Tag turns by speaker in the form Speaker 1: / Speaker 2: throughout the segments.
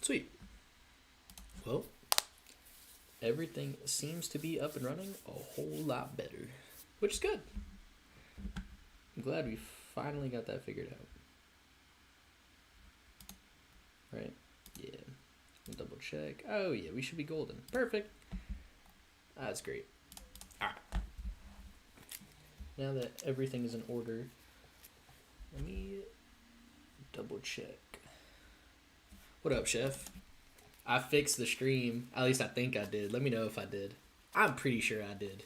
Speaker 1: Sweet. Well, everything seems to be up and running a whole lot better, which is good. I'm glad we finally got that figured out. Right? Yeah. We'll double check. Oh, yeah, we should be golden. Perfect. That's great. All right. Now that everything is in order, let me double check. What up, Chef? I fixed the stream. At least I think I did. Let me know if I did. I'm pretty sure I did.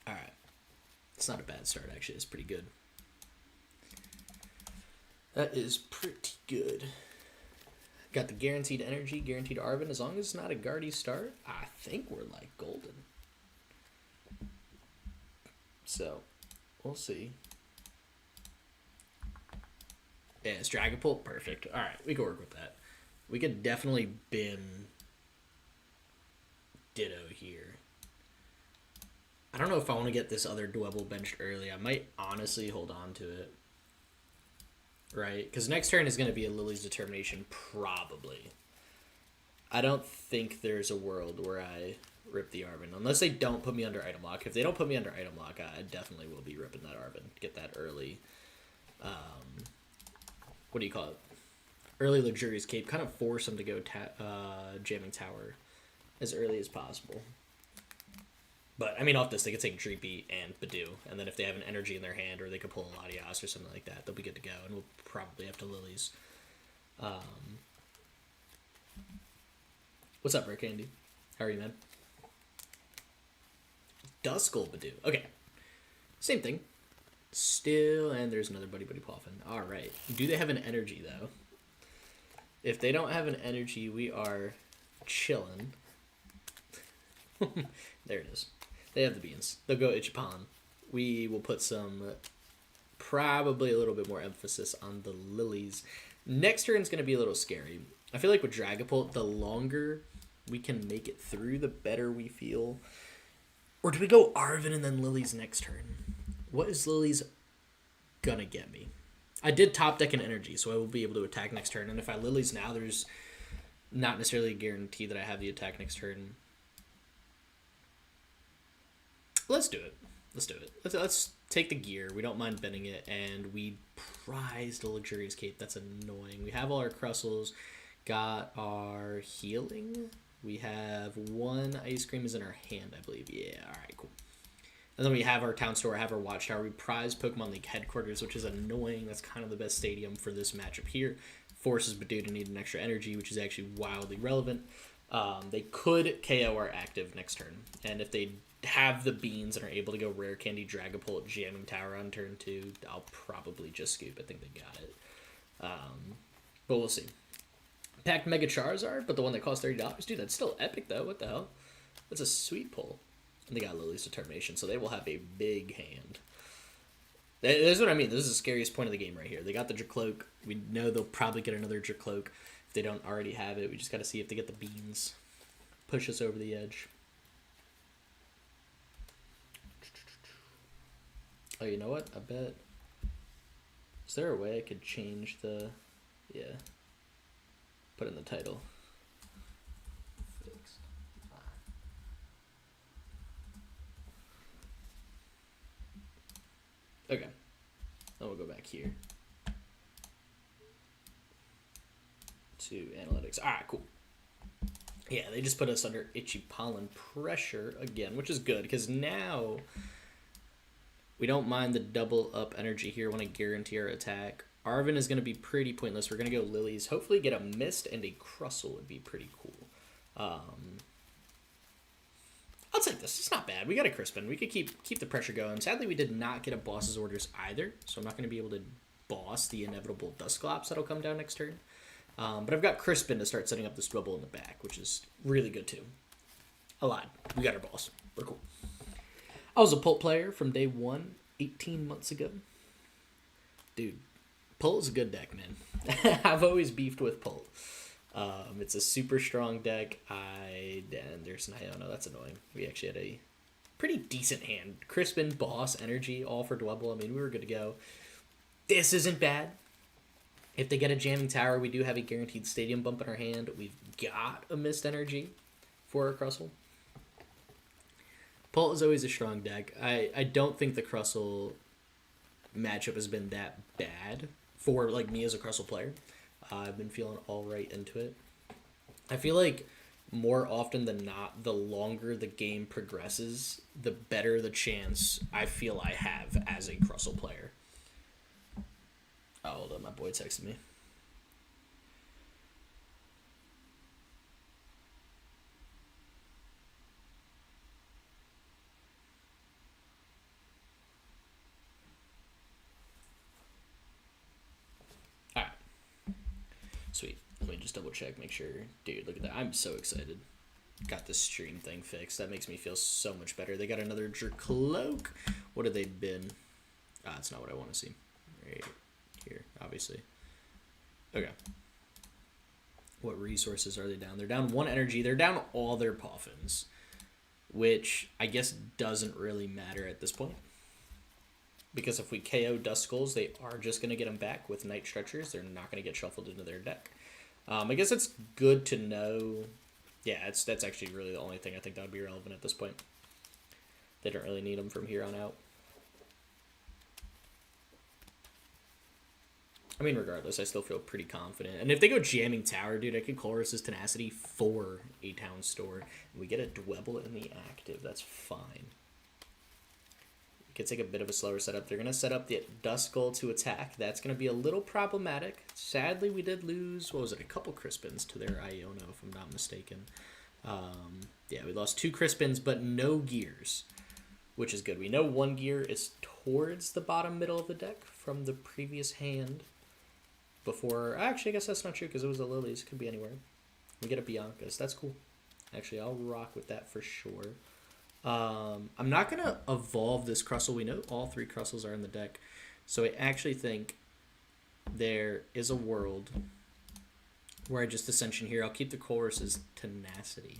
Speaker 1: Alright. It's not a bad start, actually. It's pretty good. That is pretty good. Got the guaranteed energy, guaranteed Arven. As long as it's not a Guardy start, I think we're like golden. So, we'll see. Yeah, it's Dragapult. Perfect. Alright, we can work with that. We could definitely bin Ditto here. I don't know if I want to get this other Dwebble benched early. I might honestly hold on to it. Right? Because next turn is going to be a Lily's Determination, probably. I don't think there's a world where I rip the Arven. Unless they don't put me under item lock. If they don't put me under item lock, I definitely will be ripping that Arven. Get that early. What do you call it? Early Luxurious Cape. Kind of force them to go Jamming Tower as early as possible. But, I mean, off this, they could take Dreepy and Badoo, and then if they have an energy in their hand, or they could pull a Latias or something like that, they'll be good to go, and we'll probably have to Lilies. What's up, Rare Candy? How are you, man? Duskull Badoo. Okay. Same thing. Still, and there's another Buddy-Buddy Poffin. Alright. Do they have an energy, though? If they don't have an energy, we are chilling. There it is. They have the beans. They'll go Ichipan. We will put some, probably a little bit more emphasis on the Lilies. Next turn is going to be a little scary. I feel like with Dragapult, the longer we can make it through, the better we feel. Or do we go Arven and then Lilies next turn? What is Lilies going to get me? I did top deck an energy, so I will be able to attack next turn. And if I Lilies now, there's not necessarily a guarantee that I have the attack next turn. Let's do it. Let's do it. Let's take the gear. We don't mind bending it, and we prize the Luxurious Cape. That's annoying. We have all our Crustles. Got our healing. We have one Ice Cream is in our hand, I believe. Yeah, alright, cool. And then we have our Town Store, have our Watchtower. We prize Pokemon League Headquarters, which is annoying. That's kind of the best stadium for this matchup here. Forces Badoo to need an extra energy, which is actually wildly relevant. They could KO our active next turn. And if they have the beans and are able to go Rare Candy, Dragapult, Jamming Tower on turn 2, I'll probably just scoop. I think they got it. But we'll see. Packed Mega Charizard, but the one that costs $30. Dude, that's still epic, though. What the hell? That's a sweet pull. And they got Lily's Determination, so they will have a big hand. That's what I mean. This is the scariest point of the game right here. They got the Dracloak. We know they'll probably get another Dracloak. If they don't already have it, we just got to see if they get the beans. Push us over the edge. Oh, you know what? I bet. Is there a way I could change the... Yeah. Put in the title. Fixed. Okay. Then we'll go back here. To analytics. Alright, cool. Yeah, they just put us under Itchy Pollen pressure again, which is good, because now... We don't mind the double up energy here when I guarantee our attack. Arven is going to be pretty pointless. We're going to go Lilies. Hopefully get a Mist and a Crustle would be pretty cool. I'll take this. It's not bad. We got a Crispin. We could keep the pressure going. Sadly, we did not get a Boss's Orders either, so I'm not going to be able to boss the inevitable Dusclops that'll come down next turn. But I've got Crispin to start setting up this Dwebble in the back, which is really good too. I lied. We got our boss. We're cool. I was a Pult player from day 1, 18 months ago. Dude, Pult is a good deck, man. I've always beefed with Pult. It's a super strong deck. And there's an Iono. That's annoying. We actually had a pretty decent hand. Crispin, Boss, Energy, all for Dwebble. I mean, we were good to go. This isn't bad. If they get a Jamming Tower, we do have a guaranteed Stadium bump in our hand. We've got a Mist Energy for our Crustle. Pult is always a strong deck. I don't think the Crustle matchup has been that bad for like me as a Crustle player. I've been feeling all right into it. I feel like more often than not, the longer the game progresses, the better the chance I feel I have as a Crustle player. Oh, hold on, my boy texted me. Alright. Sweet. Let me just double check, make sure. Dude, look at that. I'm so excited. Got this stream thing fixed. That makes me feel so much better. They got another Jerkloak. What have they been? Ah, that's not what I want to see. Right here, obviously. Okay. What resources are they down? They're down 1 energy. They're down all their Poffins, which I guess doesn't really matter at this point. Because if we KO Dust Skulls, they are just going to get them back with Night Stretchers. They're not going to get shuffled into their deck. I guess it's good to know. Yeah, that's actually really the only thing I think that would be relevant at this point. They don't really need them from here on out. I mean, regardless, I still feel pretty confident. And if they go Jamming Tower, dude, I could Colress's Tenacity for a Town Store. And we get a Dwebble in the active. That's fine. We could take a bit of a slower setup. They're going to set up the Dust Skull to attack. That's going to be a little problematic. Sadly, we did lose, what was it, a couple Crispins to their Iono, if I'm not mistaken. Yeah, we lost 2 Crispins, but no gears, which is good. We know 1 gear is towards the bottom middle of the deck from the previous hand. Before, actually, I guess that's not true because it was a Lillie's. Could be anywhere. We get a Bianca's. That's cool. Actually, I'll rock with that for sure. I'm not going to evolve this Crustle. We know all 3 Crustles are in the deck. So I actually think there is a world where I just Ascension here. I'll keep the Colress's Tenacity.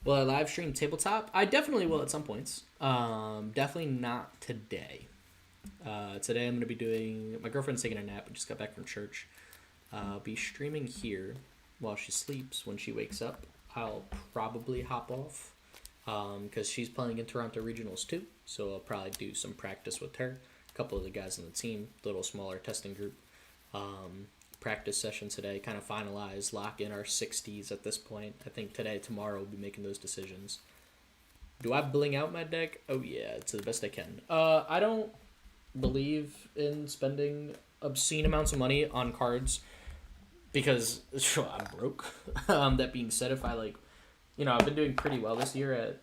Speaker 1: Will I live stream Tabletop? I definitely will at some points. Definitely not today. Today I'm going to be doing... My girlfriend's taking a nap. We just got back from church. I'll be streaming here while she sleeps. When she wakes up, I'll probably hop off because she's playing in Toronto Regionals too. So I'll probably do some practice with her. A couple of the guys on the team, little smaller testing group. Practice session today, kind of finalize, lock in our 60s at this point. I think today, tomorrow, we'll be making those decisions. Do I bling out my deck? Oh yeah, to the best I can. I don't believe in spending obscene amounts of money on cards because I'm broke. That being said, if I I've been doing pretty well this year at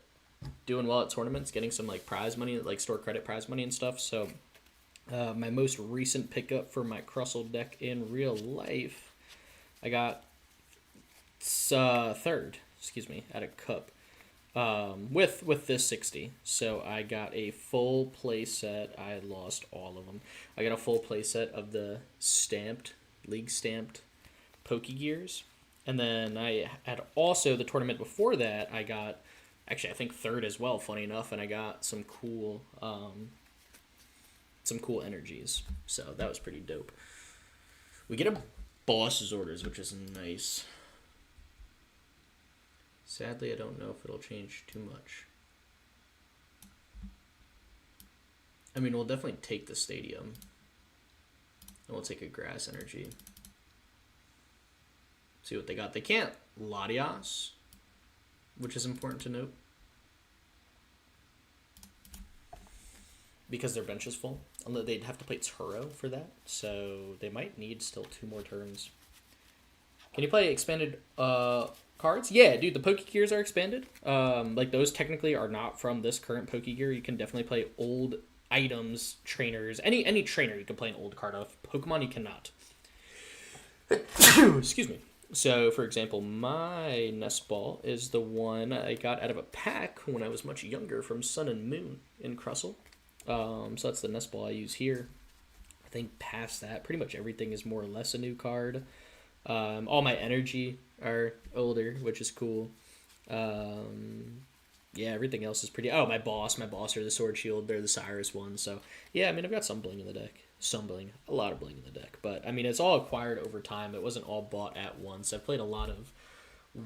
Speaker 1: doing well at tournaments, getting some prize money, store credit prize money and stuff. So my most recent pickup for my Crustle deck in real life, I got third, at a cup. With this 60. So I got a full play set. I lost all of them. I got a full play set of the league stamped Pokégears. And then I had also the tournament before that, I got, actually I think third as well, funny enough, and I got some cool energies. So that was pretty dope. We get a boss's orders, which is nice. Sadly, I don't know if it'll change too much. I mean, we'll definitely take the stadium. And we'll take a grass energy. See what they got. They can't Latias, which is important to note. Because their bench is full. Although they'd have to play Turo for that. So they might need still 2 more turns. Can you play expanded cards? Yeah, dude, the Pokégears are expanded. Those technically are not from this current Pokégear. You can definitely play old items, trainers, any trainer you can play an old card of. Pokemon you cannot. Excuse me. So, for example, my Nest Ball is the one I got out of a pack when I was much younger from Sun and Moon in Crustle. So that's the Nest Ball I use here. I think past that, pretty much everything is more or less a new card. All my energy are older, which is cool. Yeah, everything else is pretty... Oh, my boss are the Sword Shield. They're the Cyrus ones. So, yeah, I mean, I've got some bling in the deck. Some bling. A lot of bling in the deck. But, I mean, it's all acquired over time. It wasn't all bought at once. I've played a lot of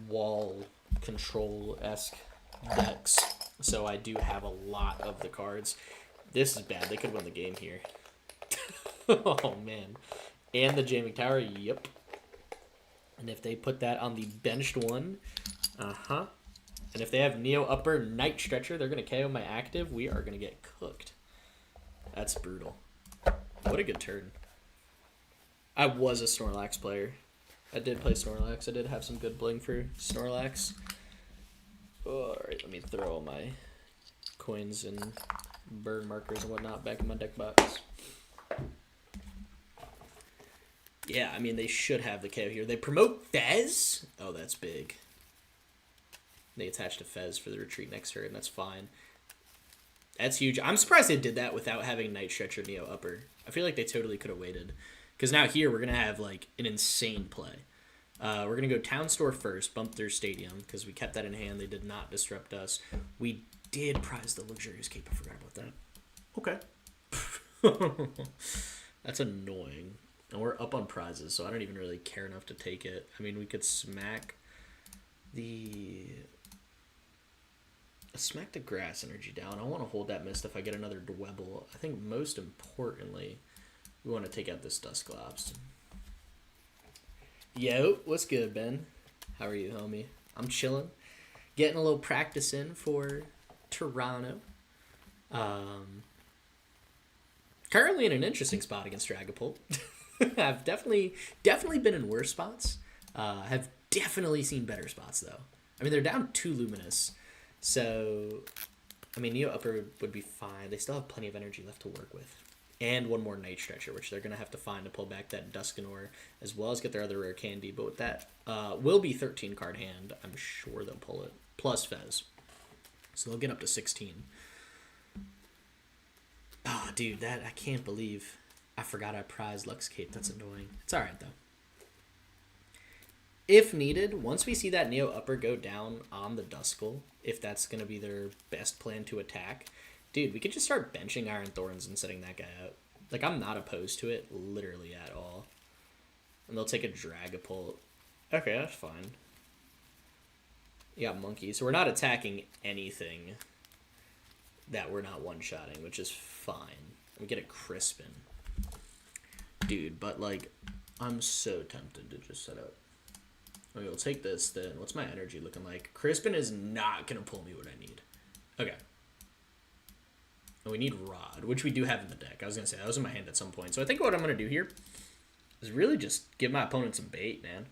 Speaker 1: wall control-esque decks. So I do have a lot of the cards. This is bad. They could win the game here. Oh, man. And the Jamming Tower, yep. And if they put that on the benched one, and if they have Neo Upper Night Stretcher, they're going to KO my active. We are going to get cooked. That's brutal. What a good turn. I was a Snorlax player. I did play Snorlax. I did have some good bling for Snorlax. Alright, let me throw all my coins and burn markers and whatnot back in my deck box. Yeah, I mean, they should have the KO here. They promote Fez? Oh, that's big. They attached a Fez for the retreat next turn. That's fine. That's huge. I'm surprised they did that without having Night Stretcher Neo Upper. I feel like they totally could have waited. Because now here, we're going to have, like, an insane play. We're going to go Town Store first, bump their Stadium, because we kept that in hand. They did not disrupt us. We did prize the Luxurious Cape. I forgot about that. Okay. That's annoying. And we're up on prizes, so I don't even really care enough to take it. I mean, we could smack the grass energy down. I want to hold that mist if I get another Dwebble. I think most importantly, we want to take out this Dusclops. Yo, what's good, Ben? How are you, homie? I'm chilling. Getting a little practice in for Toronto. Currently in an interesting spot against Dragapult. I've definitely been in worse spots. Have definitely seen better spots, though. I mean, they're down 2 Luminous. So, I mean, Neo Upper would be fine. They still have plenty of energy left to work with. And one more Night Stretcher, which they're going to have to find to pull back that Dusknoir, as well as get their other rare candy. But with that, will be 13 card hand. I'm sure they'll pull it. Plus Fez. So they'll get up to 16. Oh, dude, that I can't believe I forgot I prized Lux Cape. That's annoying. It's alright, though. If needed, once we see that Neo Upper go down on the Duskull, if that's going to be their best plan to attack, dude, we could just start benching Iron Thorns and setting that guy out. Like, I'm not opposed to it, literally at all. And they'll take a Dragapult. Okay, that's fine. You got Monkey, so we're not attacking anything that we're not one-shotting, which is fine. We get a Crispin. Dude, but, like, I'm so tempted to just set up. Okay, we'll take this, then. What's my energy looking like? Crispin is not going to pull me what I need. Okay. And we need Rod, which we do have in the deck. I was going to say, that was in my hand at some point. So I think what I'm going to do here is really just give my opponent some bait, man.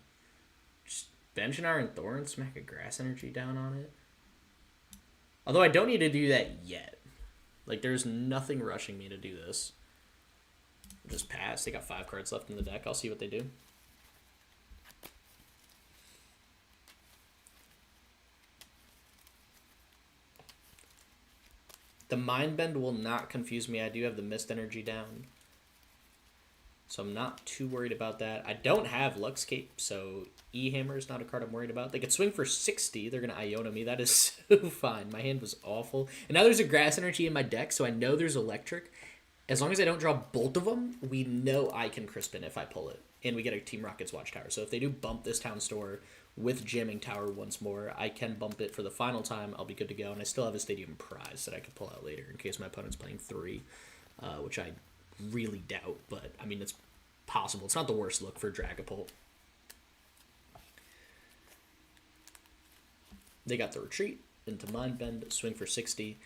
Speaker 1: Just bench an Iron Thorn, smack a Grass Energy down on it. Although I don't need to do that yet. Like, there's nothing rushing me to do this. Just pass. They got 5 cards left in the deck. I'll see what they do. The Mind Bend will not confuse me. I do have the Mist Energy down. So I'm not too worried about that. I don't have Lux Cape, so E-Hammer is not a card I'm worried about. They could swing for 60. They're going to Iono me. That is so fine. My hand was awful. And now there's a Grass Energy in my deck, so I know there's Electric. As long as I don't draw both of them, we know I can Crispin if I pull it. And we get a Team Rocket's Watchtower. So if they do bump this Town Store with Jamming Tower once more, I can bump it for the final time. I'll be good to go. And I still have a Stadium Prize that I can pull out later in case my opponent's playing 3, which I really doubt. But, I mean, it's possible. It's not the worst look for Dragapult. They got the Retreat into Mind Bend, swing for 60.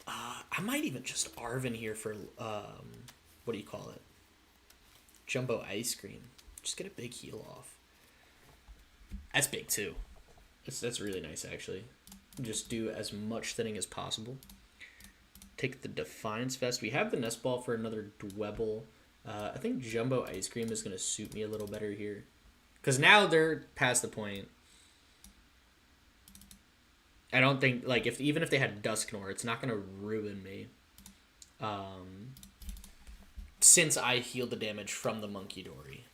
Speaker 1: I might even just Arven here for, what do you call it? Jumbo Ice Cream. Just get a big heal off. That's big, too. That's really nice, actually. Just do as much thinning as possible. Take the Defiance Vest. We have the Nest Ball for another Dwebble. I think Jumbo Ice Cream is going to suit me a little better here. Because now they're past the point. I don't think, like, even if they had Dusknoir, it's not going to ruin me. Since I healed the damage from the Monkey Dory.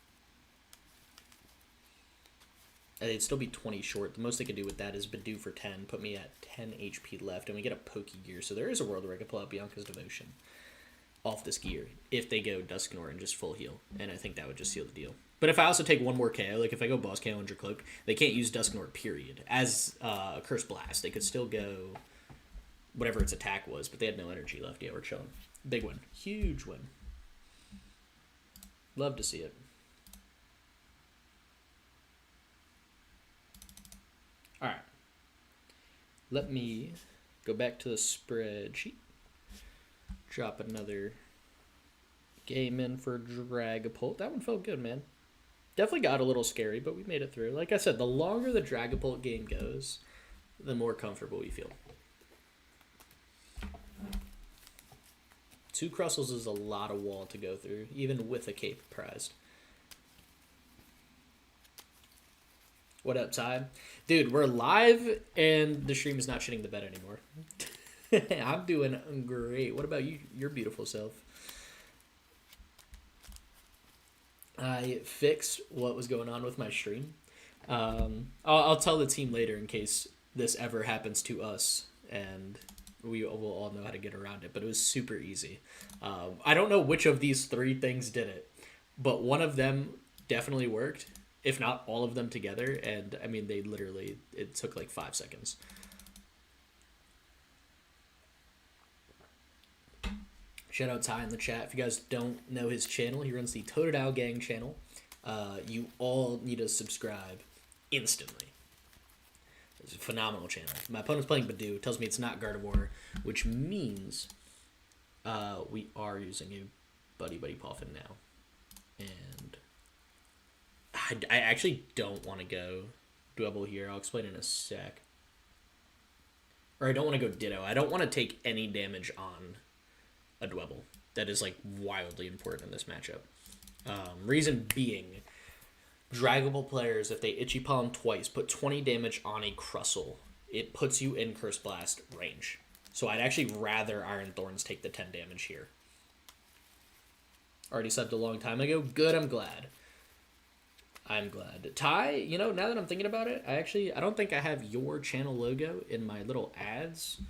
Speaker 1: They'd still be 20 short. The most they could do with that is Badoo for 10, put me at 10 HP left, and we get a Pokégear. So there is a world where I could pull out Bianca's Devotion off this gear if they go Dusknoir and just full heal. And I think that would just seal the deal. But if I also take one more KO, like if I go Boss KO and Dracloak, they can't use Dusknoir, period. As a Curse Blast, they could still go whatever its attack was, but they had no energy left. Yeah, we're chilling. Big win. Huge win. Love to see it. Alright. Let me go back to the spreadsheet. Drop another game in for Dragapult. That one felt good, man. Definitely got a little scary, but we made it through. Like I said, the longer the Dragapult game goes, the more comfortable we feel. 2 Crustles is a lot of wall to go through, even with a cape prized. What up, Ty? Dude, we're live, and the stream is not shitting the bed anymore. I'm doing great. What about you, your beautiful self? I fixed what was going on with my stream. I'll tell the team later in case this ever happens to us, and we will all know how to get around it, but it was super easy. I don't know which of these 3 things did it, but one of them definitely worked, if not all of them together, and I mean, they literally, it took like 5 seconds. Shout out Ty in the chat. If you guys don't know his channel, he runs the Totodile Gang channel. You all need to subscribe instantly. It's a phenomenal channel. My opponent's playing Badoo. It tells me it's not Gardevoir, which means we are using a Buddy-Buddy Poffin now. And I actually don't want to go Dwebble here. I'll explain in a sec. Or I don't want to go Ditto. I don't want to take any damage on a Dwebble. That is like wildly important in this matchup. Reason being, Draggable players, if they Itchy Palm twice, put 20 damage on a Crustle, it puts you in Curse Blast range. So I'd actually rather Iron Thorns take the 10 damage here. Already subbed a long time ago. Good, I'm glad. I'm glad. Ty, you know, now that I'm thinking about it, I don't think I have your channel logo in my little ads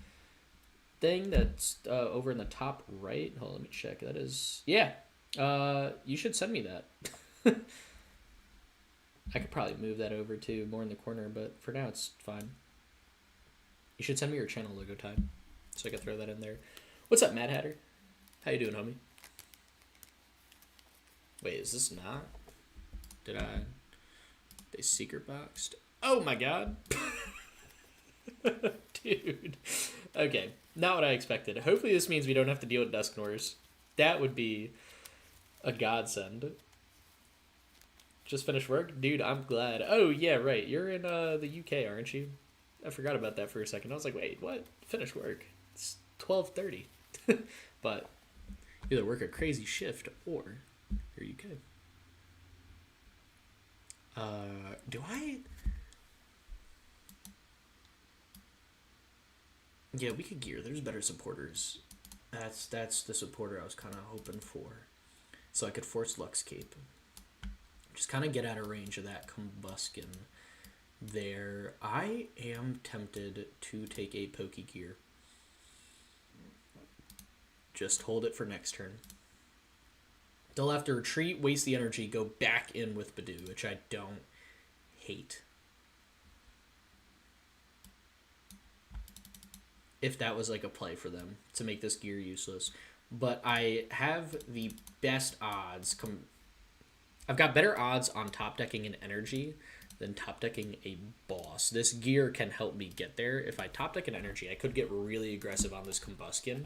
Speaker 1: thing that's over in the top right. Hold on, let me check. That is, yeah. You should send me that. I could probably move that over to more in the corner, but for now it's fine. You should send me your channel logo, Ty, so I can throw that in there. What's up, Mad Hatter? How you doing, homie? Wait, is this not? They secret boxed? Oh my god. Dude. Okay, not what I expected. Hopefully this means we don't have to deal with Dusknoirs. That would be a godsend. Just finished work? Dude, I'm glad. Oh, yeah, right. You're in the UK, aren't you? I forgot about that for a second. I was like, wait, what? Finished work. It's 12:30. But either work a crazy shift or you're UK. Do I? Yeah, we could gear. There's better supporters. That's the supporter I was kind of hoping for. So I could force Lux Cape. Just kind of get out of range of that Combuskin there. I am tempted to take a Pokégear. Just hold it for next turn. They'll have to retreat, waste the energy, go back in with Badoo, which I don't hate. If that was like a play for them to make this gear useless. But I have the best odds. I've got better odds on top decking an energy than top decking a boss. This gear can help me get there. If I top deck an energy, I could get really aggressive on this Combuskin,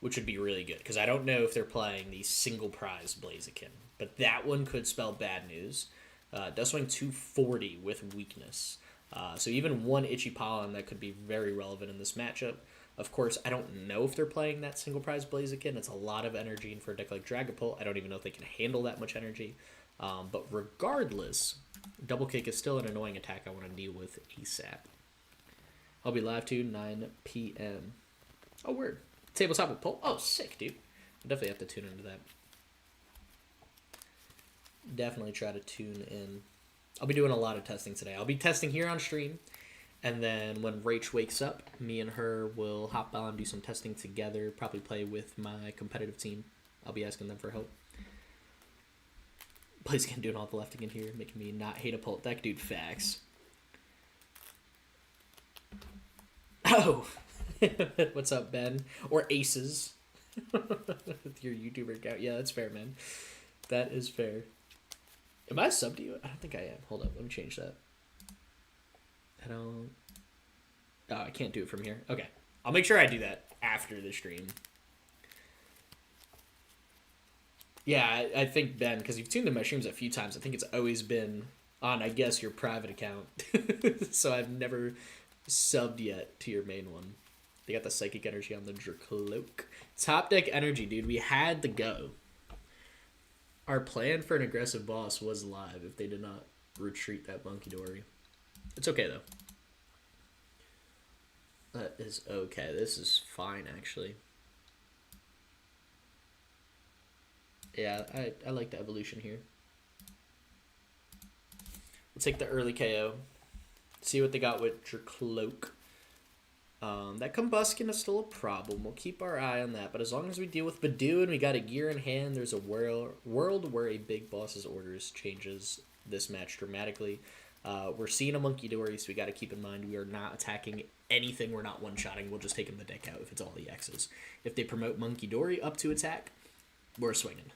Speaker 1: which would be really good, because I don't know if they're playing the single prize Blaziken, but that one could spell bad news. Does swing 240 with weakness. So even one Itchy Pollen that could be very relevant in this matchup. Of course, I don't know if they're playing that single prize Blaziken. It's a lot of energy, and for a deck like Dragapult, I don't even know if they can handle that much energy. But regardless, Double Kick is still an annoying attack I want to deal with ASAP. I'll be live to 9 p.m. Oh, word. Tabletop with Pole. Oh, sick, dude. I'll definitely have to tune into that. Definitely try to tune in. I'll be doing a lot of testing today. I'll be testing here on stream, and then when Rach wakes up, me and her will hop on, do some testing together, probably play with my competitive team. I'll be asking them for help. Blaziken doing all the lefting in here, making me not hate a Pult deck. Dude, facts. Oh! What's up, Ben? Or Aces. With your YouTuber account. Yeah, that's fair, man. That is fair. Am I subbed to you? I don't think I am. Hold up, let me change that. I don't... Oh, I can't do it from here. Okay. I'll make sure I do that after the stream. Yeah, I think, Ben, because you've tuned in my streams a few times, I think it's always been on, I guess, your private account. So I've never subbed yet to your main one. They got the Psychic Energy on the Dracloak. Top deck energy, dude. We had to go. Our plan for an aggressive boss was live if they did not retreat that Monkey Dory. It's okay, though. That is okay. This is fine, actually. Yeah, I like the evolution here. We'll take the early KO. See what they got with Dracloak. That Combuskin is still a problem. We'll keep our eye on that. But as long as we deal with Badoo and we got a gear in hand, there's a world where a big boss's orders changes this match dramatically. We're seeing a Monkey Dory, so we got to keep in mind we are not attacking anything. We're not one-shotting. We'll just take him the deck out if it's all EXs. If they promote Monkey Dory up to attack, we're swinging.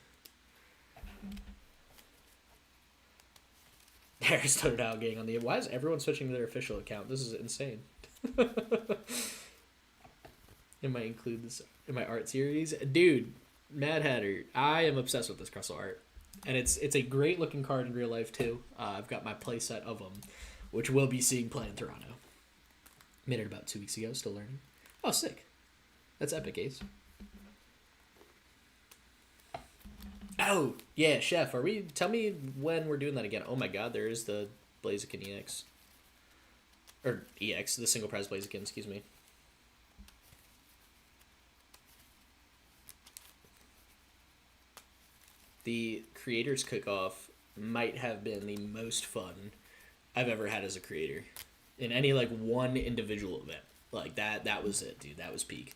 Speaker 1: There's Totodile getting on the... Why is everyone switching to their official account? This is insane. It might include this in my art series. Dude, Mad Hatter, I am obsessed with this Crustle art. And it's a great looking card in real life too. I've got my play set of them, which we'll be seeing play in Toronto. Made it about 2 weeks ago, still learning. Oh, sick. That's epic, Ace. Oh, yeah, Chef, tell me when we're doing that again. Oh my god, there is the Blaziken EX. Or EX, the single prize Blaziken, excuse me. The Creators Cook-Off might have been the most fun I've ever had as a creator. In any, like, one individual event. Like, that was it, dude. That was peak.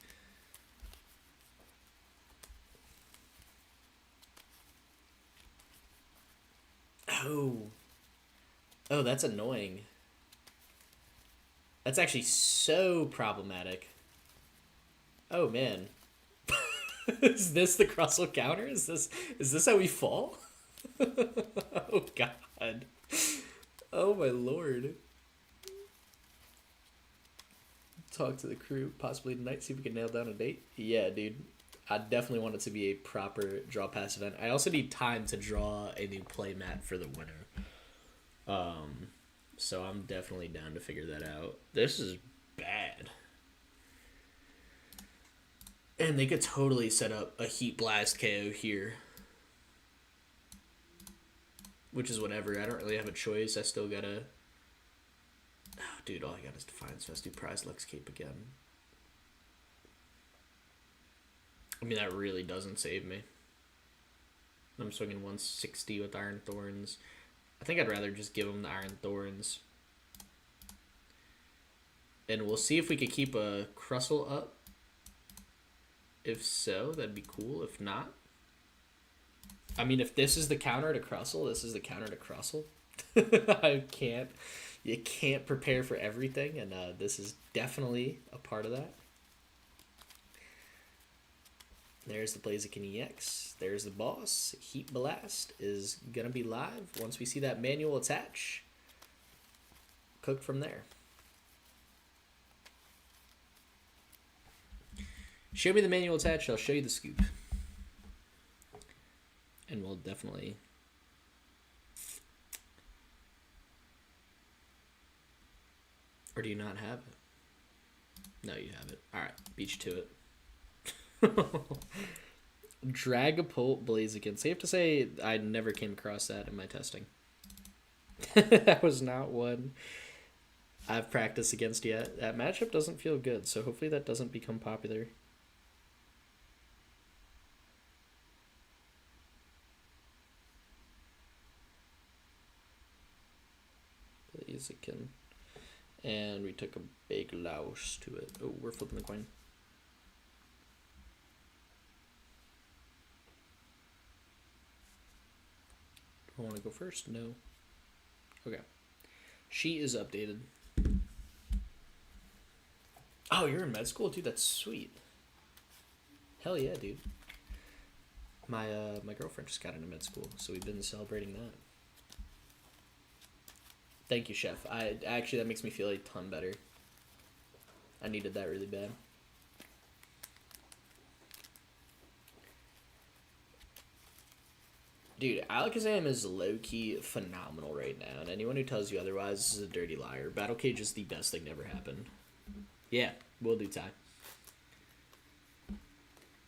Speaker 1: Oh, that's annoying. That's actually so problematic. Oh, man. Is this the Crustle counter? Is this how we fall? Oh, God. Oh, my lord. Talk to the crew possibly tonight, see if we can nail down a date. Yeah, dude. I definitely want it to be a proper draw pass event. I also need time to draw a new play mat for the winner. So I'm definitely down to figure that out. This is bad. And they could totally set up a Heat Blast KO here. Which is whatever. I don't really have a choice. I still gotta... Oh, dude, all I got is Defiance Vest. Do Prize Lux Cape again. I mean, that really doesn't save me. I'm swinging 160 with Iron Thorns. I think I'd rather just give him the Iron Thorns. And we'll see if we could keep a Crustle up. If so, that'd be cool. If not... I mean, if this is the counter to Crustle, this is the counter to Crustle. You can't prepare for everything, and this is definitely a part of that. There's the Blaziken EX. There's the boss. Heat Blast is going to be live once we see that manual attach. Cook from there. Show me the manual attach. I'll show you the scoop. And we'll definitely... Or do you not have it? No, you have it. Alright, beat you to it. Dragapult Blaziken. Safe to say I never came across that in my testing. That was not one I've practiced against yet. That matchup doesn't feel good, so hopefully that doesn't become popular. as it can. And we took a big louse to it. Oh, we're flipping the coin. Do I want to go first? No. Okay. She is updated. Oh, you're in med school? Dude, that's sweet. Hell yeah, dude. My girlfriend just got into med school, so we've been celebrating that. Thank you, Chef. Actually, that makes me feel a ton better. I needed that really bad. Dude, Alakazam is low-key phenomenal right now, and anyone who tells you otherwise is a dirty liar. Battle Cage is the best thing that ever happened. Yeah, we'll do Ty.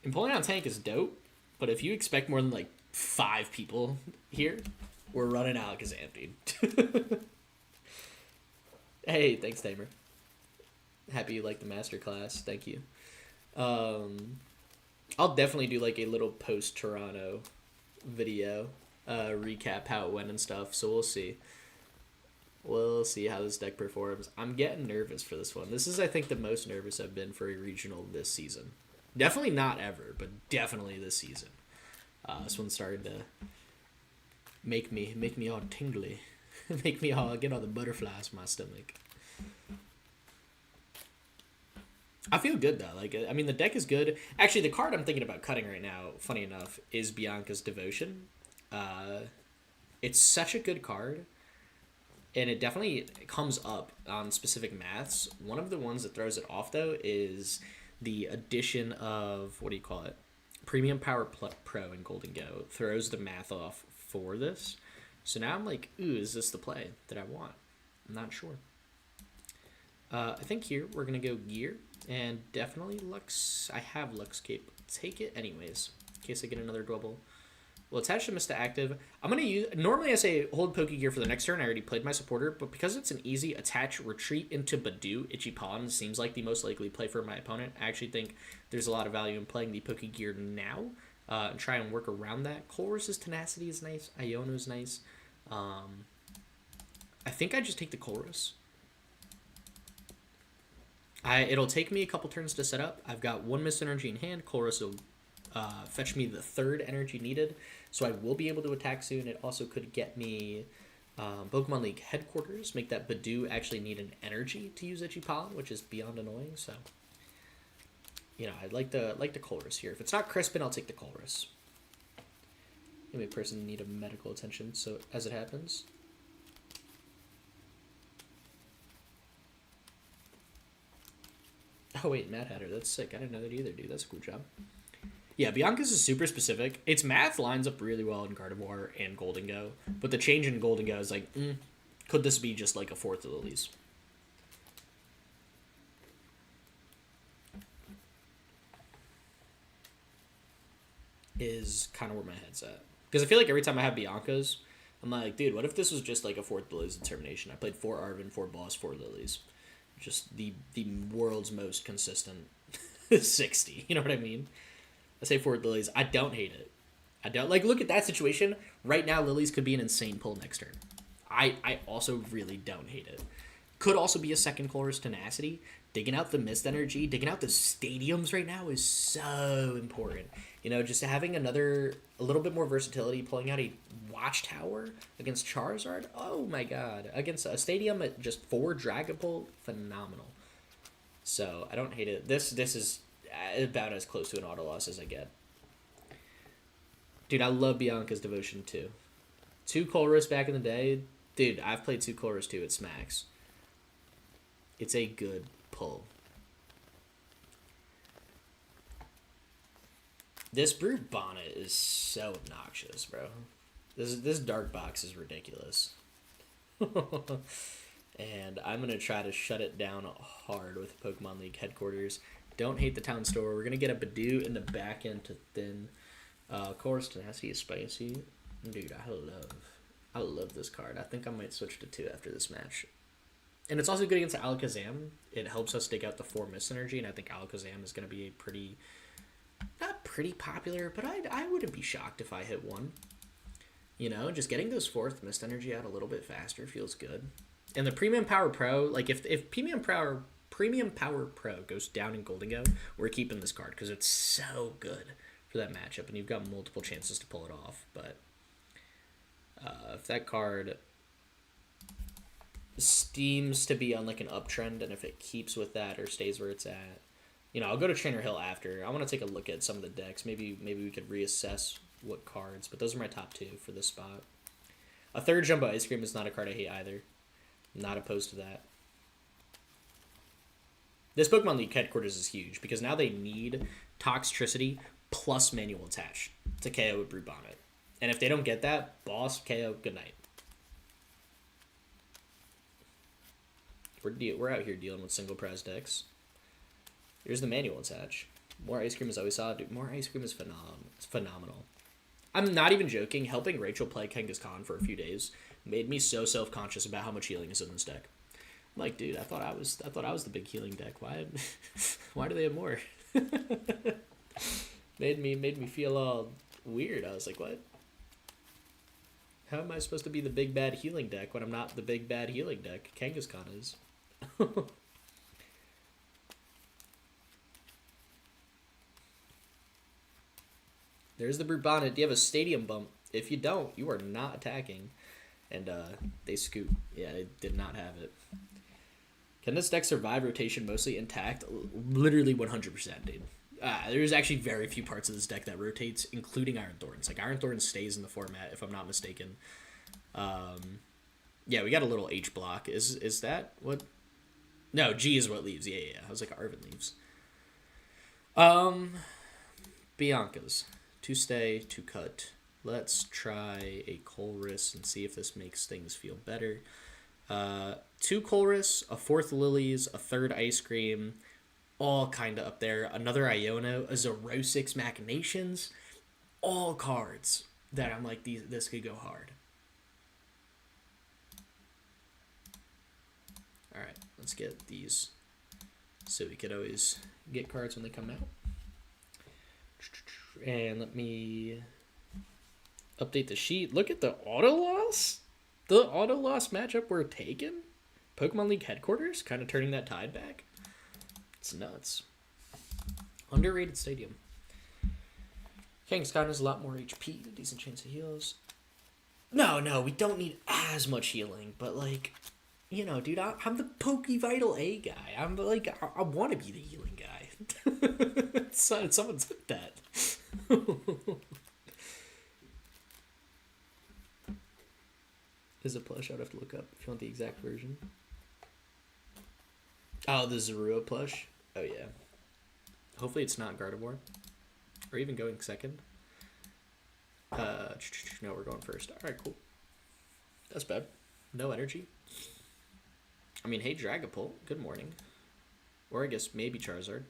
Speaker 1: And pulling out Tank is dope, but if you expect more than, like, 5 people here, we're running Alakazam, dude. Hey, thanks, Tamer. Happy you like the masterclass. Thank you. I'll definitely do, like, a little post-Toronto video, recap how it went and stuff, so we'll see. We'll see how this deck performs. I'm getting nervous for this one. This is, I think, the most nervous I've been for a regional this season. Definitely not ever, but definitely this season. This one's starting to make me all tingly. Make me all get all the butterflies in my stomach. I feel good though. Like, I mean, the deck is good. Actually, the card I'm thinking about cutting right now, funny enough, is Bianca's Devotion. It's such a good card, and it definitely comes up on specific maths. One of the ones that throws it off though is the addition of, what do you call it? Premium Power Pro in Golden Go throws the math off for this. So now I'm like, ooh, is this the play that I want? I'm not sure. I think here we're going to go Gear, and definitely Lux. I have Lux Cape. Take it anyways, in case I get another Dwebble. We'll attach the Mista Active. I'm going to use, normally I say hold Pokégear for the next turn. I already played my supporter, but because it's an easy attach, retreat into Badu, Ichipan seems like the most likely play for my opponent. I actually think there's a lot of value in playing the Pokégear now, and try and work around that. Colress's Tenacity is nice. Iono is nice. I think I just take the Colress. It'll take me a couple turns to set up. I've got 1 Mist Energy in hand. Colress will fetch me the 3rd energy needed, so I will be able to attack soon. It also could get me Pokemon League headquarters, make that Badu actually need an energy to use Ichipan, which is beyond annoying. So, you know, I'd like the Colress here. If it's not Crispin, I'll take the Colress. Maybe a person need a medical attention, so as it happens. Oh wait, Mad Hatter, that's sick. I didn't know that either, dude. That's a cool job. Yeah, Bianca's is super specific. Its math lines up really well in Gardevoir and Golden Go, but the change in Golden Go is like, could this be just like a 4th of Lillie's? Is kind of where my head's at. Because I feel like every time I have Bianca's, I'm like, dude, what if this was just like a 4th Lillie's Determination? I played 4 Arven, 4 Boss, 4 Lillies. Just the world's most consistent 60. You know what I mean? I say 4 Lillies. I don't hate it. I don't. Like, look at that situation. Right now, Lillies could be an insane pull next turn. I also really don't hate it. Could also be a second Colress Tenacity. Digging out the Mist Energy, digging out the stadiums right now is so important. You know, just having a little bit more versatility, pulling out a Watchtower against Charizard. Oh my god. Against a stadium at just 4 Dragon Pull, phenomenal. So, I don't hate it. This is about as close to an auto loss as I get. Dude, I love Bianca's Devotion too. 2 Colress back in the day. Dude, I've played 2 Colress too at Smacks. It's a good pull. This Brute Bonnet is so obnoxious, bro. This dark box is ridiculous. And I'm going to try to shut it down hard with Pokemon League headquarters. Don't hate the town store. We're going to get a Badu in the back end to thin. Colress Tenacity is spicy. Dude, I love this card. I think I might switch to 2 after this match. And it's also good against Alakazam. It helps us dig out the 4 Mist Energy, and I think Alakazam is going to be a pretty... not pretty popular, but I wouldn't be shocked if I hit 1. You know, just getting those 4th Mist Energy out a little bit faster feels good. And the Premium Power Pro, like if Premium Power Pro goes down in Golden Go, we're keeping this card because it's so good for that matchup, and you've got multiple chances to pull it off. But if that card seems to be on like an uptrend, and if it keeps with that or stays where it's at, you know, I'll go to Trainer Hill after. I want to take a look at some of the decks. Maybe we could reassess what cards, but those are my top 2 for this spot. A third Jumbo Ice Cream is not a card I hate either. I'm not opposed to that. This Pokemon League headquarters is huge because now they need Toxtricity plus manual attach to KO with Brute Bonnet. And if they don't get that, boss, KO, good night. We're out here dealing with single prize decks. Here's the manual attach. More ice cream is always solid. Dude, more ice cream is phenomenal. I'm not even joking. Helping Rachel play Kangaskhan for a few days made me so self-conscious about how much healing is in this deck. I'm like, dude, I thought I was the big healing deck. Why do they have more? made me feel all weird. I was like, what? How am I supposed to be the big bad healing deck when I'm not the big bad healing deck? Kangaskhan is. There's the Brute Bonnet. Do you have a stadium bump? If you don't, you are not attacking. And they scoop. Yeah, they did not have it. Can this deck survive rotation mostly intact? Literally 100%, dude. There's actually very few parts of this deck that rotates, including Iron Thorns. Like, Iron Thorns stays in the format, if I'm not mistaken. Yeah, we got a little H block. Is that what? No, G is what leaves. Yeah. I was like, Arven leaves. Bianca's. To stay, to cut. Let's try a Colress and see if this makes things feel better. 2 Colress, a 4th Lilies, a 3rd Ice Cream, all kind of up there. Another Iono, a Zerosix Machinations, all cards that I'm like, this could go hard. All right, let's get these so we could always get cards when they come out. And let me update the sheet. Look at the auto loss. The auto loss matchup we're taking. Pokemon League headquarters, kind of turning that tide back. It's nuts. Underrated stadium. Kangaskhan has a lot more HP, a decent chance of heals. No, we don't need as much healing, but like, you know, dude, I'm the Poké Vital A guy. I'm like, I want to be the healing guy. Someone said that. Is it plush? I would have to look up if you want the exact version. Oh, the Zorua plush. Oh yeah. Hopefully it's not Gardevoir, or even going second. No, we're going first. All right, cool. That's bad. No energy. I mean, hey Dragapult. Good morning. Or I guess maybe Charizard.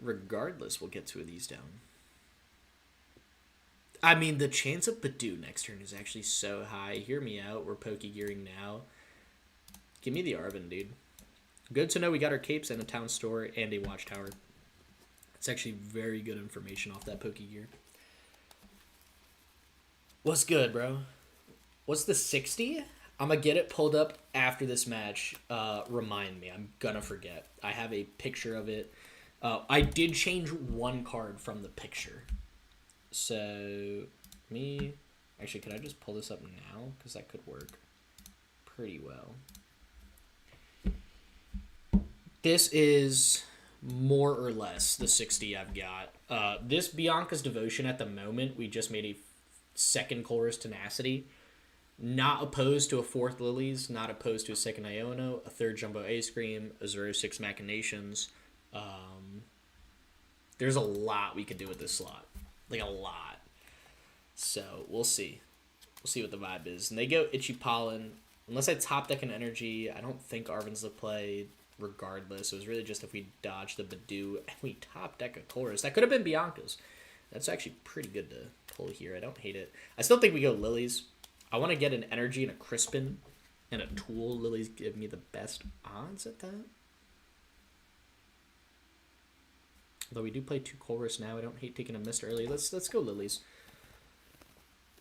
Speaker 1: Regardless, we'll get 2 of these down. I mean, the chance of Badoo next turn is actually so high. Hear me out. We're Pokégearing now. Give me the Arven, dude. Good to know we got our capes and a town store and a watchtower. It's actually very good information off that Pokégear. What's good, bro? What's the 60? I'm going to get it pulled up after this match. Remind me. I'm going to forget. I have a picture of it. I did change 1 card from the picture. So, actually, could I just pull this up now? Because that could work pretty well. This is more or less the 60 I've got. This Bianca's Devotion at the moment, we just made a 2nd Colress Tenacity. Not opposed to a 4th Lilies, not opposed to a 2nd Iono, a 3rd Jumbo Ice Cream, a 06 Machinations. There's a lot we could do with this slot. Like, a lot. So, we'll see. We'll see what the vibe is. And they go Itchy Pollen. Unless I top deck an energy, I don't think Arven's the play regardless. It was really just if we dodge the Badoo and we top deck a Colress. That could have been Bianca's. That's actually pretty good to pull here. I don't hate it. I still think we go Lilies. I want to get an energy and a Crispin and a Tool. Lilies give me the best odds at that. Though we do play 2 Colress now, I don't hate taking a mist early. Let's go Lilies.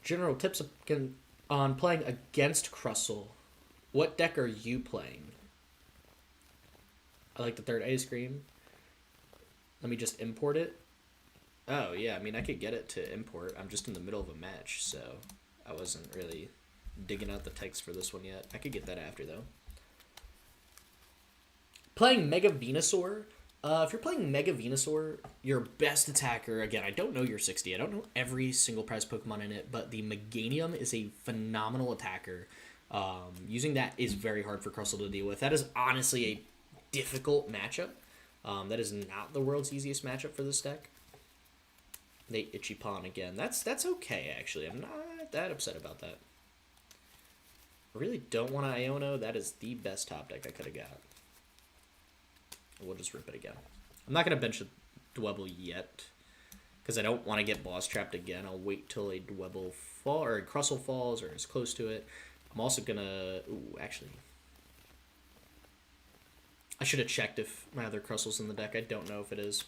Speaker 1: General tips on playing against Crustle. What deck are you playing? I like the third ice cream. Let me just import it. Oh, yeah, I mean, I could get it to import. I'm just in the middle of a match, so I wasn't really digging out the text for this one yet. I could get that after, though. Playing Mega Venusaur. If you're playing Mega Venusaur, your best attacker, again, I don't know your 60. I don't know every single prize Pokemon in it, but the Meganium is a phenomenal attacker. Using that is very hard for Crustle to deal with. That is honestly a difficult matchup. That is not the world's easiest matchup for this deck. They Itchy Pawn again. That's okay, actually. I'm not that upset about that. I really don't want to Iono. That is the best top deck I could have got. We'll just rip it again. I'm not going to bench a Dwebble yet, because I don't want to get boss trapped again. I'll wait till a Dwebble fall, or a Crustle falls, or is close to it. I'm also going to... Ooh, actually... I should have checked if my other Crustle's in the deck. I don't know if it is.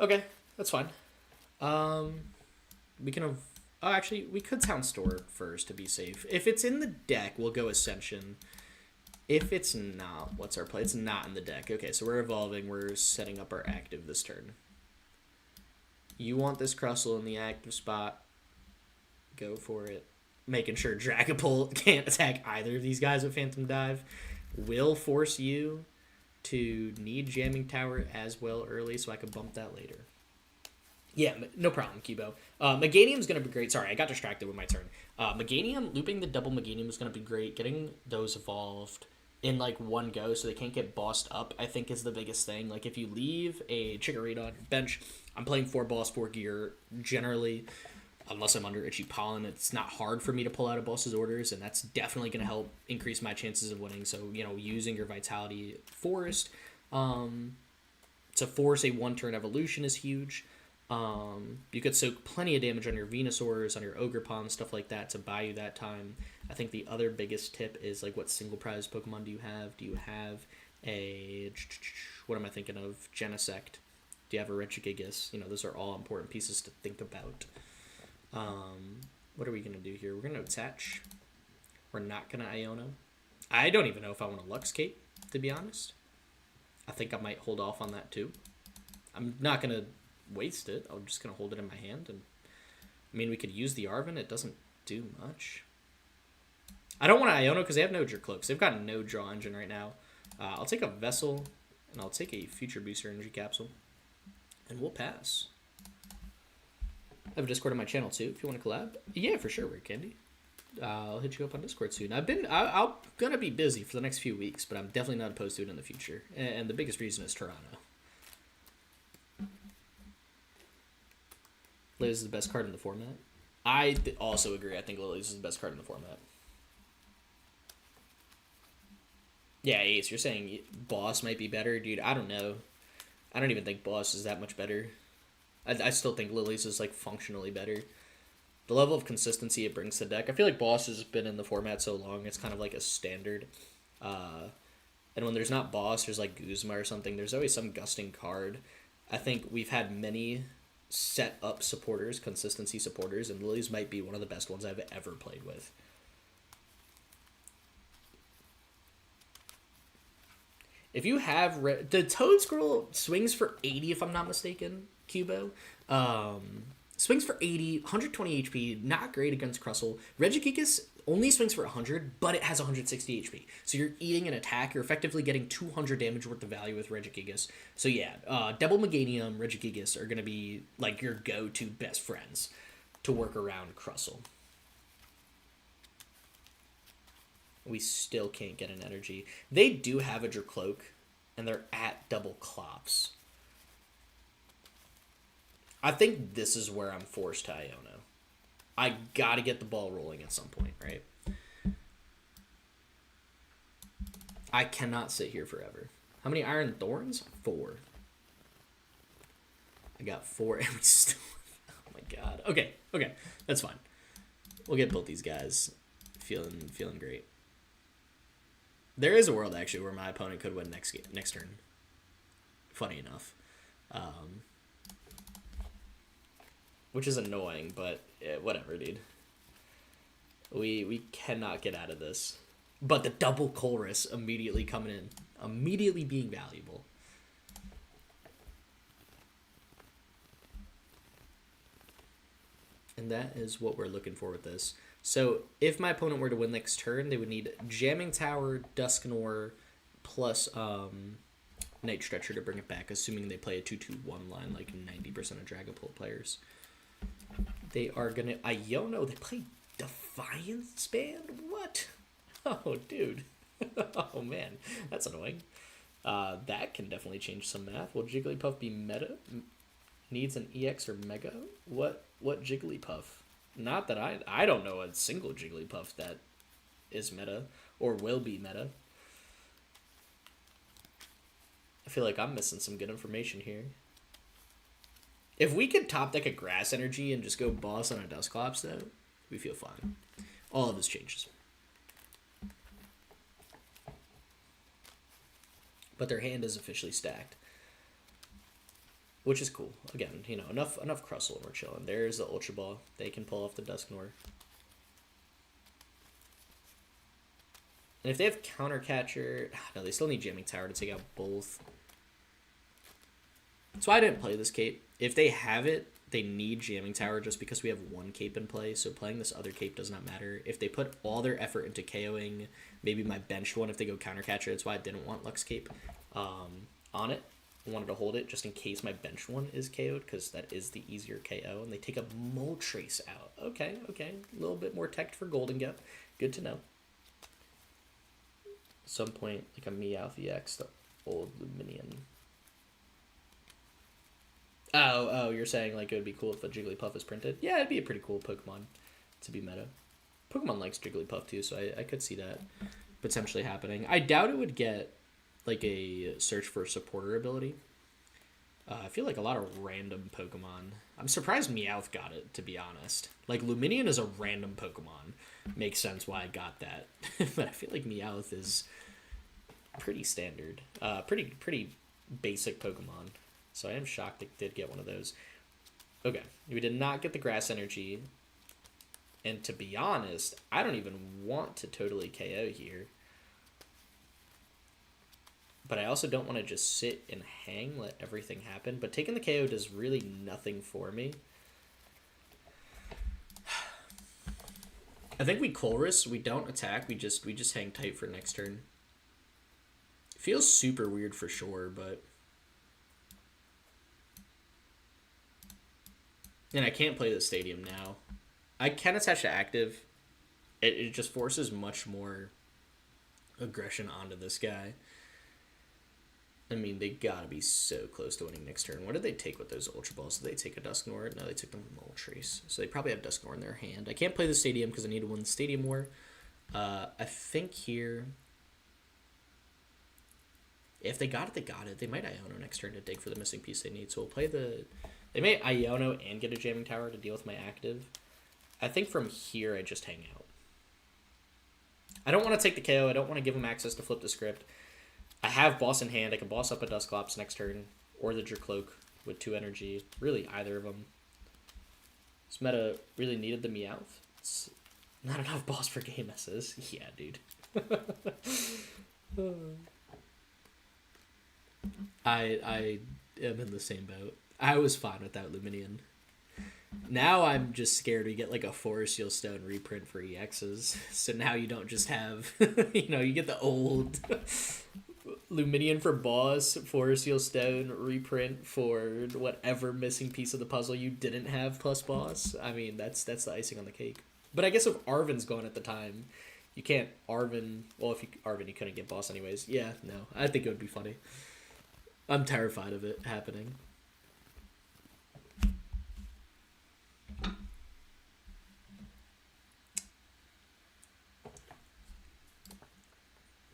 Speaker 1: Okay, that's fine. We can have... Oh, actually, we could Town Store first to be safe. If it's in the deck, we'll go Ascension. If it's not, what's our play? It's not in the deck. Okay, so we're evolving. We're setting up our active this turn. You want this Crustle in the active spot. Go for it. Making sure Dragapult can't attack either of these guys with Phantom Dive. Will force you to need Jamming Tower as well early, so I can bump that later. Yeah, no problem, Kibo. Meganium's going to be great. Sorry, I got distracted with my turn. Meganium, looping the double Meganium is going to be great. Getting those evolved in like one go so they can't get bossed up, I think, is the biggest thing. Like, if you leave a Chikorita on your bench, I'm playing 4 boss, 4 gear generally, unless I'm under Itchy Pollen. It's not hard for me to pull out a boss's orders, and that's definitely going to help increase my chances of winning. So, you know, using your Vitality Forest to force a one-turn evolution is huge. You could soak plenty of damage on your Venusaurs, on your Ogerpon, stuff like that to buy you that time. I think the other biggest tip is, like, what single prize Pokemon do you have? Do you have a... What am I thinking of? Genesect. Do you have a Regigigas? You know, those are all important pieces to think about. What are we going to do here? We're going to attach. We're not going to Iono. I don't even know if I want a Lux Cape, to be honest. I think I might hold off on that, too. I'm not going to waste it. I'm just going to hold it in my hand. And I mean, we could use the Arven. It doesn't do much. I don't want to Iono because they have no Jerkloaks. They've got no draw engine right now. I'll take a Vessel, and I'll take a Future Booster Energy Capsule, and we'll pass. I have a Discord on my channel too if you want to collab. Yeah, for sure, Weird Candy. I'll hit you up on Discord soon. I'm gonna be busy for the next few weeks, but I'm definitely not opposed to it in the future. And the biggest reason is Toronto. Liz is the best card in the format. I also agree. I think Lily's is the best card in the format. Yeah, Ace, you're saying Boss might be better? Dude, I don't know. I don't even think Boss is that much better. I still think Lily's is, like, functionally better. The level of consistency it brings to the deck. I feel like Boss has been in the format so long, it's kind of like a standard. And when there's not Boss, there's, like, Guzma or something. There's always some gusting card. I think we've had many set-up supporters, consistency supporters, and Lily's might be one of the best ones I've ever played with. If you have... the Toad Scroll swings for 80, if I'm not mistaken, Cubo. Swings for 80, 120 HP, not great against Crustle. Regigigas only swings for 100, but it has 160 HP. So you're eating an attack. You're effectively getting 200 damage worth of value with Regigigas. So yeah, Double Meganium, Regigigas are going to be like your go-to best friends to work around Crustle. We still can't get an energy. They do have a Dracloak, and they're at double Clops. I think this is where I'm forced to Iono. I gotta get the ball rolling at some point, right? I cannot sit here forever. How many Iron Thorns? 4. I got 4 and we still... Oh my god. Okay, that's fine. We'll get both these guys feeling great. There is a world, actually, where my opponent could win next turn. Funny enough. Which is annoying, but whatever, dude. We cannot get out of this. But the double Colress immediately coming in. Immediately being valuable. And that is what we're looking for with this. So if my opponent were to win next turn, they would need Jamming Tower, Dusknoir, plus Night Stretcher to bring it back, assuming they play a 2-2-1 line like 90% of Dragapult players. They are going to... Iono, they play Defiance Band? What? Oh, dude. Oh, man. That's annoying. That can definitely change some math. Will Jigglypuff be meta? Needs an EX or Mega? What Jigglypuff? Not that I don't know a single Jigglypuff that is meta or will be meta. I feel like I'm missing some good information here. If we could top deck a Grass Energy and just go boss on a Dusclops, though, we feel fine. All of this changes. But their hand is officially stacked, which is cool. Again, you know, enough Crustle and we're chilling. There's the Ultra Ball. They can pull off the Dusknoir. And if they have Counter Catcher, no, they still need Jamming Tower to take out both. That's why I didn't play this cape. If they have it, they need Jamming Tower just because we have one cape in play, so playing this other cape does not matter. If they put all their effort into KOing maybe my benched one, if they go Counter Catcher, that's why I didn't want Lux Cape on it. I wanted to hold it just in case my benched one is KO'd, because that is the easier KO, and they take a Moltres out. Okay, a little bit more tech for Golden Gap. Good to know. At some point, like a Meowth EX, the old Luminion. Oh, you're saying like it would be cool if a Jigglypuff is printed? Yeah, it'd be a pretty cool Pokemon to be meta. Pokemon likes Jigglypuff too, so I could see that potentially happening. I doubt it would get like a search for a supporter ability. I feel like a lot of random Pokemon. I'm surprised Meowth got it, to be honest. Like Luminion is a random Pokemon. Makes sense why I got that. But I feel like Meowth is pretty standard. Pretty basic Pokemon. So I am shocked it did get one of those. Okay, we did not get the Grass Energy. And to be honest, I don't even want to totally KO here. But I also don't want to just sit and hang, let everything happen. But taking the KO does really nothing for me. I think we Colress, we don't attack, we just hang tight for next turn. Feels super weird for sure, but... And I can't play the stadium now. I can attach to active. It just forces much more aggression onto this guy. I mean, they gotta be so close to winning next turn. What did they take with those Ultra Balls? Did they take a Dusknoir? No, they took the Moltres. So they probably have Dusknoir in their hand. I can't play the stadium because I need to win the stadium war. I think here... If they got it, they got it. They might Iono next turn to dig for the missing piece they need. So we'll play the... They may Iono and get a Jamming Tower to deal with my active. I think from here I just hang out. I don't want to take the KO. I don't want to give them access to flip the script. I have boss in hand. I can boss up a Dusclops next turn. Or the Jercloak with 2 energy. Really, either of them. This meta really needed the Meowth. It's not enough boss for game S's. Yeah, dude. I am in the same boat. I was fine with that Luminion. Now I'm just scared we get like a Forest Seal Stone reprint for EXs. So now you don't just have, you know, you get the old Luminion for boss, Forest Seal Stone reprint for whatever missing piece of the puzzle you didn't have plus boss. I mean, that's the icing on the cake. But I guess if Arven's gone at the time, you can't Arven. Well, if you Arven, you couldn't get boss anyways. Yeah, no, I think it would be funny. I'm terrified of it happening.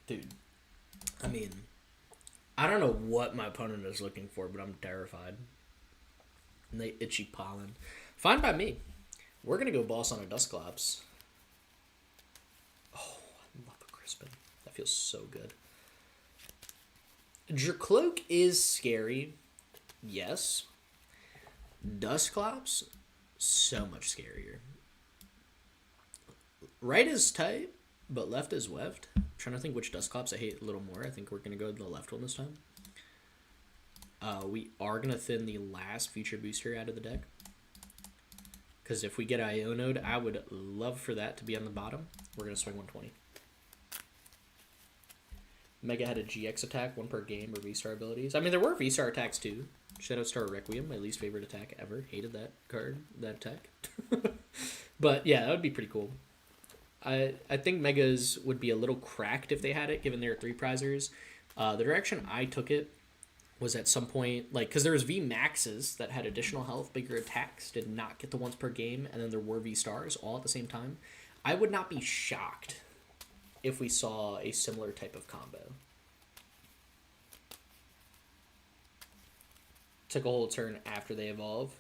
Speaker 1: Dude, I mean, I don't know what my opponent is looking for, but I'm terrified. And they itchy pollen. Fine by me. We're going to go boss on a Dusclops. Oh, I love a Crispin. That feels so good. Jercloak is scary. Yes. Dusclops, so much scarier. Right is tight, but left is weft. I'm trying to think which Dusclops I hate a little more. I think we're going to go to the left one this time. We are going to thin the last future booster out of the deck. Because if we get Iono'd, I would love for that to be on the bottom. We're going to swing 120. Mega had a GX attack, 1 per game, or V-Star abilities. I mean, there were V-Star attacks too. Shadow Star Requiem, my least favorite attack ever. Hated that card, that attack. But yeah, that would be pretty cool. I think Megas would be a little cracked if they had it, given their 3 prizers. The direction I took it was at some point, like, because there was V Maxes that had additional health, bigger attacks, did not get the once per game, and then there were V Stars all at the same time. I would not be shocked if we saw a similar type of combo. Took a whole turn after they evolve.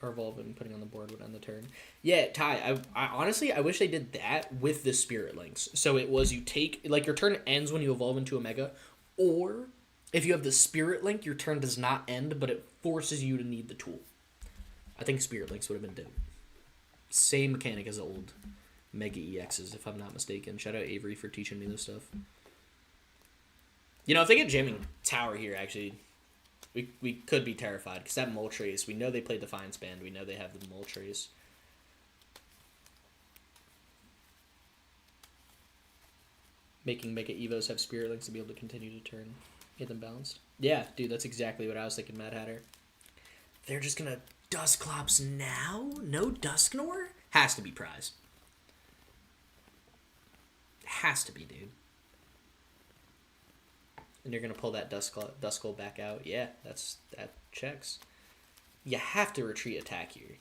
Speaker 1: Or evolve and putting on the board would end the turn. Yeah, Ty, I honestly, I wish they did that with the Spirit Links. So it was you take, like, your turn ends when you evolve into a Mega, or if you have the Spirit Link, your turn does not end, but it forces you to need the tool. I think Spirit Links would have been dope. Same mechanic as old Mega EXs, if I'm not mistaken. Shout out Avery for teaching me this stuff. You know, if they get Jamming Tower here, actually, we could be terrified. Because that Moltres, we know they play Defiance Band. We know they have the Moltres. Making Mega Evos have Spirit Links to be able to continue to turn. Get them balanced. Yeah, dude, that's exactly what I was thinking, Mad Hatter. They're just going to Dusclops now? No Dusknoir? Has to be prize. Has to be, dude. And you're going to pull that Duskull back out. Yeah, that checks. You have to retreat attack here.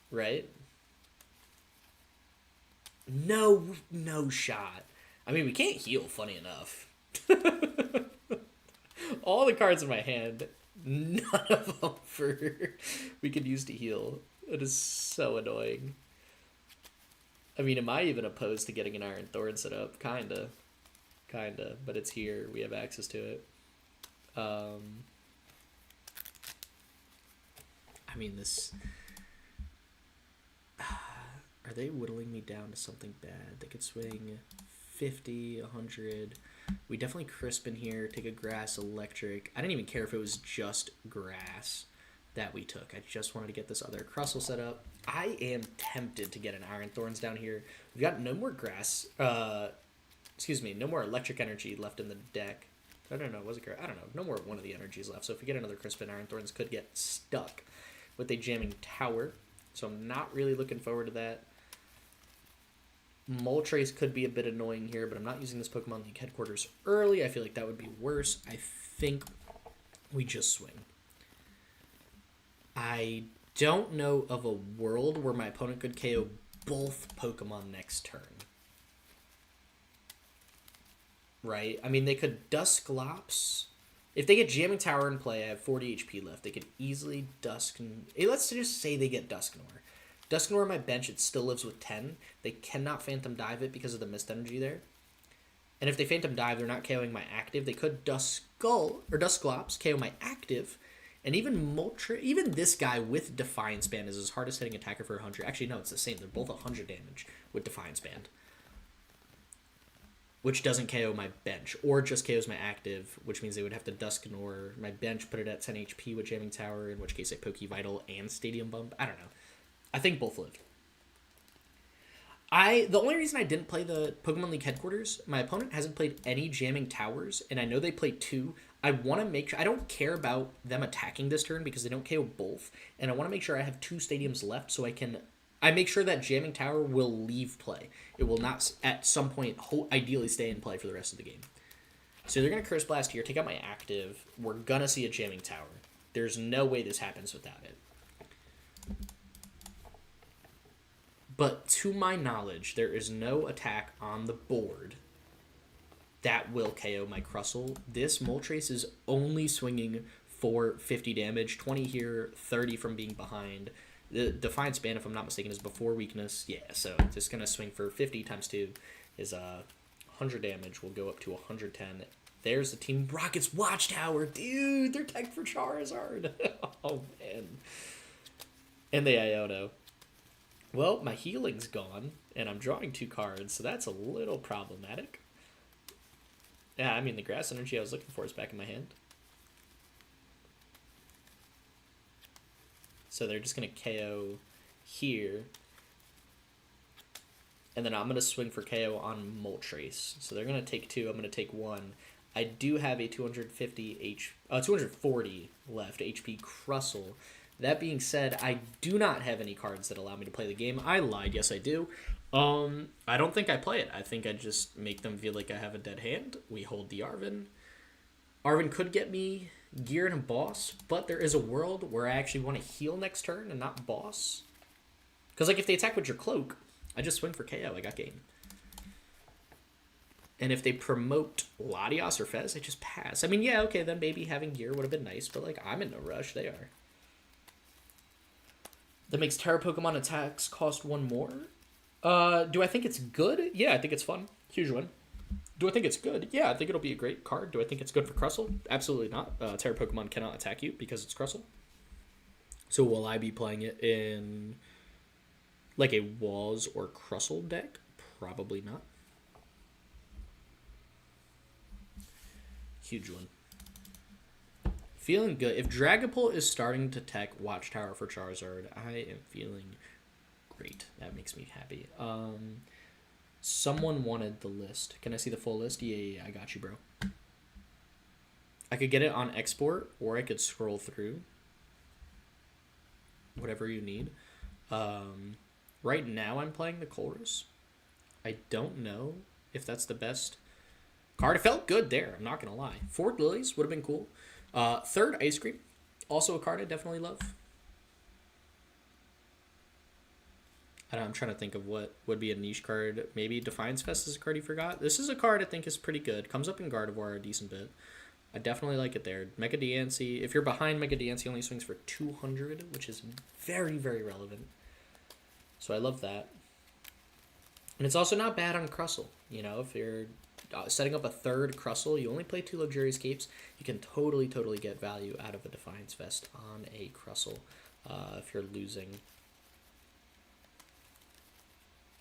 Speaker 1: Right? No shot. I mean, we can't heal, funny enough. All the cards in my hand, none of them we could use to heal. It is so annoying. I mean, am I even opposed to getting an Iron Thorns set up? Kinda, but it's here. We have access to it. I mean, this... Are they whittling me down to something bad? They could swing 50, 100. We definitely Crispin here, take a Grass Electric. I didn't even care if it was just Grass that we took. I just wanted to get this other Crustle set up. I am tempted to get an Iron Thorns down here. We've got no more Grass... no more Electric Energy left in the deck. I don't know, was it correct? I don't know. No more one of the energies left. So if we get another Crispin, Iron Thorns could get stuck with a Jamming Tower. So I'm not really looking forward to that. Moltres could be a bit annoying here, but I'm not using this Pokemon League headquarters early. I feel like that would be worse. I think we just swing. I don't know of a world where my opponent could KO both Pokemon next turn. Right? I mean, they could Dusclops. If they get Jamming Tower in play, I have 40 HP left. They could easily let's just say they get Dusknoir. Dusknoir on my bench, it still lives with 10. They cannot Phantom Dive it because of the Mist Energy there. And if they Phantom Dive, they're not KOing my active. They could Dusclops, KO my active. And even even this guy with Defiance Band is his hardest hitting attacker for 100. Actually, no, it's the same. They're both 100 damage with Defiance Band. Which doesn't KO my bench, or just KOs my active, which means they would have to Dusknoir my bench, put it at 10 HP with Jamming Tower, in which case I Poké Vital and Stadium Bump. I don't know. I think both lived. The only reason I didn't play the Pokemon League headquarters, my opponent hasn't played any Jamming Towers, and I know they played 2. I want to make sure, I don't care about them attacking this turn because they don't KO both, and I want to make sure I have 2 stadiums left so I make sure that Jamming Tower will leave play. It will not, at some point, ideally stay in play for the rest of the game. So they're going to Curse Blast here, take out my active. We're going to see a Jamming Tower. There's no way this happens without it. But to my knowledge, there is no attack on the board that will KO my Crustle. This Moltres is only swinging for 50 damage, 20 here, 30 from being behind. The Defiance Band, if I'm not mistaken, is before weakness. Yeah, so it's going to swing for 50 times 2 is 100 damage. Will go up to 110. There's the Team Rocket's Watchtower. Dude, they're tagged for Charizard. Oh, man. And the Iono. Well, my healing's gone, and I'm drawing 2 cards, so that's a little problematic. Yeah, I mean, the grass energy I was looking for is back in my hand. So they're just going to KO here. And then I'm going to swing for KO on Moltres. So they're going to take 2, I'm going to take 1. I do have a 240 left HP Crustle. That being said, I do not have any cards that allow me to play the game. I lied, yes I do. I don't think I play it. I think I just make them feel like I have a dead hand. We hold the Arven. Arven could get me gear and a boss, but there is a world where I actually want to heal next turn and not boss. Because like if they attack with your cloak, I just swing for KO. I got game. And if they promote Latios or Fez, I just pass. I mean, yeah, okay, then maybe having gear would have been nice, but like I'm in no rush. They are. That makes Terra Pokemon attacks cost 1 more. Do I think it's good? Yeah, I think it's fun. Huge one. Do I think it's good? Yeah, I think it'll be a great card. Do I think it's good for Crustle? Absolutely not. Terra Pokemon cannot attack you because it's Crustle. So will I be playing it in like a Walls or Crustle deck? Probably not. Huge one. Feeling good. If Dragapult is starting to tech Watchtower for Charizard, I am feeling great. That makes me happy. Someone wanted the list. Can I see the full list? Yeah, I got you, bro. I could get it on export, or I could scroll through. Whatever you need. Right now, I'm playing the Colress. I don't know if that's the best card. It felt good there, I'm not going to lie. 4 Lilies would have been cool. 3rd Ice Cream. Also a card I definitely love. I'm trying to think of what would be a niche card. Maybe Defiance Fest is a card you forgot. This is a card I think is pretty good. Comes up in Gardevoir a decent bit. I definitely like it there. Mega Diancie. If you're behind, Mega Diancie only swings for 200, which is very, very relevant. So I love that. And it's also not bad on Crustle. You know, if you're setting up a 3rd Crustle, you only play 2 Luxurious Capes, you can totally get value out of a Defiance Vest on a Crustle if you're losing.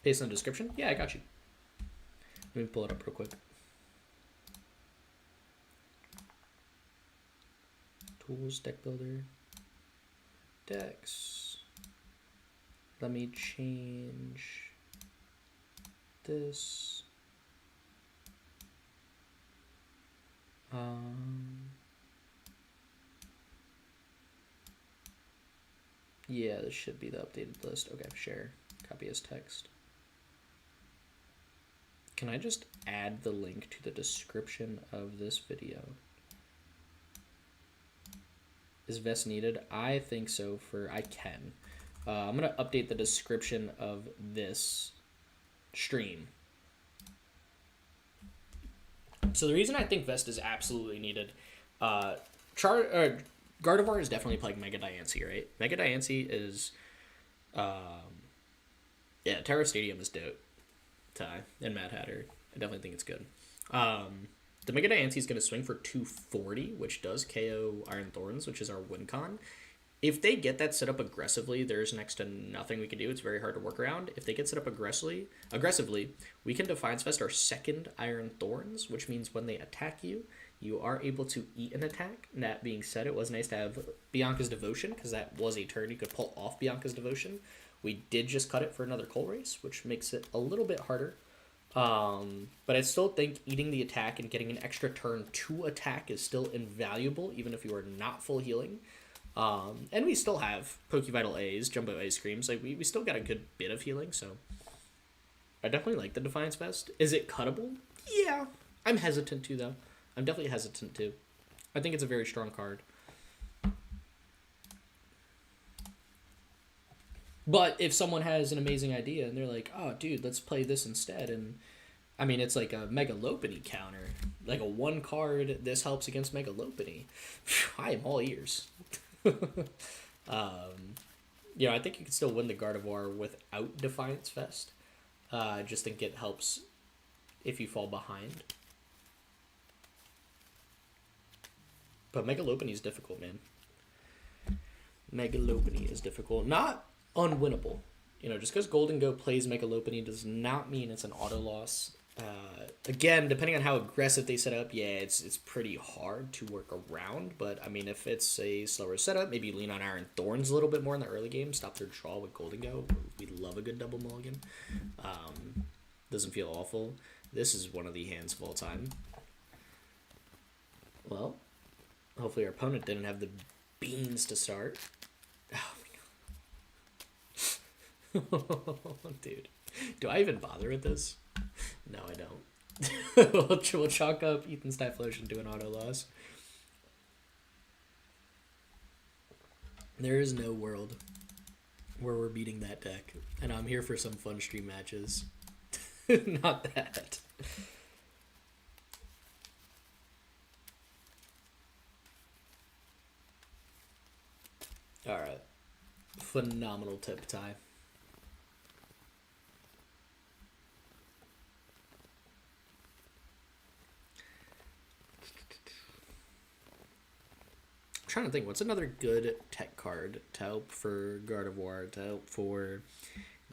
Speaker 1: Paste in the description? Yeah, I got you. Let me pull it up real quick. Tools, Deck Builder, Decks. Let me change this. Yeah, this should be the updated list. Okay, share. Copy as text. Can I just add the link to the description of this video? Is Vest needed? I think so I can. I'm going to update the description of this stream. So the reason I think Vest is absolutely needed, Gardevoir is definitely playing Mega Diancie, right? Mega Diancie is, yeah, Terra Stadium is dope. Ty and Mad Hatter. I definitely think it's good. The Mega Diancie is going to swing for 240, which does KO Iron Thorns, which is our win con. If they get that set up aggressively, there's next to nothing we can do. It's very hard to work around. If they get set up aggressively, we can Defiance Vest our 2nd Iron Thorns, which means when they attack you, you are able to eat an attack. And that being said, it was nice to have Bianca's Devotion, because that was a turn you could pull off Bianca's Devotion. We did just cut it for another Colress, which makes it a little bit harder. But I still think eating the attack and getting an extra turn to attack is still invaluable, even if you are not full healing. And we still have Poké Vital A's, Jumbo Ice Creams. Like we still got a good bit of healing, so I definitely like the Defiance Vest. Is it cuttable? Yeah. I'm hesitant to, though. I'm definitely hesitant to. I think it's a very strong card. But if someone has an amazing idea and they're like, oh, dude, let's play this instead. And I mean, it's like a Mega Lopunny counter. Like a 1 card, this helps against Mega Lopunny. I am all ears. You know, I think you can still win the Gardevoir without Defiance Vest. I just think it helps if you fall behind. But Mega Lopunny is difficult, man. Mega Lopunny is difficult. Not unwinnable. You know, just because Golden Go plays Mega Lopunny does not mean it's an auto loss. Again, depending on how aggressive they set up, yeah, it's pretty hard to work around. But, I mean, if it's a slower setup, maybe lean on Iron Thorns a little bit more in the early game. Stop their draw with Golden Go. We love a good double mulligan. Doesn't feel awful. This is one of the hands of all time. Well, hopefully our opponent didn't have the beans to start. Oh, dude. Do I even bother with this? No, I don't. We'll chalk up Ethan's Typhlosion to an auto loss. There is no world where we're beating that deck. And I'm here for some fun stream matches. Not that. Alright. Phenomenal tip tie. I'm trying to think, what's another good tech card to help for Gardevoir, to help for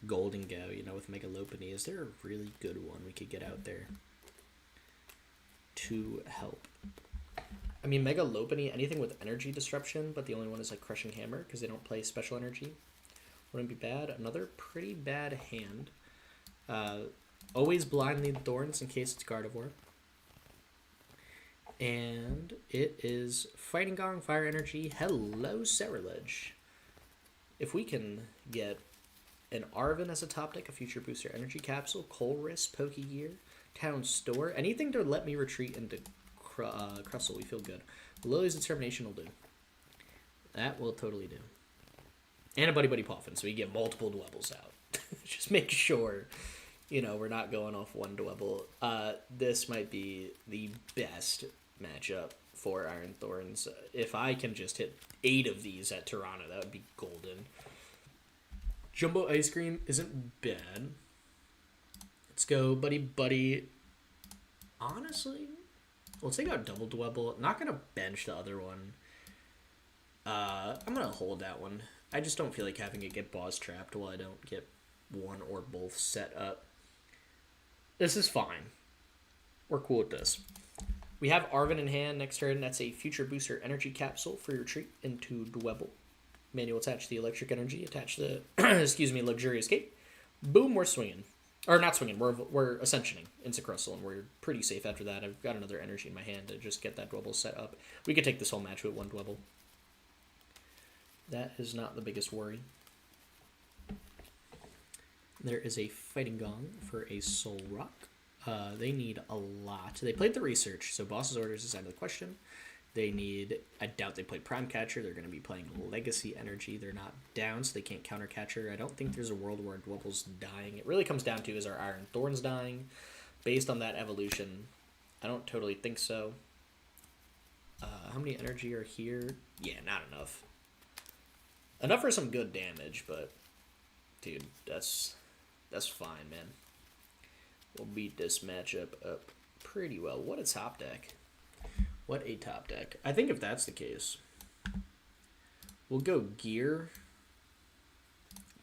Speaker 1: Golden Go, you know, with Mega Lopunny? Is there a really good one we could get out there to help? I mean, Mega Lopunny, anything with energy disruption, but the only one is like Crushing Hammer because they don't play special energy. Wouldn't be bad. Another pretty bad hand. Always blind lead Thorns in case it's Gardevoir. And it is Fighting Gong, Fire Energy. Hello, Ceruledge. If we can get an Arven as a top deck, a Future Booster Energy Capsule, Colress, Pokégear, Town Store, anything to let me retreat into Crustle, we feel good. Lillie's Determination will do. That will totally do. And a Buddy-Buddy Poffin, so we get multiple Dwebbles out. Just make sure, you know, we're not going off one Dwebble. This might be the best matchup for Iron Thorns. If I can just hit 8 of these at Toronto, that would be golden. Jumbo Ice Cream isn't bad. Let's go Buddy-Buddy. Honestly, let's take out double Dwebble. Not going to bench the other one. I'm going to hold that one. I just don't feel like having it get boss trapped while I don't get one or both set up. This is fine. We're cool with this. We have Arven in hand next turn. That's a Future Booster Energy Capsule for your retreat into Dwebble. Manual attach the Electric Energy. Attach the, excuse me, Luxurious Cape. Boom, we're swinging. Or not swinging, we're ascensioning into Crustle, and we're pretty safe after that. I've got another energy in my hand to just get that Dwebble set up. We could take this whole match with one Dwebble. That is not the biggest worry. There is a Fighting Gong for a Soul Rock. They need a lot. They played the Research, so Boss's Orders is out of the question. They need, I doubt they played Prime Catcher. They're going to be playing Legacy Energy. They're not down, so they can't counter Catcher. I don't think there's a world where Dwebble's dying. It really comes down to, is our Iron Thorns dying? Based on that evolution, I don't totally think so. How many energy are here? Yeah, not enough. Enough for some good damage, but dude, that's fine, man. We'll beat this matchup up pretty well. What a top deck. What a top deck. I think if that's the case, we'll go Gear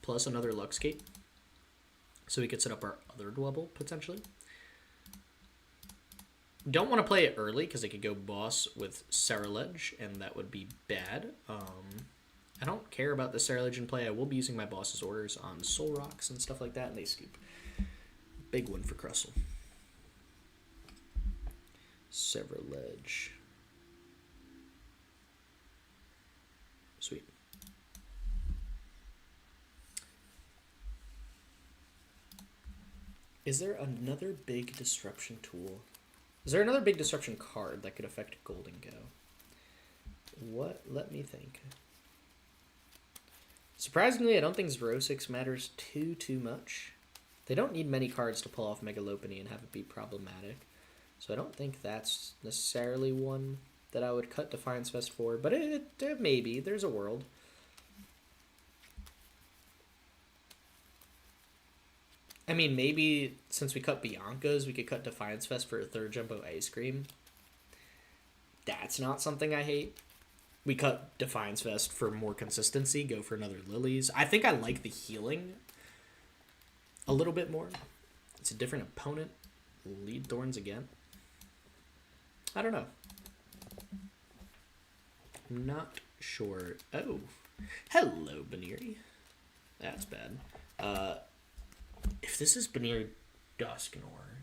Speaker 1: plus another Luxcape, so we could set up our other Dwebble, potentially. Don't want to play it early, because they could go boss with Ceruledge, and that would be bad. I don't care about the Ceruledge in play. I will be using my Boss's Orders on Soul Rocks and stuff like that, and they scoop. Big one for Crustle. Ceruledge. Sweet. Is there another big disruption tool? Is there another big disruption card that could affect Golden Go? What? Let me think. Surprisingly, I don't think Xerosix matters too much. They don't need many cards to pull off Mega Lopunny and have it be problematic. So I don't think that's necessarily one that I would cut Defiance Vest for, but it maybe. There's a world. I mean, maybe since we cut Bianca's, we could cut Defiance Vest for a third Jumbo Ice Cream. That's not something I hate. We cut Defiance Vest for more consistency, go for another Lillie's. I think I like the healing a little bit more. It's a different opponent. Lead Thorns again. I don't know. I'm not sure. Oh, hello, Baneri. That's bad. If this is Baneri Dusknoir,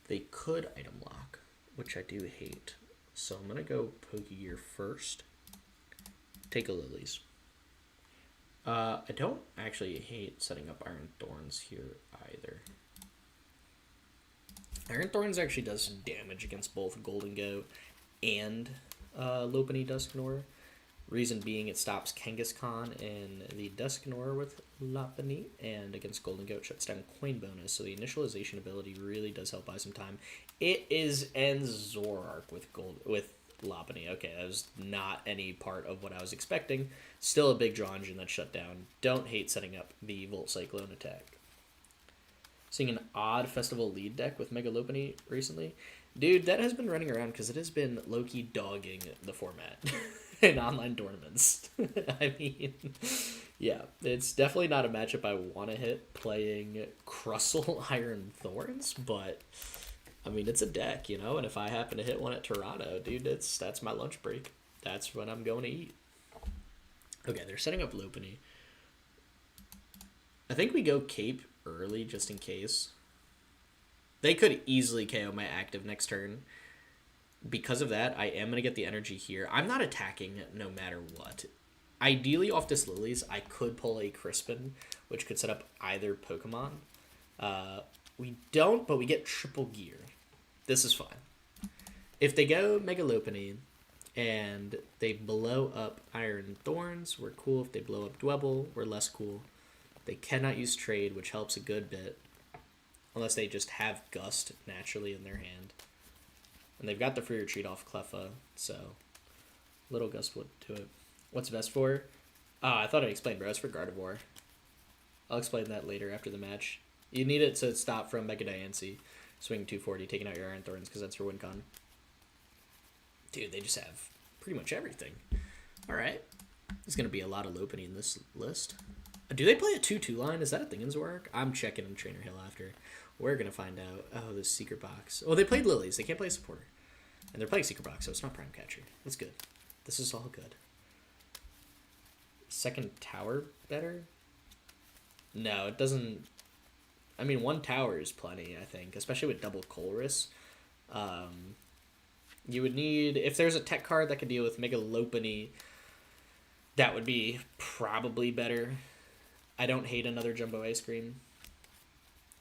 Speaker 1: they could item lock, which I do hate. So I'm going to go Pokégear first. Take a Lillies. I don't actually hate setting up Iron Thorns here either. Iron Thorns actually does some damage against both Golden Goat and Lopunny Dusknoir. Reason being, it stops Kangaskhan and the Dusknoir with Lopunny, and against Golden Goat shuts down Coin Bonus, so the initialization ability really does help buy some time. It is Zoroark with Lopunny. Okay, that was not any part of what I was expecting. Still a big draw engine that's shut down. Don't hate setting up the Volt Cyclone attack. Seeing an odd Festival lead deck with Mega Lopunny recently. Dude, that has been running around because it has been low-key dogging the format in online tournaments. I mean, yeah, it's definitely not a matchup I want to hit playing Crustle Iron Thorns, but I mean, it's a deck, you know, and if I happen to hit one at Toronto, dude, that's my lunch break. That's when I'm going to eat. Okay, they're setting up Lopunny. I think we go Cape early just in case. They could easily KO my active next turn. Because of that, I am going to get the energy here. I'm not attacking no matter what. Ideally, off this Lillies, I could pull a Crispin, which could set up either Pokemon. We don't, but we get triple gear. This is fine. If they go Mega Lopunny and they blow up Iron Thorns, we're cool. If they blow up Dwebble, we're less cool. They cannot use Trade, which helps a good bit. Unless they just have Gust naturally in their hand. And they've got the free retreat off Cleffa, so little Gust would do it. What's best for? I thought I explained, bro. It's for Gardevoir. I'll explain that later after the match. You need it to stop from Mega Diancie, swinging 240, taking out your Iron Thorns, because that's your win con. Dude, they just have pretty much everything. Alright. There's going to be a lot of Lopunny in this list. Do they play a 2-2 line? Is that a thing in Zoroark? I'm checking in Trainer Hill after. We're going to find out. Oh, this Secret Box. Oh, they played Lillies. They can't play a supporter. And they're playing Secret Box, so it's not Prime Catcher. That's good. This is all good. Second tower better? No, it doesn't. I mean, one tower is plenty, I think. Especially with double Colress. You would need... If there's a tech card that could deal with Mega Lopunny, that would be probably better. I don't hate another Jumbo Ice Cream.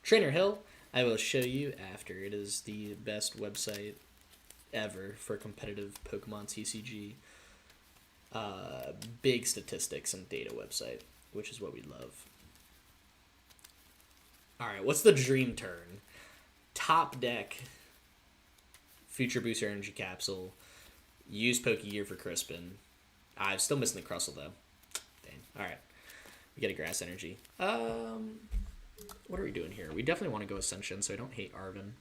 Speaker 1: Trainer Hill, I will show you after. It is the best website ever for competitive Pokemon TCG. Big statistics and data website, which is what we love. Alright, what's the dream turn? Top deck. Future Booster Energy Capsule. Use Pokégear for Crispin. I'm still missing the Crustle, though. Dang. Alright. We get a Grass Energy. What are we doing here? We definitely want to go Ascension, so I don't hate Arven.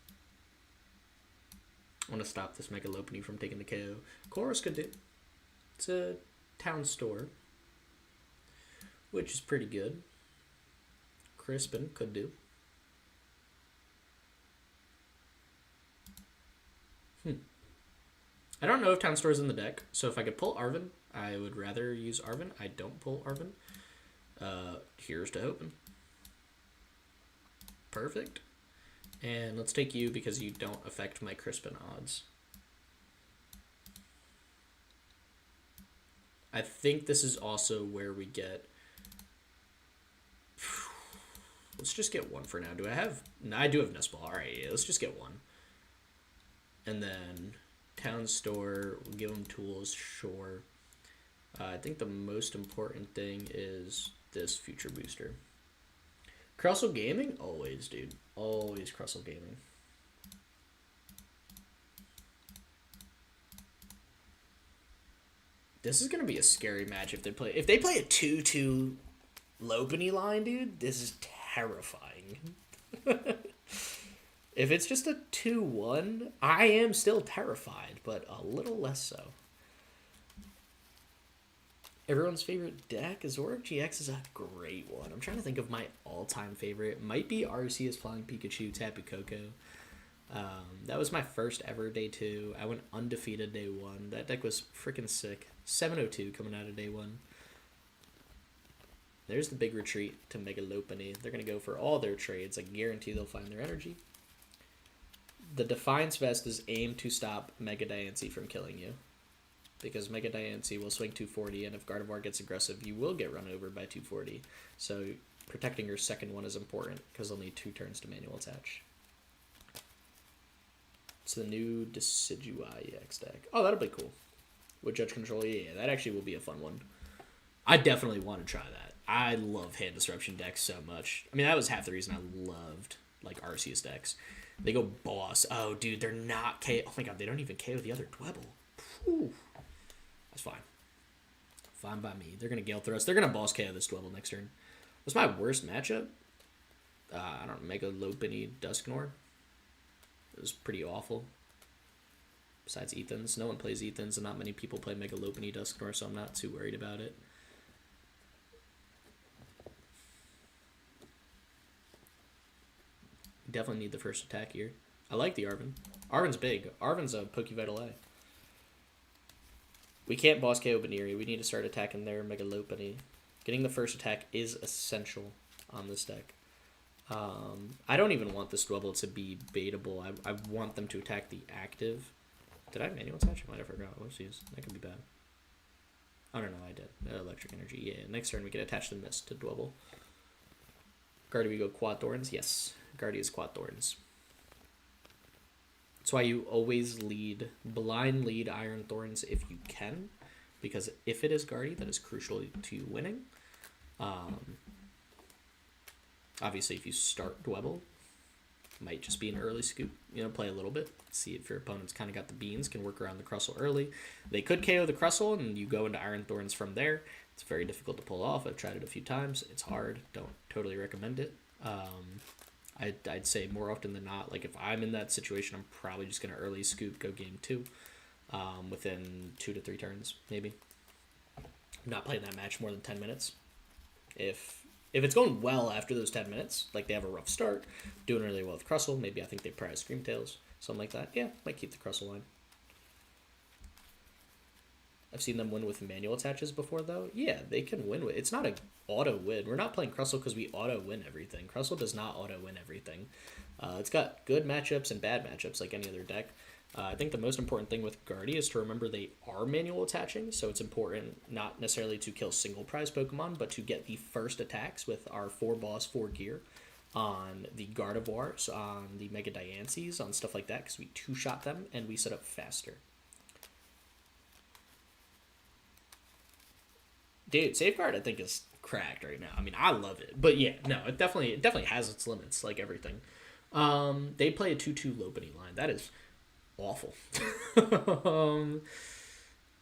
Speaker 1: I want to stop this Mega Lopunny from taking the KO. Colress could do. It's a town store, which is pretty good. Crispin could do. I don't know if town store is in the deck, so if I could pull Arven, I would rather use Arven. I don't pull Arven. Here's to hoping. Perfect. And let's take you because you don't affect my Crispin odds. I think this is also where we get... Let's just get one for now. Do I have... No, I do have Nest Ball. Alright, yeah, let's just get one. And then town store, we'll give them tools, sure. I think the most important thing is this future booster. Crustle Gaming? Always, dude. Always Crustle Gaming. This is gonna be a scary match if they play a 2-2 Lopunny line, dude. This is terrifying. If it's just a 2-1, I am still terrified, but a little less so. Everyone's favorite deck? Zoroark GX is a great one. I'm trying to think of my all-time favorite. Might be Arceus Flying Pikachu Tapu Koko. That was my first ever day 2. I went undefeated day 1. That deck was freaking sick. 702 coming out of day 1. There's the big retreat to Mega Lopunny. They're going to go for all their trades. I guarantee they'll find their energy. The Defiance Vest is aimed to stop Mega Diancie from killing you. Because Mega Diancie will swing 240, and if Gardevoir gets aggressive, you will get run over by 240. So protecting your second one is important, because they'll need 2 turns to manual attach. It's the new Decidueye EX deck. Oh, that'll be cool. With Judge Control, yeah, that actually will be a fun one. I definitely want to try that. I love hand disruption decks so much. I mean, that was half the reason I loved, like, Arceus decks. They go boss. Oh, dude, they're not KO. Oh my god, they don't even KO the other Dwebble. Whew. That's fine. Fine by me. They're going to Gale Thrust. They're going to boss KO this Dwebble next turn. What's my worst matchup? I don't know, Mega Lopunny Dusknoir. It was pretty awful. Besides Ethans. No one plays Ethans, and not many people play Mega Lopunny Dusknoir, so I'm not too worried about it. Definitely need the first attack here. I like the Arven. Arven's big. Arven's a Poké Vital A. We can't boss KO Baniri. We need to start attacking their Mega Lopunny. Getting the first attack is essential on this deck. I don't even want this Dwebble to be baitable. I want them to attack the active. Did I manual attach? I might have forgot. Whoopsies. That could be bad. Oh, no, I did. Electric Energy. Yeah, next turn we can attach the Mist to Dwebble. Guard, we go Quad Thorns? Yes. Guardy is Quad Thorns. That's why you always blind lead Iron Thorns if you can. Because if it is Guardy, that is crucial to you winning. Obviously, if you start Dwebble, might just be an early scoop. You know, play a little bit. See if your opponent's kind of got the beans, can work around the Crustle early. They could KO the Crustle, and you go into Iron Thorns from there. It's very difficult to pull off. I've tried it a few times. It's hard. Don't totally recommend it. I'd say more often than not, like if I'm in that situation, I'm probably just going to early scoop, go game 2 within 2 to 3 turns, maybe. I'm not playing that match more than 10 minutes. If it's going well after those 10 minutes, like they have a rough start, doing really well with Crustle, maybe I think they prize Screamtails, something like that. Yeah, might keep the Crustle line. I've seen them win with manual attaches before, though. Yeah, they can win with. It's not an auto win. We're not playing Crustle because we auto win everything. Crustle does not auto win everything. It's got good matchups and bad matchups like any other deck. I think the most important thing with Guardy is to remember they are manual attaching, so it's important not necessarily to kill single prize Pokemon, but to get the first attacks with our 4 boss, 4 gear on the Gardevoirs, on the Mega Diancies, on stuff like that, because we 2-shot them and we set up faster. Dude, Safeguard I think is cracked right now. I mean, I love it, but yeah, no, it definitely has its limits, like everything. They play a 2/2 Lopunny line. That is awful.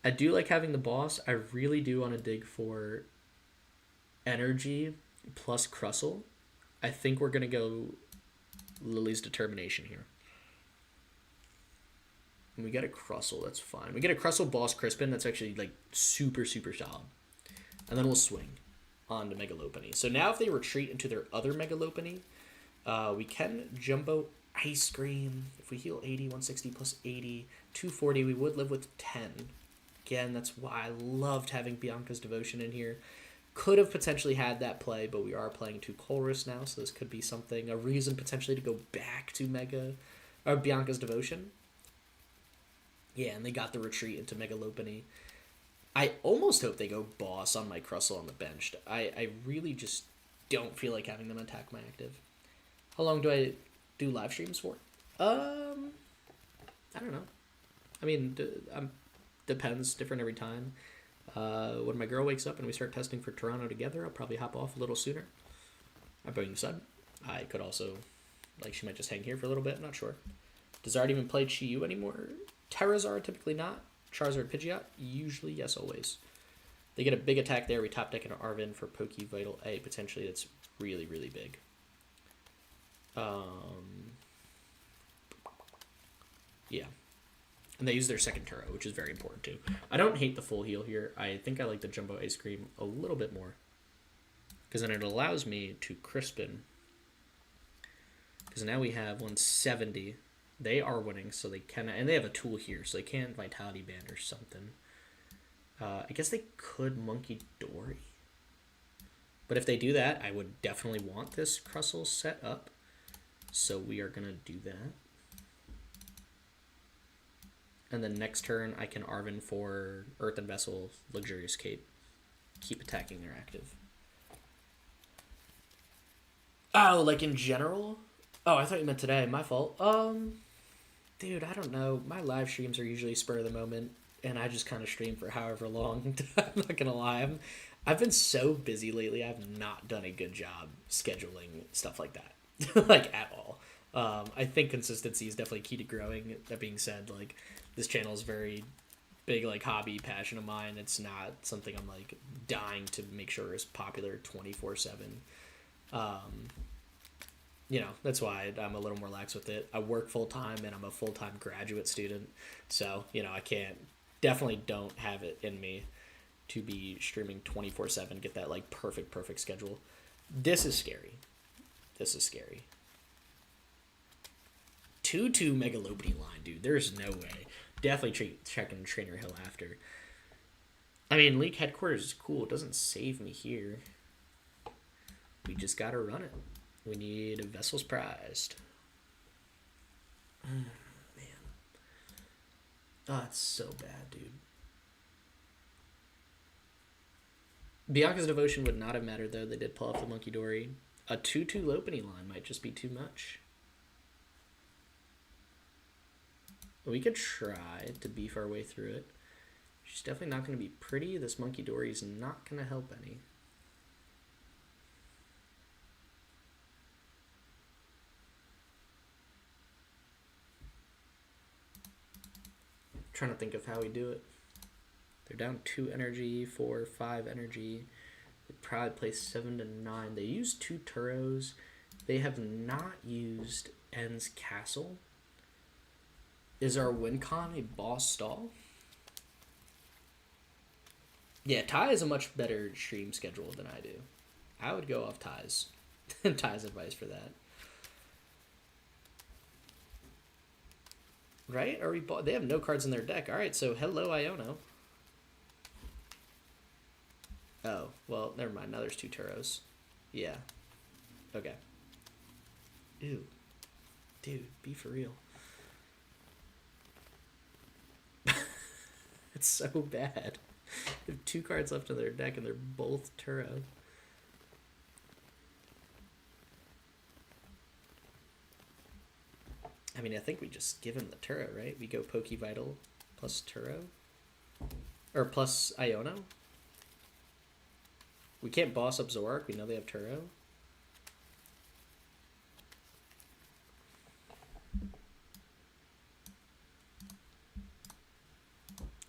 Speaker 1: I do like having the boss. I really do want to dig for energy plus Crustle. I think we're gonna go Lillie's Determination here. And we get a Crustle. That's fine. We get a Crustle boss Crispin. That's actually like super solid. And then we'll swing on to Mega Lopunny. So now if they retreat into their other Mega Lopunny, we can Jumbo Ice Cream. If we heal 80, 160 plus 80, 240, we would live with 10. Again, that's why I loved having Bianca's Devotion in here. Could have potentially had that play, but we are playing 2 Colress now, so this could be something, a reason potentially to go back to Bianca's Devotion. Yeah, and they got the retreat into Mega Lopunny. I almost hope they go boss on my Crustle on the bench. I really just don't feel like having them attack my active. How long do I do live streams for? I don't know. I mean, depends. Different every time. When my girl wakes up and we start testing for Toronto together, I'll probably hop off a little sooner. That being said, I could also, like, she might just hang here for a little bit. I'm not sure. Does Art even play Chi-Yu anymore? Terrazard, typically not. Charizard, Pidgeot, usually yes, always. They get a big attack there. We top deck an Arven for Poké Vital A. Potentially that's really big. Yeah. And they use their second Turo, which is very important too. I don't hate the full heal here. I think I like the Jumbo Ice Cream a little bit more. Because then it allows me to Crispin. Because now we have 170. They are winning, so they can... And they have a tool here, so they can Vitality Band or something. I guess they could Monkey Dory. But if they do that, I would definitely want this Crustle set up. So we are going to do that. And then next turn, I can Arven for Earthen Vessel, Luxurious Cape. Keep attacking their active. Oh, like in general? Oh, I thought you meant today. My fault. Dude, I don't know. My live streams are usually spur of the moment, and I just kind of stream for however long. I'm not gonna lie. I've been so busy lately. I've not done a good job scheduling stuff like that, like at all. I think consistency is definitely key to growing. That being said, like this channel is very big, like hobby passion of mine. It's not something I'm like dying to make sure is popular 24/7. You know, that's why I'm a little more lax with it. I work full time and I'm a full time graduate student, so you know I definitely don't have it in me to be streaming 24/7. Get that like perfect schedule. This is scary. This is scary. 2-2 Megalopony line, dude. There's no way. Definitely checking Trainer Hill after. I mean, League Headquarters is cool. It doesn't save me here. We just gotta run it. We need Vessels Prized. Man. Oh, it's so bad, dude. Bianca's Devotion would not have mattered, though. They did pull off the Monkey Dory. A 2-2 Lopunny line might just be too much. We could try to beef our way through it. She's definitely not going to be pretty. This Monkey Dory is not going to help any. Trying to think of how we do it. They're down 2 energy, 4, 5 energy. They probably play 7 to 9. They use 2 Turos. They have not used N's Castle. Is our WinCon a boss stall? Yeah, Ty has a much better stream schedule than I do. I would go off Ty's advice for that. Right? Are we? They have no cards in their deck. All right, so hello, Iono. Oh, well, never mind. Now there's 2 Turos. Yeah. Okay. Ew. Dude, be for real. It's so bad. They have 2 cards left in their deck, and they're both Turo. I mean, I think we just give him the Turo, right? We go Poké Vital plus Turo. Or plus Iono. We can't boss up Zoroark. We know they have Turo.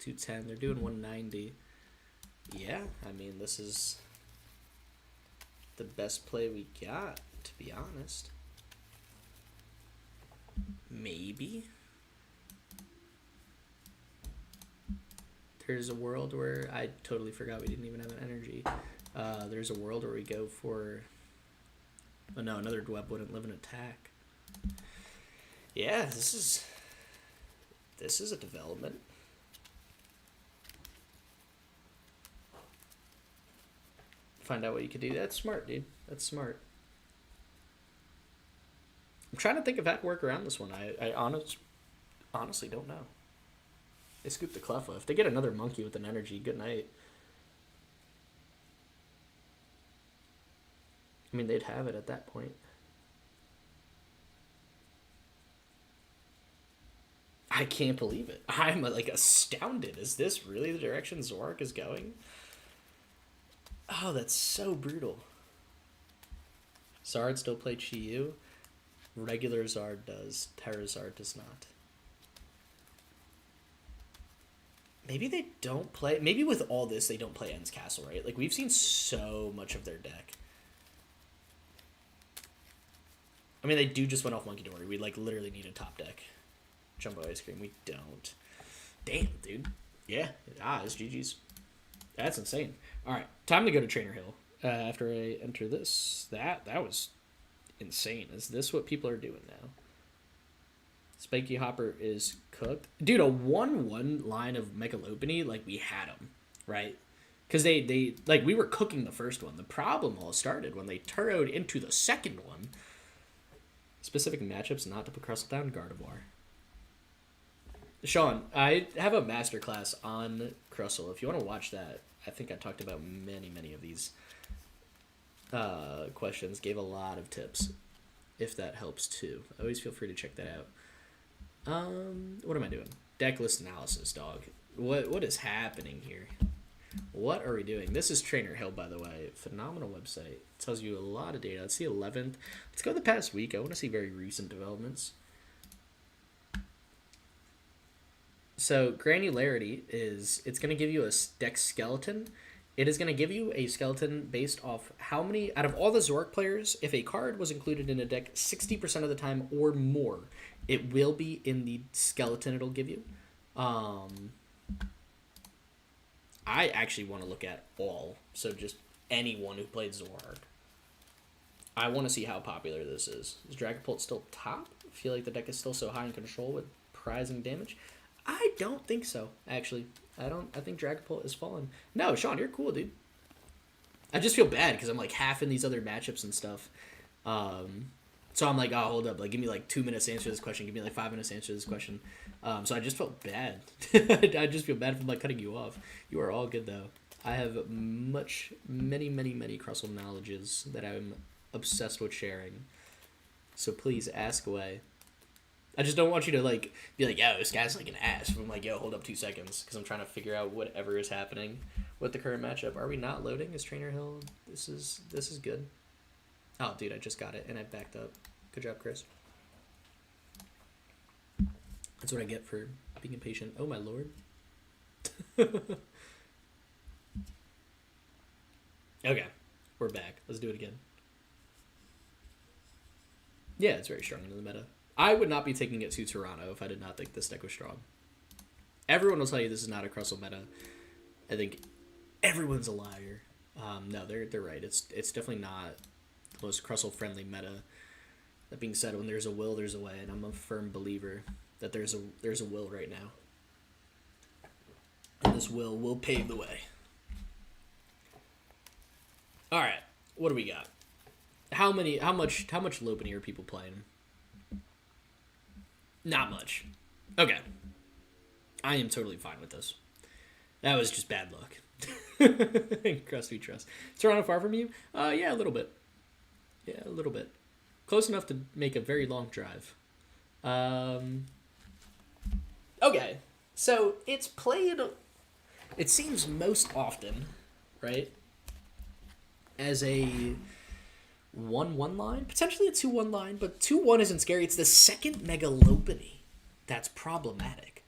Speaker 1: $210. They're doing 190. Yeah, I mean, this is the best play we got, to be honest. Maybe. There's a world where I totally forgot we didn't even have an energy. There's a world where we go for... Oh no, another Dweb wouldn't live in attack. Yeah, this is a development. Find out what you could do. That's smart, dude. That's smart. I'm trying to think of how to work around this one. I honestly don't know. They scoop the Cleffa. If they get another monkey with an energy, good night. I mean, they'd have it at that point. I can't believe it. I'm like astounded. Is this really the direction Zoroark is going? Oh, that's so brutal. Zard still play Chi-Yu. Regular Zard does. Terra Zard does not. Maybe they don't play... Maybe with all this, they don't play N's Castle, right? Like, we've seen so much of their deck. I mean, they do just went off Monkey Dory. We, like, literally need a top deck. Jumbo Ice Cream. We don't. Damn, dude. Yeah. It's GG's. That's insane. All right, time to go to Trainer Hill. After I enter this, that was insane. Is this what people are doing now? Spiky Hopper is cooked. Dude, a 1-1 line of Megalopony, like, we had them, right? Because they like, we were cooking the first one. The problem all started when they turroed into the second one. Specific matchups not to put Crustle down, Gardevoir. Sean, I have a masterclass on Crustle. If you want to watch that, I think I talked about many of these questions. Gave a lot of tips, if that helps too. Always feel free to check that out. What am I doing? Deck list analysis, dog. What is happening here? What are we doing? This is Trainer Hill, by the way. Phenomenal website. Tells you a lot of data. Let's see 11th. Let's go the past week. I want to see very recent developments. So granularity is, it's going to give you a deck skeleton. It is going to give you a skeleton based off how many, out of all the Zoroark players, if a card was included in a deck 60% of the time or more, it will be in the skeleton it'll give you. I actually want to look at all, so just anyone who played Zoroark. I want to see how popular this is. Is Dragapult still top? I feel like the deck is still so high in control with prizing damage. I don't think so, actually. I think Dragapult is fallen. No, Sean, you're cool, dude. I just feel bad because I'm like half in these other matchups and stuff. So I'm like, oh, hold up. Like, give me like 2 minutes to answer this question. Give me like 5 minutes to answer this question. So I just felt bad. I just feel bad for like cutting you off. You are all good though. I have many Crustle knowledges that I'm obsessed with sharing. So please ask away. I just don't want you to like be like, yo, this guy's like an ass. I'm like, yo, hold up 2 seconds, because I'm trying to figure out whatever is happening with the current matchup. Are we not loading? Is Trainer Hill? This is good. Oh, dude, I just got it and I backed up. Good job, Chris. That's what I get for being impatient. Oh my lord. Okay, we're back. Let's do it again. Yeah, it's very strong into the meta. I would not be taking it to Toronto if I did not think this deck was strong. Everyone will tell you this is not a Crustle meta. I think everyone's a liar. No, they're right. It's definitely not the most Crustle friendly meta. That being said, when there's a will, there's a way, and I'm a firm believer that there's a will right now, and this will pave the way. All right, what do we got? How much Lopunny are people playing? Not much. Okay. I am totally fine with this. That was just bad luck. Crust we trust. Toronto far from you? Yeah, a little bit. Yeah, a little bit. Close enough to make a very long drive. Okay. So, it's played, it seems most often, right, as a 1-1 line, potentially a 2-1 line, but 2-1 isn't scary. It's the second Megalopony that's problematic.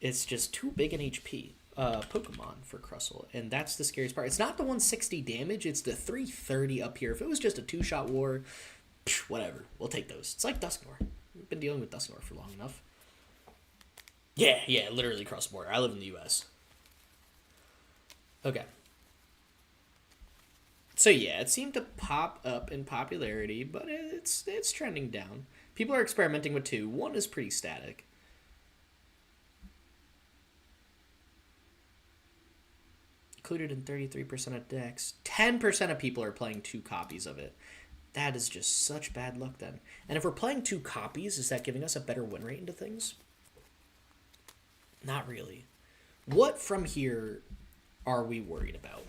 Speaker 1: It's just too big an HP Pokemon for Crustle, and that's the scariest part. It's not the 160 damage, it's the 330 up here. If it was just a 2-shot war, whatever, we'll take those. It's like Dusknoir. We've been dealing with Dusknoir for long enough. Yeah, literally cross border. I live in the US. Okay. So yeah, it seemed to pop up in popularity, but it's trending down. People are experimenting with 2. 1 is pretty static. Included in 33% of decks. 10% of people are playing 2 copies of it. That is just such bad luck then. And if we're playing 2 copies, is that giving us a better win rate into things? Not really. What from here are we worried about?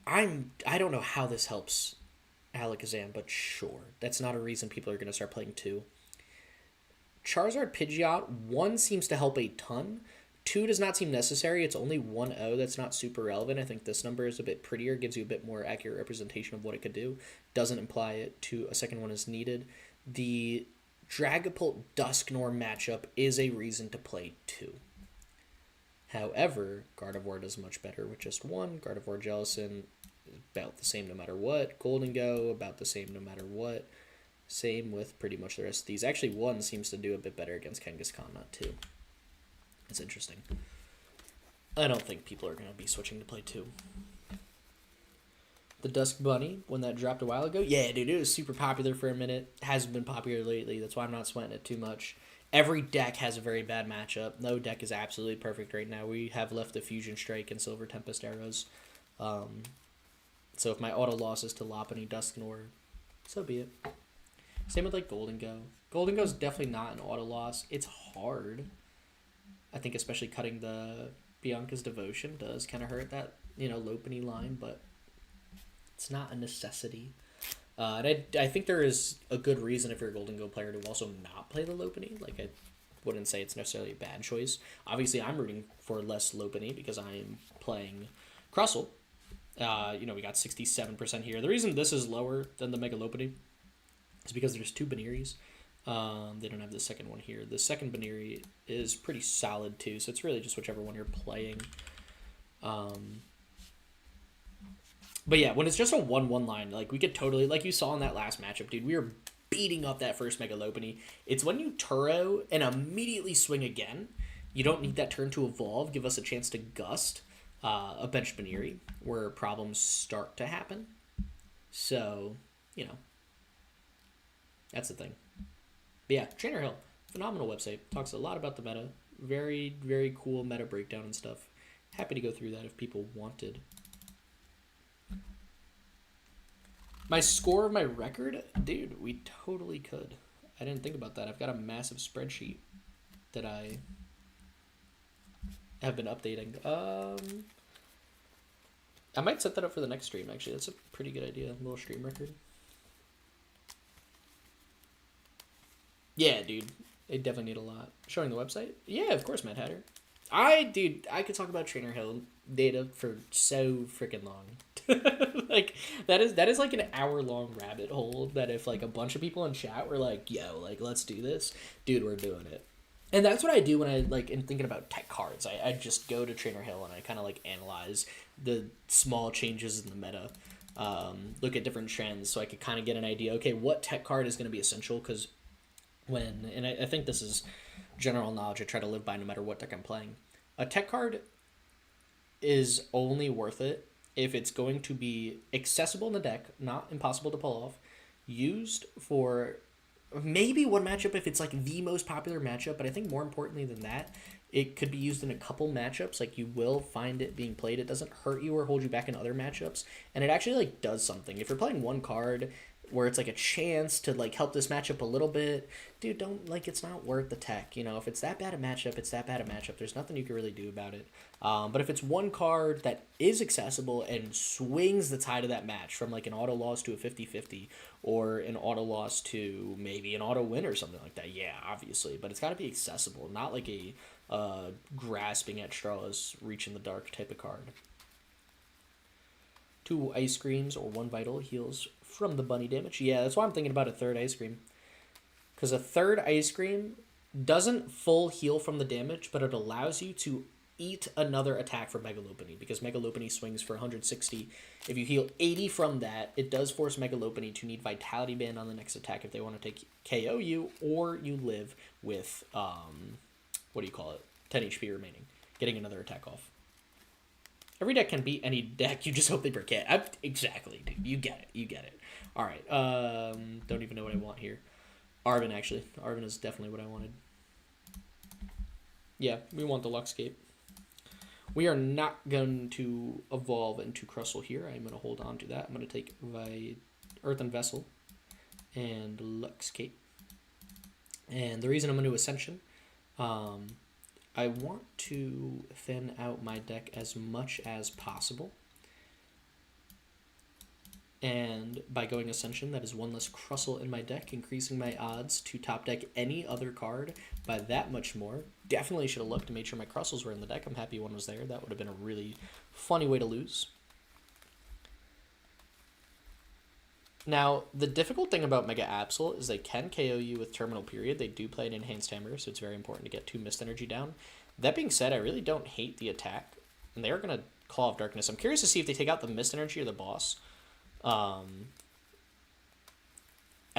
Speaker 1: I don't know how this helps Alakazam, but sure. That's not a reason people are going to start playing 2. Charizard Pidgeot, 1 seems to help a ton. 2 does not seem necessary. It's only 1-0. That's not super relevant. I think this number is a bit prettier, gives you a bit more accurate representation of what it could do. Doesn't imply it to a second one is needed. The Dragapult Dusknoir matchup is a reason to play 2. However, Gardevoir does much better with just 1. Gardevoir Jellicent is about the same no matter what. Golden Go, about the same no matter what. Same with pretty much the rest of these. Actually, 1 seems to do a bit better against Kangaskhan, not 2. It's interesting. I don't think people are going to be switching to play 2. The Dusk Bunny, when that dropped a while ago, yeah, dude, it was super popular for a minute. Hasn't been popular lately. That's why I'm not sweating it too much. Every deck has a very bad matchup. No deck is absolutely perfect right now. We have left the Fusion Strike and Silver Tempest eras. So if my auto loss is to Lopunny, Dusknoir, so be it. Same with like Golden Go. Golden Go is definitely not an auto loss. It's hard. I think especially cutting the Bianca's Devotion does kind of hurt that, Lopunny line, but it's not a necessity. And I think there is a good reason if you're a Golden Go player to also not play the Lopunny. Like, I wouldn't say it's necessarily a bad choice. Obviously, I'm rooting for less Lopunny because I'm playing Crustle. We got 67% here. The reason this is lower than the Mega Lopunny is because there's 2 Baneiris. They don't have the second one here. The second Baneri is pretty solid too, so it's really just whichever one you're playing. But yeah, when it's just a 1-1 line, like we could totally, like you saw in that last matchup, dude, we were beating up that first Mega Lopunny. It's when you Turo and immediately swing again, you don't need that turn to evolve, give us a chance to gust a bench Baneri, where problems start to happen. So, that's the thing. But yeah, Trainer Hill, phenomenal website. Talks a lot about the meta. Very, very cool meta breakdown and stuff. Happy to go through that if people wanted. My score of my record? Dude, we totally could. I didn't think about that. I've got a massive spreadsheet that I have been updating. I might set that up for the next stream, actually. That's a pretty good idea. A little stream record. Yeah, dude. They definitely need a lot. Showing the website? Yeah, of course, Mad Hatter. I could talk about Trainer Hill data for so freaking long. Like, that is like an hour-long rabbit hole that if, like, a bunch of people in chat were like, yo, like, let's do this, dude, we're doing it. And that's what I do when I, like, am thinking about tech cards. I just go to Trainer Hill and I kind of, like, analyze the small changes in the meta. Look at different trends so I could kind of get an idea, okay, what tech card is going to be essential, because and I think this is general knowledge I try to live by no matter what deck I'm playing. A tech card is only worth it if it's going to be accessible in the deck, not impossible to pull off, used for maybe one matchup if it's like the most popular matchup, but I think more importantly than that, it could be used in a couple matchups. Like, you will find it being played. It doesn't hurt you or hold you back in other matchups, and it actually, like, does something. If you're playing one card where it's like a chance to, like, help this matchup a little bit, dude, don't, like, it's not worth the tech. If it's that bad a matchup, it's that bad a matchup. There's nothing you can really do about it. But if it's one card that is accessible and swings the tide of that match from, like, an auto loss to a 50-50 or an auto loss to maybe an auto win or something like that, yeah, obviously. But it's got to be accessible, not like a grasping at straws, reach in the dark type of card. 2 ice creams or 1 vital heals from the bunny damage. Yeah, that's why I'm thinking about a 3rd ice cream. Because a 3rd ice cream doesn't full heal from the damage, but it allows you to eat another attack for Mega Lopunny, because Mega Lopunny swings for 160. If you heal 80 from that, it does force Mega Lopunny to need Vitality Band on the next attack if they want to take KO you, or you live with, 10 HP remaining, getting another attack off. Every deck can beat any deck, you just hope they forget. Exactly, dude. You get it. All right. Don't even know what I want here. Arven, actually. Arven is definitely what I wanted. Yeah, we want the Luxcape. We are not going to evolve into Crustle here. I'm going to hold on to that. I'm going to take Earthen Vessel and Luxcape. And the reason I'm going to Ascension, I want to thin out my deck as much as possible. And by going Ascension, that is 1 less Crustle in my deck, increasing my odds to top deck any other card by that much more. Definitely should have looked and made sure my Crustles were in the deck. I'm happy one was there. That would have been a really funny way to lose. Now, the difficult thing about Mega Absol is they can KO you with Terminal Period. They do play an Enhanced Hammer, so it's very important to get 2 Mist Energy down. That being said, I really don't hate the attack, and they are going to Claw of Darkness. I'm curious to see if they take out the Mist Energy or the boss. I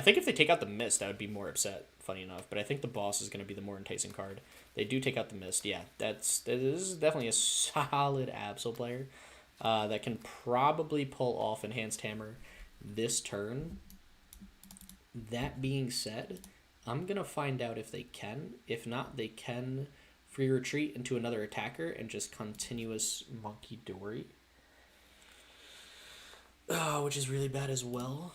Speaker 1: I think if they take out the Mist, I would be more upset, funny enough. But I think the Boss is going to be the more enticing card. They do take out the Mist. Yeah, this is definitely a solid Absol player that can probably pull off Enhanced Hammer this turn. That being said, I'm going to find out if they can. If not, they can free retreat into another attacker and just continuous Monkey Dory. Which is really bad as well.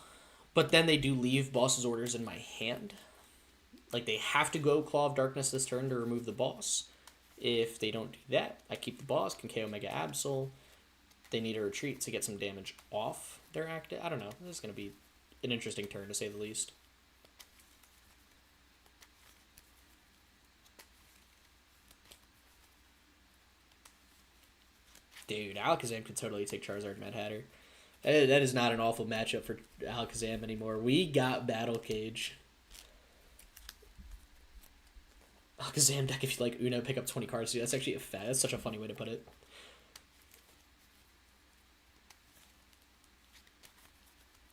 Speaker 1: But then they do leave Boss's orders in my hand. Like, they have to go Claw of Darkness this turn to remove the Boss. If they don't do that, I keep the Boss, can KO Mega Absol. They need a retreat to get some damage off their active. I don't know. This is going to be an interesting turn, to say the least. Dude, Alakazam could totally take Charizard Mad Hatter. That is not an awful matchup for Alakazam anymore. We got Battle Cage. Alakazam deck, if you like Uno, pick up 20 cards. Dude, that's actually that's such a funny way to put it.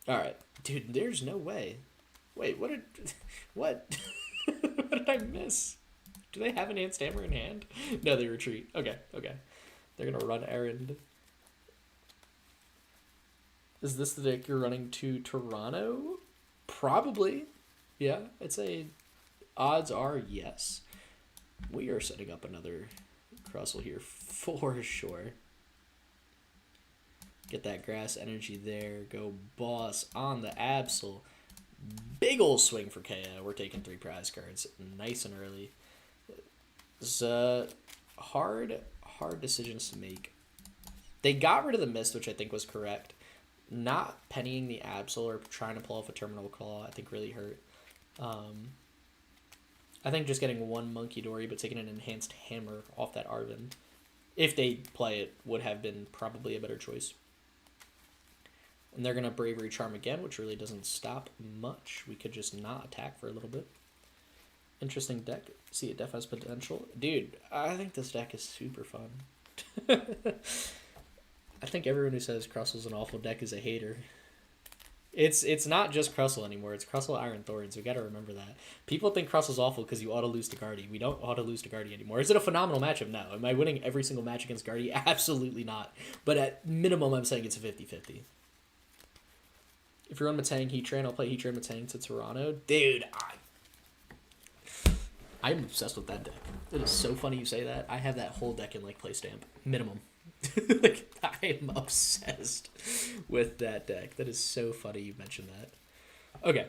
Speaker 1: Alright. Dude, there's no way. Wait, what? What did I miss? Do they have Enhanced Hammer in hand? No, they retreat. Okay. They're going to run errand. Is this the deck you're running to Toronto? Probably. Yeah, I'd say odds are yes. We are setting up another Crustle here for sure. Get that grass energy there. Go Boss on the Absol. Big ol' swing for KO. We're taking 3 prize cards nice and early. It's hard decisions to make. They got rid of the Mist, which I think was correct. Not pennying the Absol or trying to pull off a Terminal Claw, I think really hurt. I think just getting 1 Monkey Dory but taking an Enhanced Hammer off that Arven, if they play it, would have been probably a better choice. And they're going to Bravery Charm again, which really doesn't stop much. We could just not attack for a little bit. Interesting deck. See, it definitely has potential. Dude, I think this deck is super fun. I think everyone who says Crustle's an awful deck is a hater. It's not just Crustle anymore. It's Crustle Iron Thorns. We got to remember that. People think Crustle's awful because you auto-lose to Guardy. We don't auto-lose to Guardy anymore. Is it a phenomenal matchup? No. Am I winning every single match against Guardy? Absolutely not. But at minimum, I'm saying it's a 50-50. If you're on Metang Heatran, I'll play Heatran Metang to Toronto. Dude, I'm obsessed with that deck. It is so funny you say that. I have that whole deck in, like, play stamp. Minimum. Like, I am obsessed with that deck. That is so funny you mentioned that. Okay.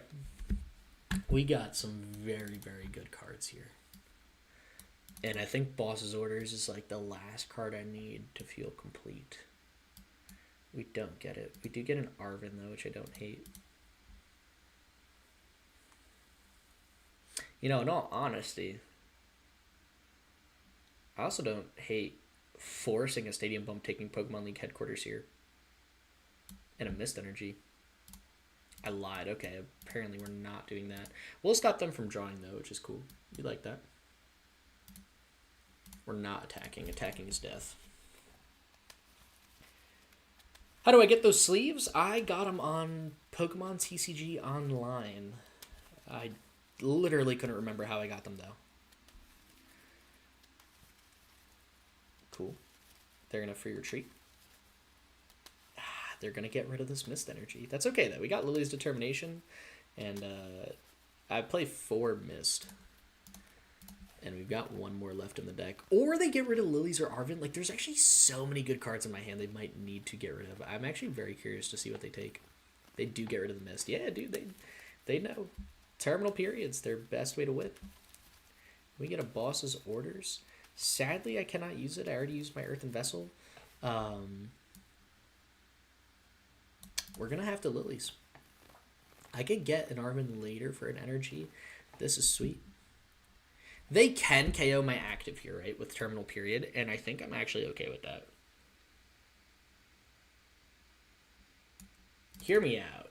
Speaker 1: We got some very, very good cards here. And I think Boss's Orders is, like, the last card I need to feel complete. We don't get it. We do get an Arven, though, which I don't hate. You know, in all honesty, I also don't hate forcing a Stadium Bump taking Pokemon League headquarters here. And a Mist Energy. I lied. Okay, apparently we're not doing that. We'll stop them from drawing, though, which is cool. You like that? We're not attacking. Attacking is death. How do I get those sleeves? I got them on Pokemon TCG Online. I literally couldn't remember how I got them, though. Cool. They're going to free retreat. They're going to get rid of this Mist Energy. That's okay, though. We got Lily's Determination, and I play 4 Mist. And we've got 1 more left in the deck. Or they get rid of Lily's or Arven. Like, there's actually so many good cards in my hand they might need to get rid of. I'm actually very curious to see what they take. They do get rid of the Mist. Yeah, dude, they know. Terminal Period's their best way to win. We get a Boss's Orders. Sadly, I cannot use it. I already used my Earthen Vessel. We're going to have to Lilies. I could get an Arven later for an energy. This is sweet. They can KO my active here, right, with Terminal Period, and I think I'm actually okay with that. Hear me out.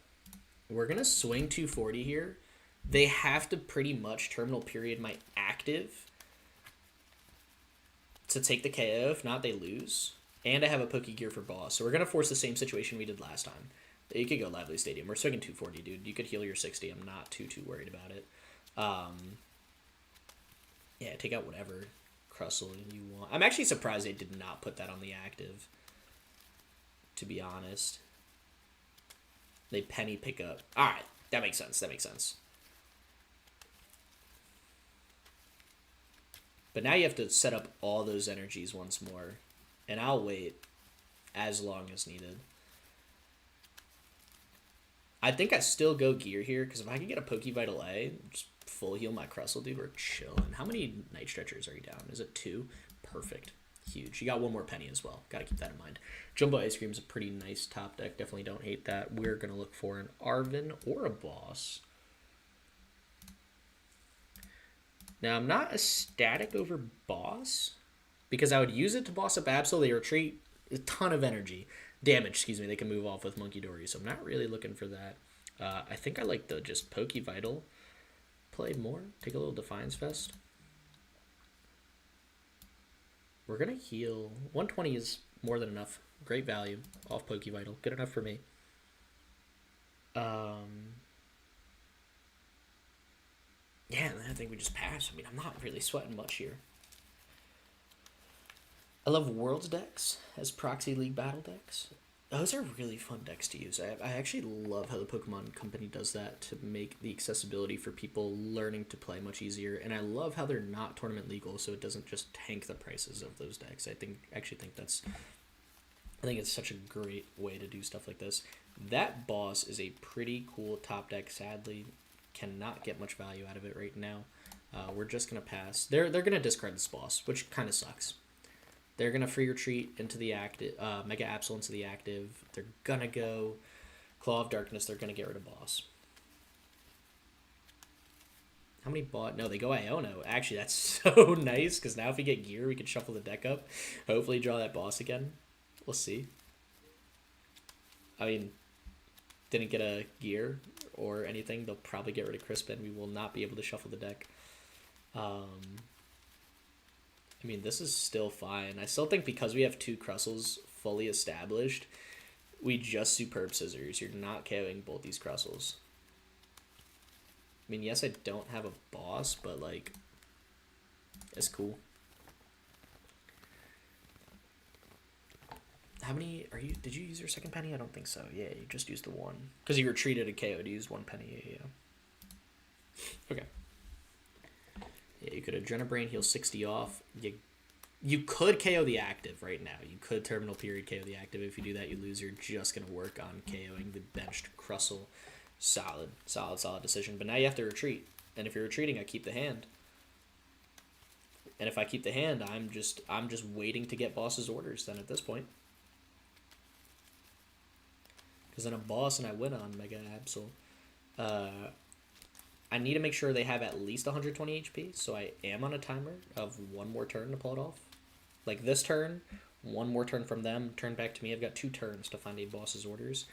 Speaker 1: We're going to swing 240 here. They have to pretty much Terminal Period my active to take the KO. If not, they lose. And I have a Pokégear for Boss. So we're going to force the same situation we did last time. You could go Lively Stadium. We're swinging 240, dude. You could heal your 60. I'm not too worried about it. Yeah, take out whatever Crustle you want. I'm actually surprised they did not put that on the active, to be honest. They penny pick up. Alright, that makes sense. That makes sense. But now you have to set up all those energies once more. And I'll wait as long as needed. I think I still go gear here, because if I can get a Poké Vital A, just full heal my Crustle, dude, we're chilling. How many Night Stretchers are you down? Is it 2? Perfect. Huge. You got one more penny as well. Got to keep that in mind. Jumbo Ice Cream is a pretty nice top deck. Definitely don't hate that. We're going to look for an Arven or a boss. Now, I'm not ecstatic over boss, because I would use it to boss up Absol. They retreat a ton of energy. Damage, excuse me. They can move off with Monkey Dory, so I'm not really looking for that. I think I like the just Poké Vital play more. Take a little Defiance Fest. We're going to heal. 120 is more than enough. Great value off Poké Vital. Good enough for me. Yeah, I think we just pass. I mean, I'm not really sweating much here. I love Worlds decks as Proxy League battle decks. Those are really fun decks to use. I actually love how the Pokemon Company does that to make the accessibility for people learning to play much easier. And I love how they're not tournament legal, so it doesn't just tank the prices of those decks. I think it's such a great way to do stuff like this. That boss is a pretty cool top deck. Sadly, cannot get much value out of it right now. We're just gonna pass. They're gonna discard this boss, which kind of sucks. They're going to free retreat into the active, Mega Absol into the active. They're going to go Claw of Darkness. They're going to get rid of boss. How many bought? No, they go Iono. Actually, that's so nice, because now if we get gear, we can shuffle the deck up. Hopefully draw that boss again. We'll see. I mean, didn't get a gear or anything. They'll probably get rid of Crispin. We will not be able to shuffle the deck. I mean, this is still fine. I still think because we have 2 Crustles fully established, we just Superb Scissors. You're not KOing both these Crustles. I mean, yes, I don't have a boss, but, like, it's cool. How many are you? Did you use your second penny? I don't think so. Yeah, you just used the one. Because you retreated a KO to use 1 penny. Yeah. Okay. Yeah, you could Adrenabrain, heal 60 off. You could KO the active right now. You could Terminal Period KO the active. If you do that, you lose. You're just going to work on KOing the benched Crustle. Solid decision. But now you have to retreat. And if you're retreating, I keep the hand. And if I keep the hand, I'm just waiting to get boss's orders then at this point. Because then a boss and I win on Mega Absol. I need to make sure they have at least 120 HP, so I am on a timer of 1 more turn to pull it off. Like this turn, 1 more turn from them, turn back to me. I've got 2 turns to find a boss's orders.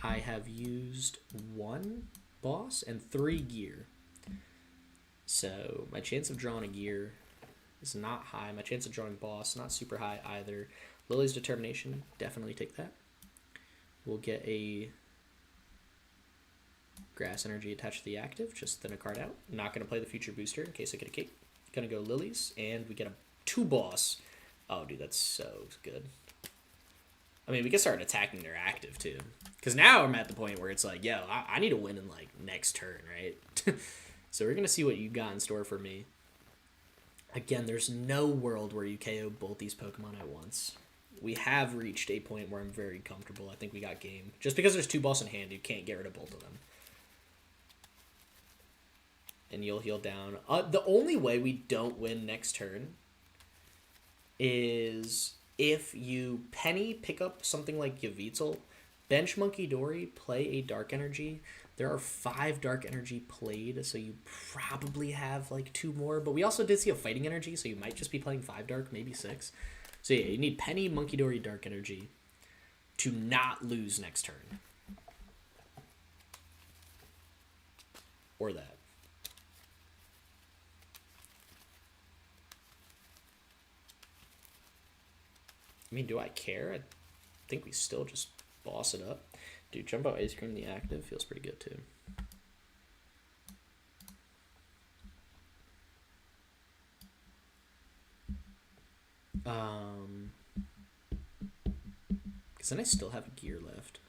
Speaker 1: I have used 1 boss and 3 gear. So my chance of drawing a gear is not high. My chance of drawing boss, not super high either. Lillie's Determination, definitely take that. We'll get a Grass Energy attached to the active, just thin a card out. Not going to play the Future Booster in case I get a cape. Going to go Lilies, and we get a 2 boss. Oh, dude, that's so good. I mean, we can start attacking their active, too. Because now I'm at the point where it's like, yo, I need to win in, like, next turn, right? So we're going to see what you got in store for me. Again, there's no world where you KO both these Pokemon at once. We have reached a point where I'm very comfortable. I think we got game. Just because there's 2 boss in hand, you can't get rid of both of them. And you'll heal down. The only way we don't win next turn is if you penny pick up something like Yveltal, bench Monkey Dory, play a Dark Energy. There are 5 Dark Energy played, so you probably have like 2 more. But we also did see a Fighting Energy, so you might just be playing 5 Dark, maybe 6. So yeah, you need penny, Monkey Dory, Dark Energy to not lose next turn. Or that. I mean, do I care? I think we still just boss it up. Dude, Jumbo Ice Cream the active feels pretty good too. Because then I still have a gear left.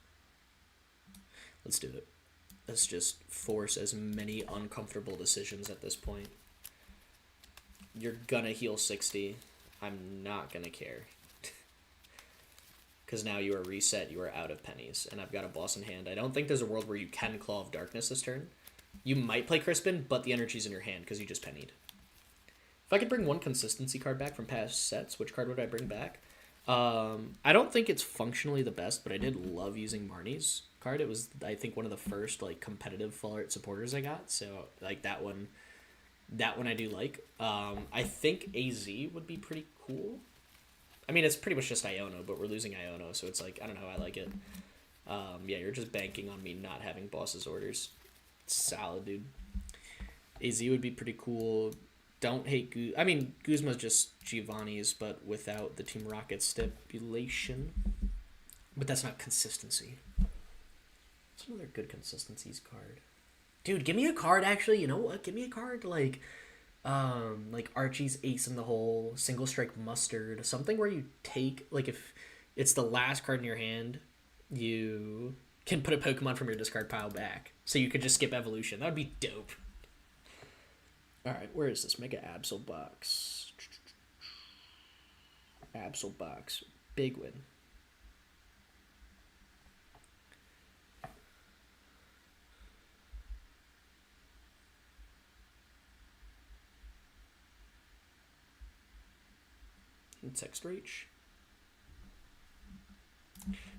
Speaker 1: Let's do it. Let's just force as many uncomfortable decisions at this point. You're gonna heal 60. I'm not gonna care. Because now you are reset, you are out of pennies, and I've got a boss in hand. I don't think there's a world where you can Claw of Darkness this turn. You might play Crispin, but the energy's in your hand because you just pennied. If I could bring one consistency card back from past sets, which card would I bring back? I don't think it's functionally the best, but I did love using Marnie's card. It was, I think, one of the first like competitive full art supporters I got, so like that one I do like. I think AZ would be pretty cool. I mean, it's pretty much just Iono, but we're losing Iono, so it's like, I don't know, I like it. Yeah, you're just banking on me not having boss's orders. Solid, dude. AZ would be pretty cool. Don't hate I mean, Guzma's just Giovanni's, but without the Team Rocket stipulation. But that's not consistency. What's another good consistencies card? Dude, give me a card, actually. You know what? Give me a card like Archie's Ace in the Hole, Single Strike Mustard, something where you take, like, if it's the last card in your hand, you can put a Pokemon from your discard pile back. So you could just skip evolution. That would be dope. Alright, where is this? Mega Absol box. Absol box. Big win. Text reach.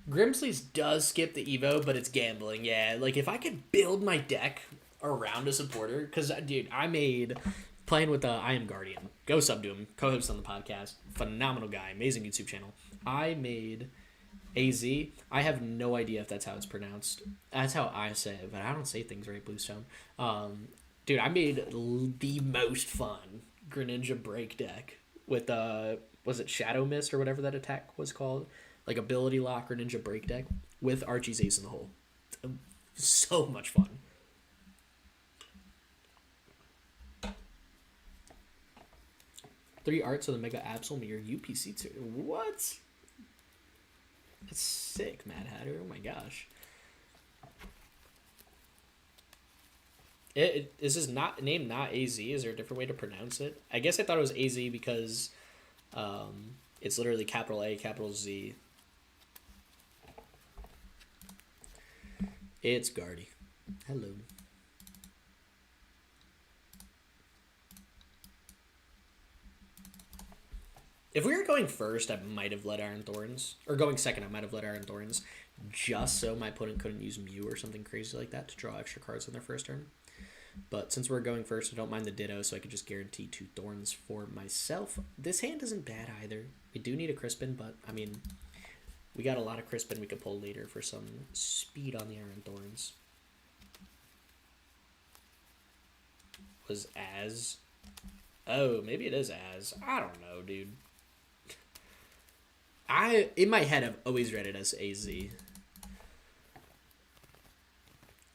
Speaker 1: Grimsley's does skip the Evo, but it's gambling. Yeah, like if I could build my deck around a supporter, because dude, I made playing with I Am Guardian. Go sub to him, co-host on the podcast. Phenomenal guy, amazing YouTube channel. I made AZ. I have no idea if that's how it's pronounced. That's how I say it, but I don't say things right, Bluestone. Dude, I made the most fun Greninja break deck with was it Shadow Mist or whatever that attack was called? Like Ability Lock or Ninja Break deck with Archie's Ace in the Hole. So much fun. Three arts of the Mega Absol Mirror UPC too. What? That's sick, Mad Hatter. Oh my gosh. Is his name not AZ? Is there a different way to pronounce it? I guess I thought it was AZ because it's literally capital A, capital Z. It's Guardy. Hello. If we were going first, I might have led Iron Thorns. Or going second, I might have led Iron Thorns. Just so my opponent couldn't use Mew or something crazy like that to draw extra cards on their first turn. But since we're going first, I don't mind the Ditto, so I could just guarantee 2 Thorns for myself. This hand isn't bad either. We do need a Crispin, but, I mean, we got a lot of Crispin we could pull later for some speed on the Iron Thorns. Was Az? Oh, maybe it is Az. I don't know, dude. In my head, I've always read it as AZ.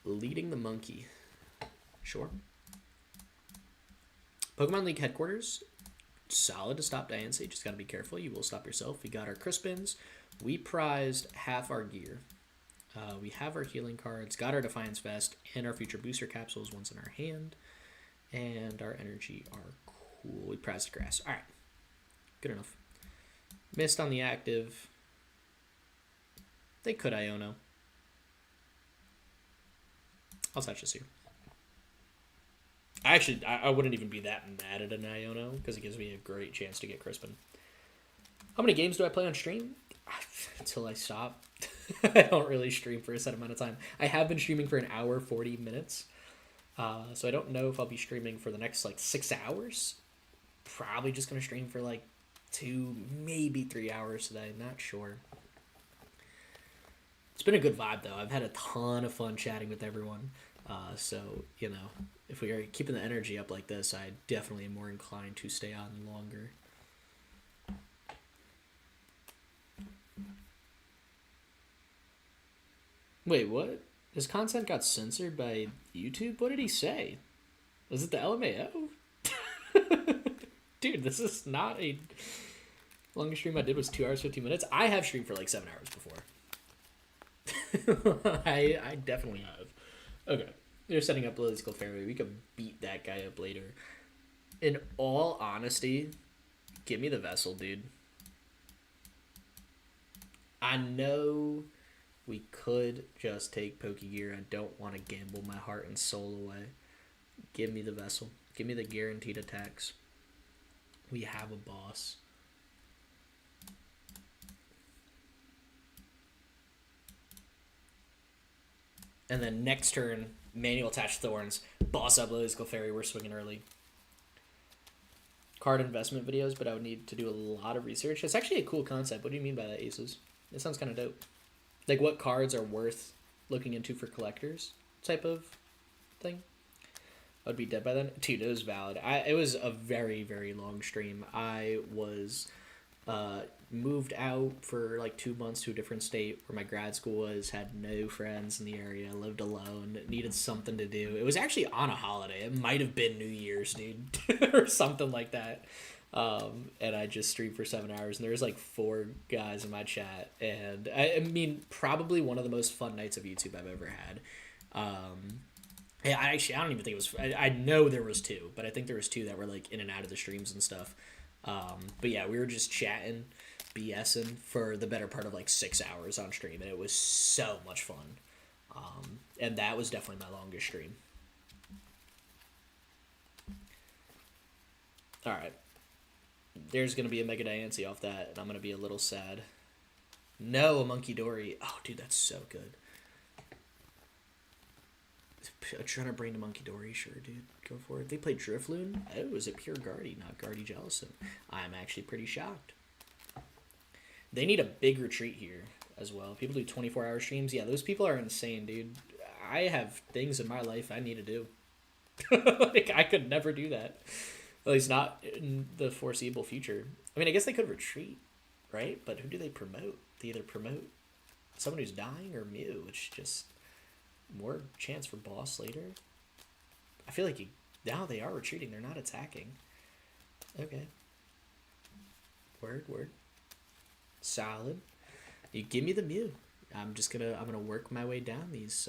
Speaker 1: Leading the monkey. Sure. Pokemon League headquarters. Solid to stop Diancie. Just gotta be careful. You will stop yourself. We got our Crispins. We prized half our gear. We have our healing cards. Got our Defiance Vest. And our future booster capsules once in our hand. And our energy are cool. We prized grass. Alright. Good enough. Missed on the active. They could Iono. I'll touch this here. Actually, I wouldn't even be that mad at an Iono because it gives me a great chance to get Crispin. How many games do I play on stream? Until I stop. I don't really stream for a set amount of time. I have been streaming for an hour, 40 minutes. So I don't know if I'll be streaming for the next, like, 6 hours. Probably just going to stream for, like, 2, maybe 3 hours today. Not sure. It's been a good vibe, though. I've had a ton of fun chatting with everyone. So, you know, if we are keeping the energy up like this, I definitely am more inclined to stay on longer. Wait, what? His content got censored by YouTube? What did he say? Was it the LMAO? Dude, this is not a... Longest stream I did was 2 hours, 15 minutes. I have streamed for like 7 hours before. I definitely have. Okay. They're setting up Lillie's Clefairy. We could beat that guy up later. In all honesty, give me the Vessel, dude. I know we could just take Pokégear. I don't want to gamble my heart and soul away. Give me the Vessel. Give me the guaranteed attacks. We have a boss. And then next turn, manual attach Thorns. Boss up Lillie's Clefairy. We're swinging early. Card investment videos, but I would need to do a lot of research. It's actually a cool concept. What do you mean by that, Aces? It sounds kind of dope. Like what cards are worth looking into for collectors type of thing. I would be dead by then. Dude, it was valid. It was a very, very long stream. I was moved out for like 2 months to a different state where my grad school was, had no friends in the area, lived alone, needed something to do. It was actually on a holiday. It might have been New Year's, dude, or something like that. And I just streamed for 7 hours, and there was like 4 guys in my chat, and I mean, probably one of the most fun nights of YouTube I've ever had. Yeah, I don't even think it was. I know there was 2, but I think there was 2 that were like in and out of the streams and stuff. But yeah, we were just chatting, BSing for the better part of like 6 hours on stream, and it was so much fun. And that was definitely my longest stream. All right. There's going to be a Mega Diancie off that, and I'm going to be a little sad. No, a Monkey Dory. Oh, dude, that's so good. Trying to bring to Monkey Dory, sure, dude. Go for it. They played Drifloon. Oh, is it pure Guardy, not Guardy Jellicent? I'm actually pretty shocked. They need a big retreat here as well. People do 24-hour streams. Yeah, those people are insane, dude. I have things in my life I need to do. Like, I could never do that. At least not in the foreseeable future. I mean, I guess they could retreat, right? But who do they promote? They either promote someone who's dying or Mew, which just more chance for boss later. I feel like now they are retreating. They're not attacking. Okay. Word. Solid. You give me the Mew. I'm gonna work my way down these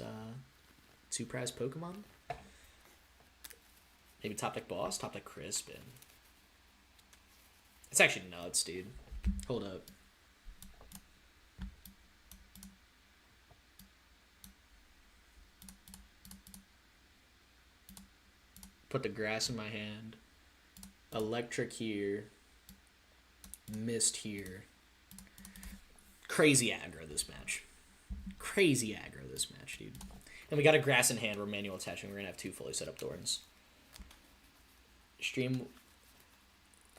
Speaker 1: 2 prize Pokemon. Maybe top deck boss, top deck Crispin. It's actually nuts, dude. Hold up. Put the grass in my hand. Electric here. Mist here. Crazy aggro this match. Crazy aggro this match, dude. And we got a grass in hand. We're manual attaching. We're going to have 2 fully set up Thorns. Stream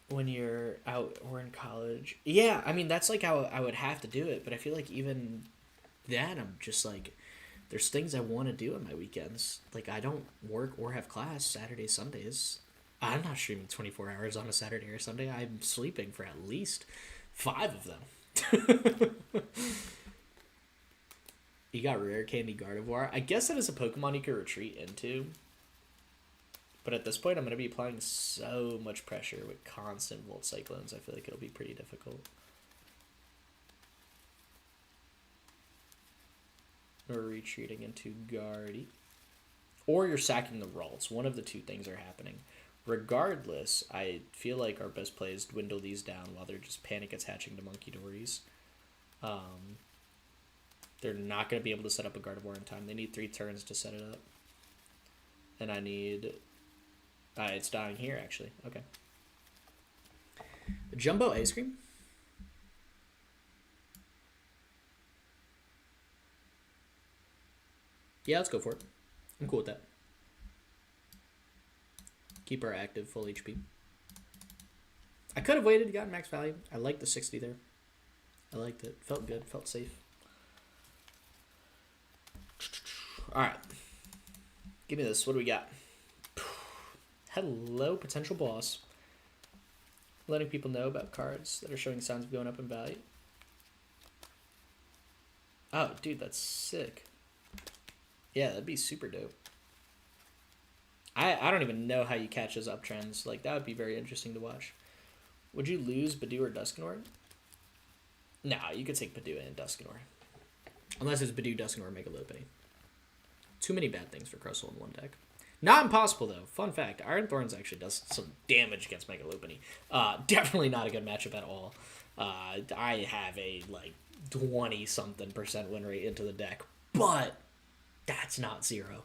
Speaker 1: when you're out or in college. Yeah, I mean, that's like how I would have to do it. But I feel like even that, I'm just like, there's things I want to do on my weekends. Like, I don't work or have class Saturdays, Sundays. I'm not streaming 24 hours on a Saturday or Sunday. I'm sleeping for at least 5 of them. You got Rare Candy Gardevoir. I guess that is a Pokemon you could retreat into. But at this point, I'm going to be applying so much pressure with constant Volt Cyclones. I feel like it'll be pretty difficult. Or retreating into Guardy. Or you're sacking the Ralts. One of the 2 things are happening. Regardless, I feel like our best play is dwindle these down while they're just panic attaching to Monkey Dories. They're not going to be able to set up a Gardevoir in time. They need 3 turns to set it up. And I need... it's dying here, actually. Okay. Jumbo Ice Cream? Yeah, let's go for it. I'm cool with that. Keep our active, full HP. I could have waited and gotten max value. I liked the 60 there. I liked it. Felt good. Felt safe. Alright. Give me this. What do we got? Hello, potential boss. Letting people know about cards that are showing signs of going up in value. Oh, dude, that's sick. Yeah, that'd be super dope. I don't even know how you catch those uptrends. Like, that would be very interesting to watch. Would you lose Badoo or Dusknoir? Nah, you could take Badoo and Dusknoir. Unless it's Badoo, Dusknoir, Megaloopany. Too many bad things for Crustle in one deck. Not impossible, though. Fun fact, Iron Thorns actually does some damage against Megaloopany. Definitely not a good matchup at all. I have a, like, 20-something% win rate into the deck. But that's not 0.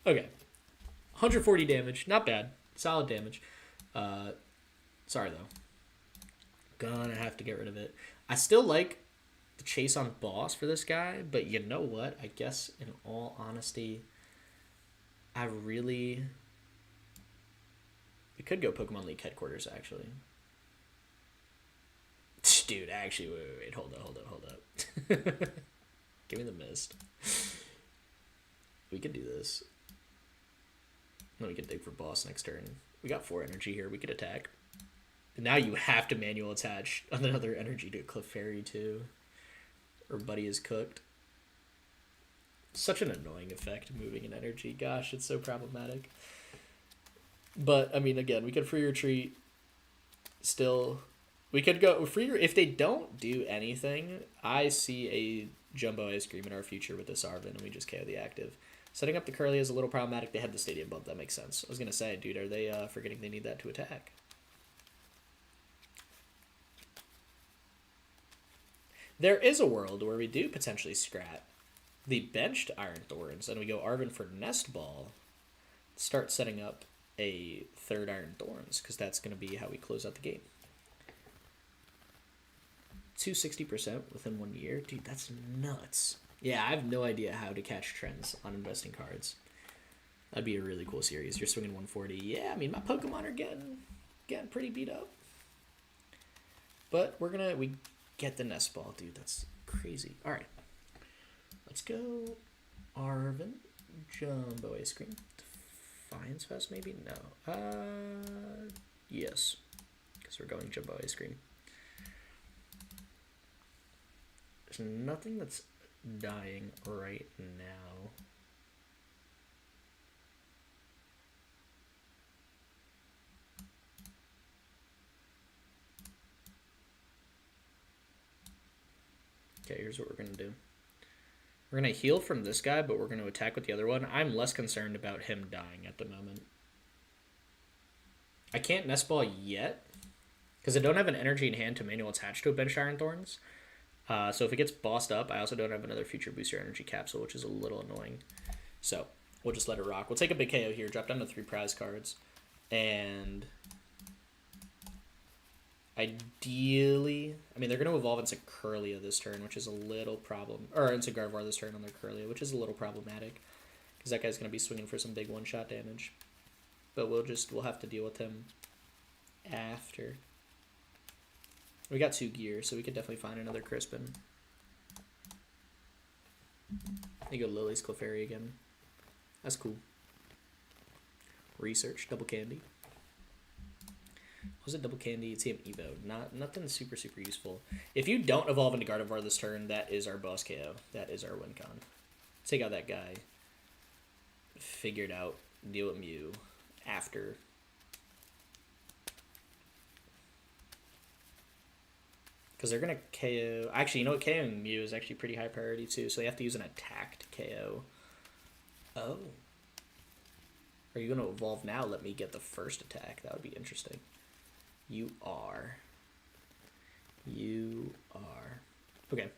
Speaker 1: Okay. 140 damage. Not bad. Solid damage. Sorry, though. Gonna have to get rid of it. I still like the chase on boss for this guy, but you know what? I guess, in all honesty, we could go Pokemon League headquarters, actually. Dude, actually, wait. Hold up. Give me the mist. We could do this. Then we could dig for boss next turn. We got 4 energy here. We could attack. And now you have to manual attach another energy to Clefairy too. Or Buddy is cooked. Such an annoying effect, moving an energy. Gosh, it's so problematic. But, I mean, again, we could free retreat. Still, we could go free. If they don't do anything, I see a Jumbo Ice Cream in our future with this Arven, and we just KO the active. Setting up the Curly is a little problematic. They had the Stadium Bump. That makes sense. I was going to say, dude, are they forgetting they need that to attack? There is a world where we do potentially scrap the benched Iron Thorns, and we go Arven for Nest Ball. Start setting up a 3rd Iron Thorns, because that's going to be how we close out the game. 260% within 1 year? Dude, that's nuts. Yeah, I have no idea how to catch trends on investing cards. That'd be a really cool series. You're swinging 140. Yeah, I mean, my Pokemon are getting pretty beat up. But we get the Nest Ball, dude. That's crazy. All right. Let's go Arven, Jumbo Ice Cream. Defiance Fest, maybe? No. Yes. Because we're going Jumbo Ice Cream. There's nothing that's dying right now. Okay, here's what we're going to do. We're going to heal from this guy, but we're going to attack with the other one. I'm less concerned about him dying at the moment. I can't Nest Ball yet, because I don't have an energy in hand to manual attach to a bench Iron Thorns. So if it gets bossed up, I also don't have another future booster energy capsule, which is a little annoying. So we'll just let it rock. We'll take a big KO here, drop down to 3 prize cards, and ideally, I mean, they're going to evolve into Curlia this turn, which is a little problem, or into Gardevoir this turn on their Curlia, which is a little problematic, because that guy's going to be swinging for some big one-shot damage. But we'll have to deal with him after. We got 2 gears, so we could definitely find another Crispin. You go Lillie's Clefairy again. That's cool. Research, double candy. Was it double candy? TM Evo. Nothing super useful. If you don't evolve into Gardevoir this turn, that is our boss KO. That is our win con. Take out that guy. Figured out. Deal with Mew after. Because they're going to KO... Actually, you know what? KOing Mew is actually pretty high priority, too. So they have to use an attack to KO. Oh. Are you going to evolve now? Let me get the first attack. That would be interesting. You are. Okay.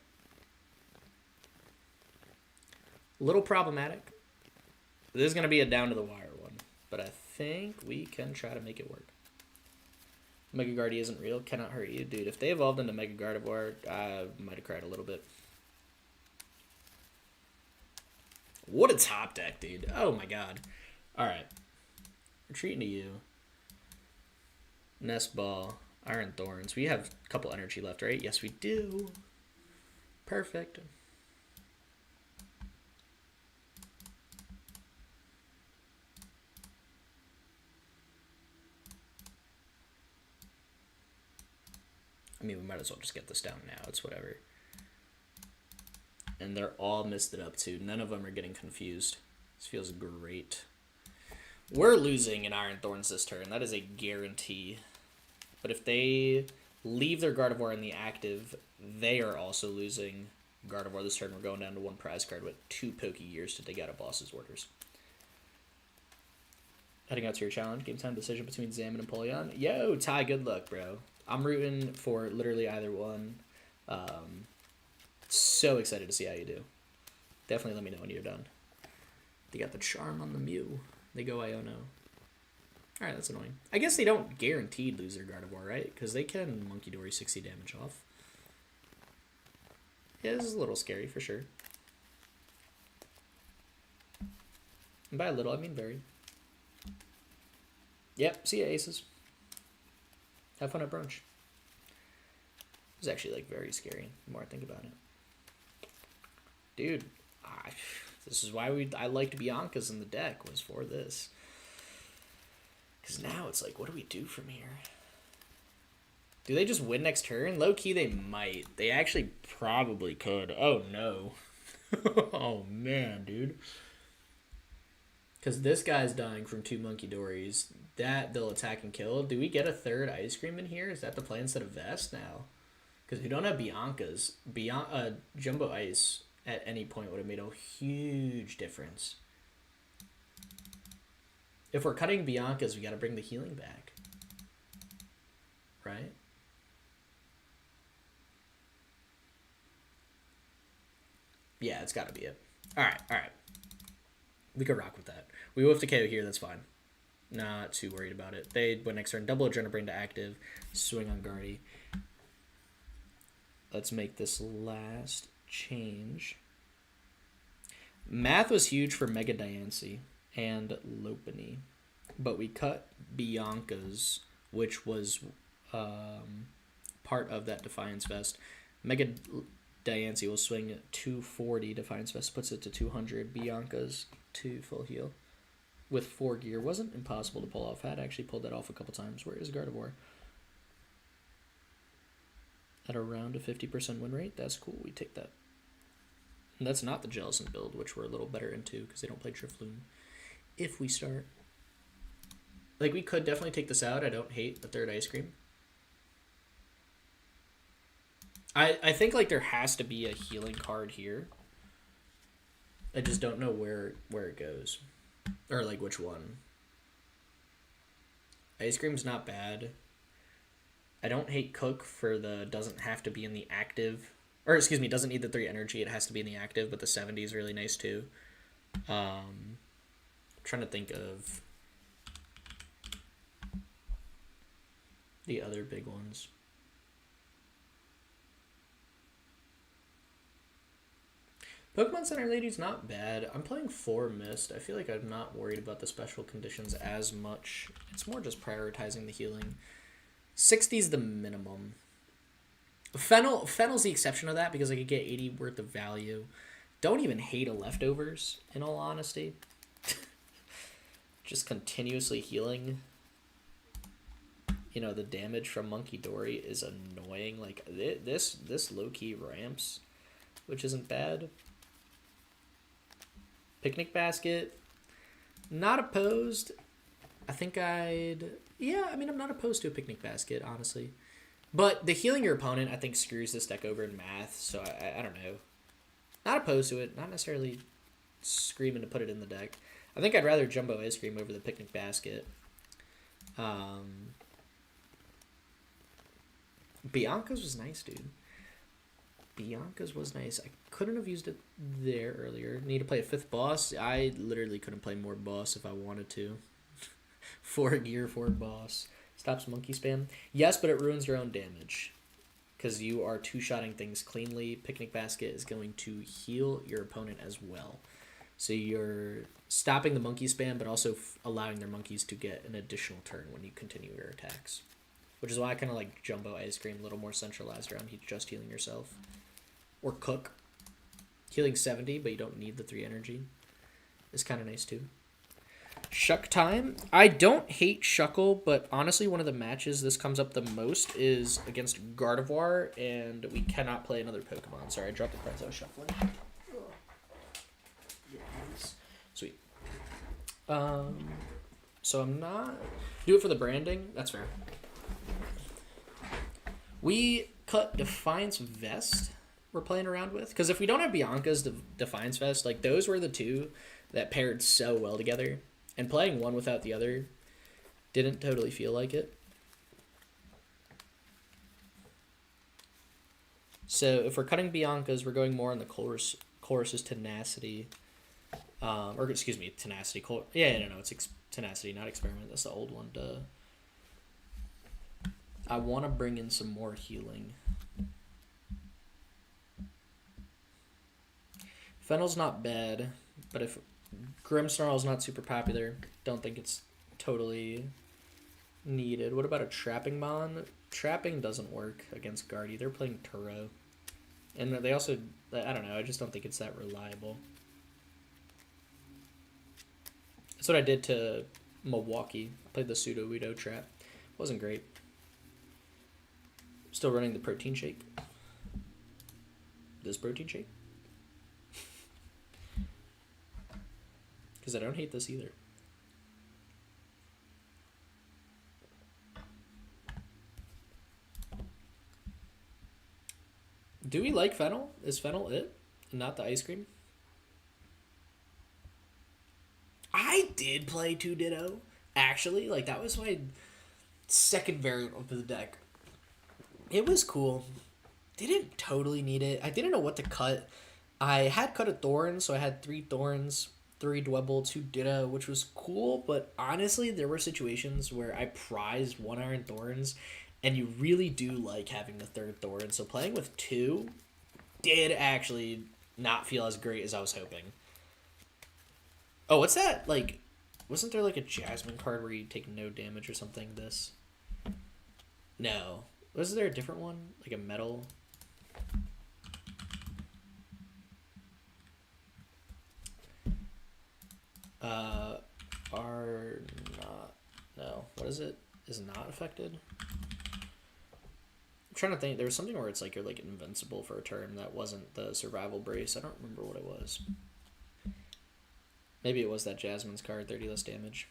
Speaker 1: A little problematic. This is going to be a down-to-the-wire one. But I think we can try to make it work. Mega Guardy isn't real. Cannot hurt you. Dude, if they evolved into Mega Gardevoir, I might have cried a little bit. What a top deck, dude. Oh my god. Alright. Retreating to you. Nest Ball. Iron Thorns. We have a couple energy left, right? Yes, we do. Perfect. I mean, we might as well just get this down now. It's whatever. And they're all missed it up too. None of them are getting confused. This feels great. We're losing in Iron Thorns this turn. That is a guarantee. But if they leave their Gardevoir in the active, they are also losing Gardevoir this turn. We're going down to 1 prize card with 2 Pokégears to dig out of boss's orders. Heading out to your challenge. Game time decision between Zaman and Polion. Yo, Ty, good luck, bro. I'm rooting for literally either one. So excited to see how you do. Definitely let me know when you're done. They got the charm on the Mew. They go Iono. Alright, that's annoying. I guess they don't guaranteed lose their Gardevoir, right? Because they can Monkey Dory 60 damage off. Yeah, this is a little scary for sure. And by a little, I mean very. Yep, see ya, aces. Have fun at brunch. It's actually, like, very scary the more I think about it. Dude, this is why I liked Bianca's in the deck, was for this. Because now it's like, what do we do from here? Do they just win next turn? Low-key, they might. They actually probably could. Oh, no. Oh, man, dude. Because this guy's dying from 2 Monkey Dories. That they'll attack and kill. Do we get a 3rd Ice Cream in here? Is that the play instead of Vest now? Because we don't have Bianca's. Jumbo Ice at any point would have made a huge difference. If we're cutting Bianca's, we got to bring the healing back. Right? Yeah, it's got to be it. Alright, alright. We could rock with that. We will have to KO here, that's fine. Not too worried about it. They went next turn. Double Adrenaline Brain to active. Swing on Guardy. Let's make this last change. Math was huge for Mega Diancie and Lopunny. But we cut Bianca's, which was part of that Defiance Vest. Mega Diancie will swing at 240. Defiance Vest puts it to 200. Bianca's to full heal. With 4 gear. Wasn't impossible to pull off. Had actually pulled that off a couple times. Where is Gardevoir? At around a 50% win rate. That's cool. We take that. And that's not the Jellicent build, which we're a little better into because they don't play Drifloon. If we start. Like, we could definitely take this out. I don't hate the 3rd Ice Cream. I think, like, there has to be a healing card here. I just don't know where it goes. Or, like, which one. Ice Cream's not bad. I don't hate Cook for the doesn't have to be in the active. Or, excuse me, doesn't need the 3 energy. It has to be in the active, but the 70 is really nice, too. I'm trying to think of the other big ones. Pokemon Center Lady's not bad. I'm playing 4 Mist. I feel like I'm not worried about the special conditions as much. It's more just prioritizing the healing. 60 is the minimum. Fennel's the exception of that because I could get 80 worth of value. Don't even hate a leftovers, in all honesty. Just continuously healing. You know, the damage from Monkey Dory is annoying. Like, this low-key ramps, which isn't bad. Picnic Basket, not opposed. I think yeah, I mean, I'm not opposed to a Picnic Basket, honestly. But the healing your opponent, I think, screws this deck over in Math, so I don't know. Not opposed to it, not necessarily screaming to put it in the deck. I think I'd rather Jumbo Ice Cream over the Picnic Basket. Bianca's was nice, dude. Bianca's was nice. I couldn't have used it there earlier. Need to play a 5th boss. I literally couldn't play more boss if I wanted to. 4 gear, 4 boss. Stops monkey spam. Yes, but it ruins your own damage. Because you are 2-shotting things cleanly. Picnic Basket is going to heal your opponent as well. So you're stopping the monkey spam, but also allowing their monkeys to get an additional turn when you continue your attacks. Which is why I kind of like Jumbo Ice Cream, a little more centralized around just healing yourself. Or Cook. Healing 70, but you don't need the 3 energy. Is kind of nice too. Shuck time. I don't hate Shuckle, but honestly one of the matches this comes up the most is against Gardevoir, and we cannot play another Pokemon. Sorry, I dropped the cards I was shuffling. So I'm not... Do it for the branding? That's fair. We cut Defiance Vest we're playing around with. Because if we don't have Bianca's Defiance Vest, like, those were the two that paired so well together. And playing one without the other didn't totally feel like it. So if we're cutting Bianca's, we're going more on the Colress's Tenacity. Or excuse me, Tenacity. No, it's Tenacity, not Experiment. That's the old one. Duh. I want to bring in some more healing. Fennel's not bad, but if Grimmsnarl's not super popular, don't think it's totally needed. What about a Trapping Bond? Trapping doesn't work against Guardy. They're playing Turo. And they also, I don't know, I just don't think it's that reliable. That's what I did to Milwaukee. I played the Pseudo-Weedo trap. Wasn't great. Still running the protein shake. This protein shake? Because I don't hate this either. Do we like Fennel? Is Fennel it? And not the ice cream? I did play 2 Ditto. Actually, like, that was my second variant of the deck. It was cool. Didn't totally need it. I didn't know what to cut. I had cut a Thorn, so I had 3 Thorns, 3 Dwebble, 2 Ditto, which was cool, but honestly, there were situations where I prized 1 Iron Thorns, and you really do like having the 3rd Thorn, so playing with 2 did actually not feel as great as I was hoping. Oh, what's that? Like, wasn't there like a Jasmine card where you take no damage or something? This? No. Was there a different one? Like a metal? Are not... No. What is it? Is not affected? I'm trying to think. There was something where it's like you're like invincible for a turn that wasn't the survival brace. I don't remember what it was. Maybe it was that Jasmine's card, 30 less damage.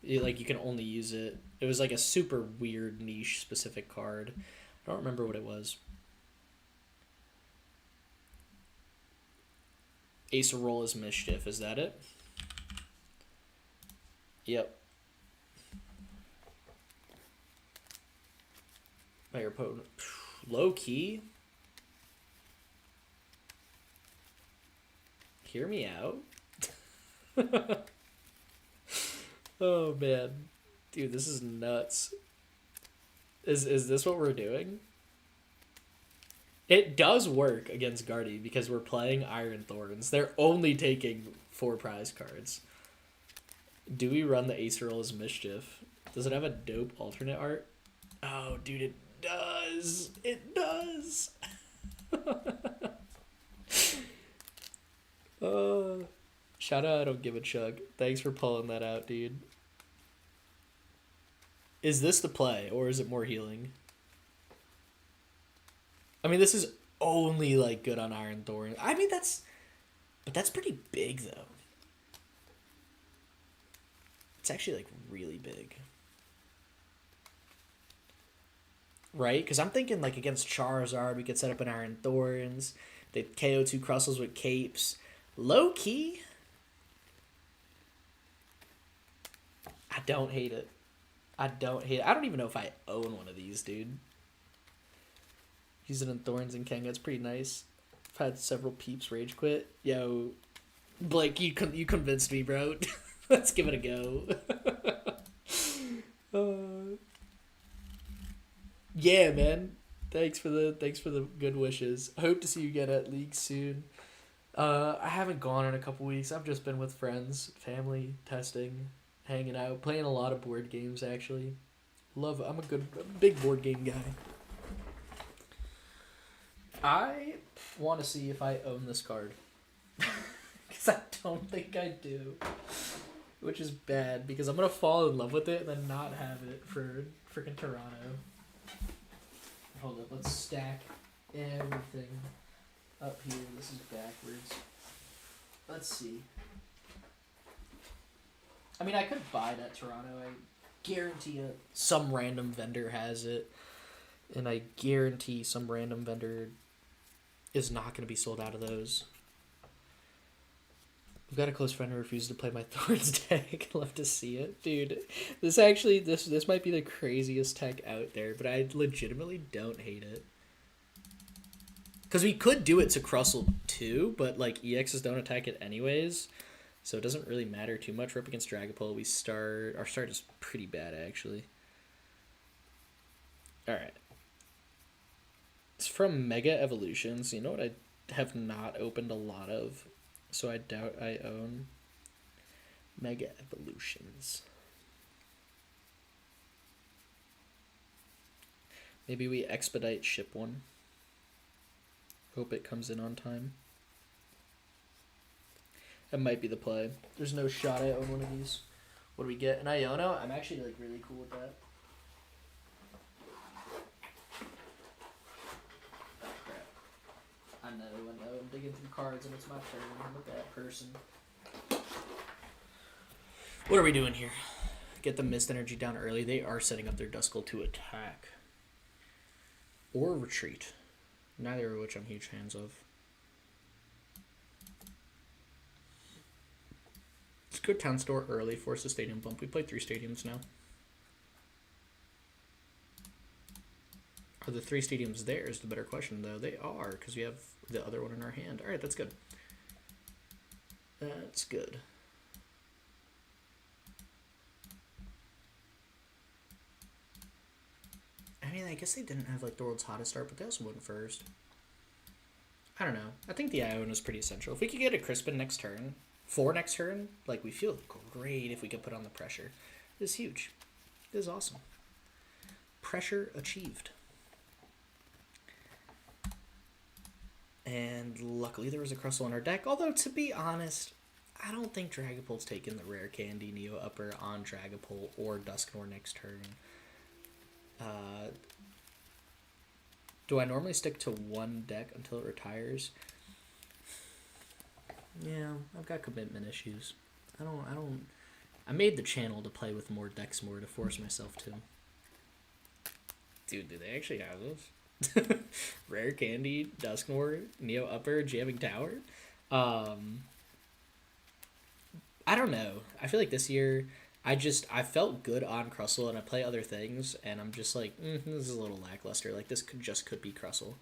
Speaker 1: Like, you can only use it. It was like a super weird niche specific card. I don't remember what it was. Aceroll is Mischief, is that it? Yep. Your opponent. Low key? Hear me out. Oh man, dude, this is nuts. Is this what we're doing? It does work against Guardy because we're playing Iron Thorns. They're only taking 4 prize cards. Do we run the Aceroll as Mischief? Does it have a dope alternate art? Oh, dude, it does. It does. Shout out, I don't give a chug. Thanks for pulling that out, dude. Is this the play, or is it more healing? I mean, this is only, like, good on Iron Thorn. I mean, but that's pretty big, though. It's actually, like, really big. Right? Because I'm thinking, like, against Charizard, we could set up an Iron Thorns. They KO 2 Crustles with Capes. Low key, I don't hate it. I don't hate it. I don't even know if I own one of these, dude. Using in Thorns and Kenga, it's pretty nice. I've had several peeps rage quit. Yo, Blake, you convinced me, bro. Let's give it a go. Yeah, man. Thanks for the good wishes. Hope to see you again at League soon. I haven't gone in a couple weeks. I've just been with friends, family, testing, hanging out, playing a lot of board games, actually. I'm a big board game guy. I want to see if I own this card. Because I don't think I do. Which is bad, because I'm going to fall in love with it and then not have it for freaking Toronto. Hold up, let's stack everything up here. This is backwards. Let's see. I mean, I could buy that Toronto. I guarantee it. Some random vendor has it. And I guarantee some random vendor is not going to be sold out of those. I've got a close friend who refuses to play my Thorns deck. Love to see it. Dude, this actually, this might be the craziest tech out there, but I legitimately don't hate it. Because we could do it to Crustle too, but like EXs don't attack it anyways. So it doesn't really matter too much. We're up against Dragapult. Our start is pretty bad actually. Alright. It's from Mega Evolutions. You know what I have not opened a lot of? So I doubt I own Mega Evolutions. Maybe we expedite ship one. Hope it comes in on time. That might be the play. There's no shot I own one of these. What do we get? An Iono? I'm actually like really cool with that. Oh crap. I know. I'm digging through cards and it's my turn. I'm a bad person. What are we doing here? Get the Mist Energy down early. They are setting up their Duskull to attack. Or retreat. Neither of which I'm huge fans of. Let's go Town Store early, force a stadium bump. We played 3 stadiums now. Are the 3 stadiums there is the better question, though. They are, because we have the other one in our hand. Alright, that's good. That's good. I mean, I guess they didn't have, like, the world's hottest start, but they also went first. I don't know. I think the Iono is pretty essential. If we could get a Crispin next turn, for next turn, like, we feel great if we could put on the pressure. This is huge. This is awesome. Pressure achieved. And luckily there was a Crustle in our deck, although, to be honest, I don't think Dragapult's taking the Rare Candy Neo Upper on Dragapult or Dusknoir next turn. Do I normally stick to one deck until it retires? Yeah, I've got commitment issues. I made the channel to play with more decks more to force myself to. Dude, do they actually have those? Rare Candy, Dusknoir, Neo Upper, Jamming Tower? I don't know. I feel like this year I felt good on Crustle and I play other things and I'm just like, this is a little lackluster. Like this could be Crustle.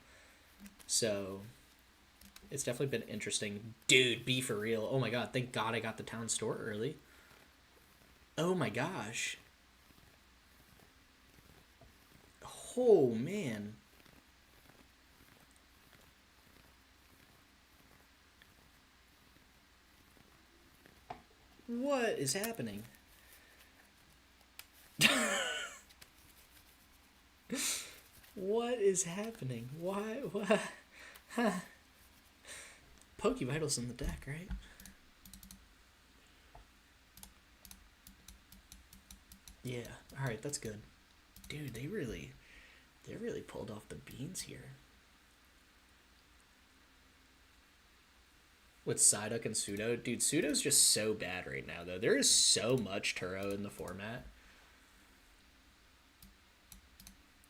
Speaker 1: So it's definitely been interesting. Dude, be for real. Oh my god, thank god I got the Town Store early. Oh my gosh. Oh man. What is happening? What is happening? Why? What? Huh. Poké Vital's in the deck, right? Yeah. All right, that's good. Dude, they really pulled off the beans here. With Psyduck and Pseudo. Dude, Pseudo's just so bad right now, though. There is so much Turo in the format.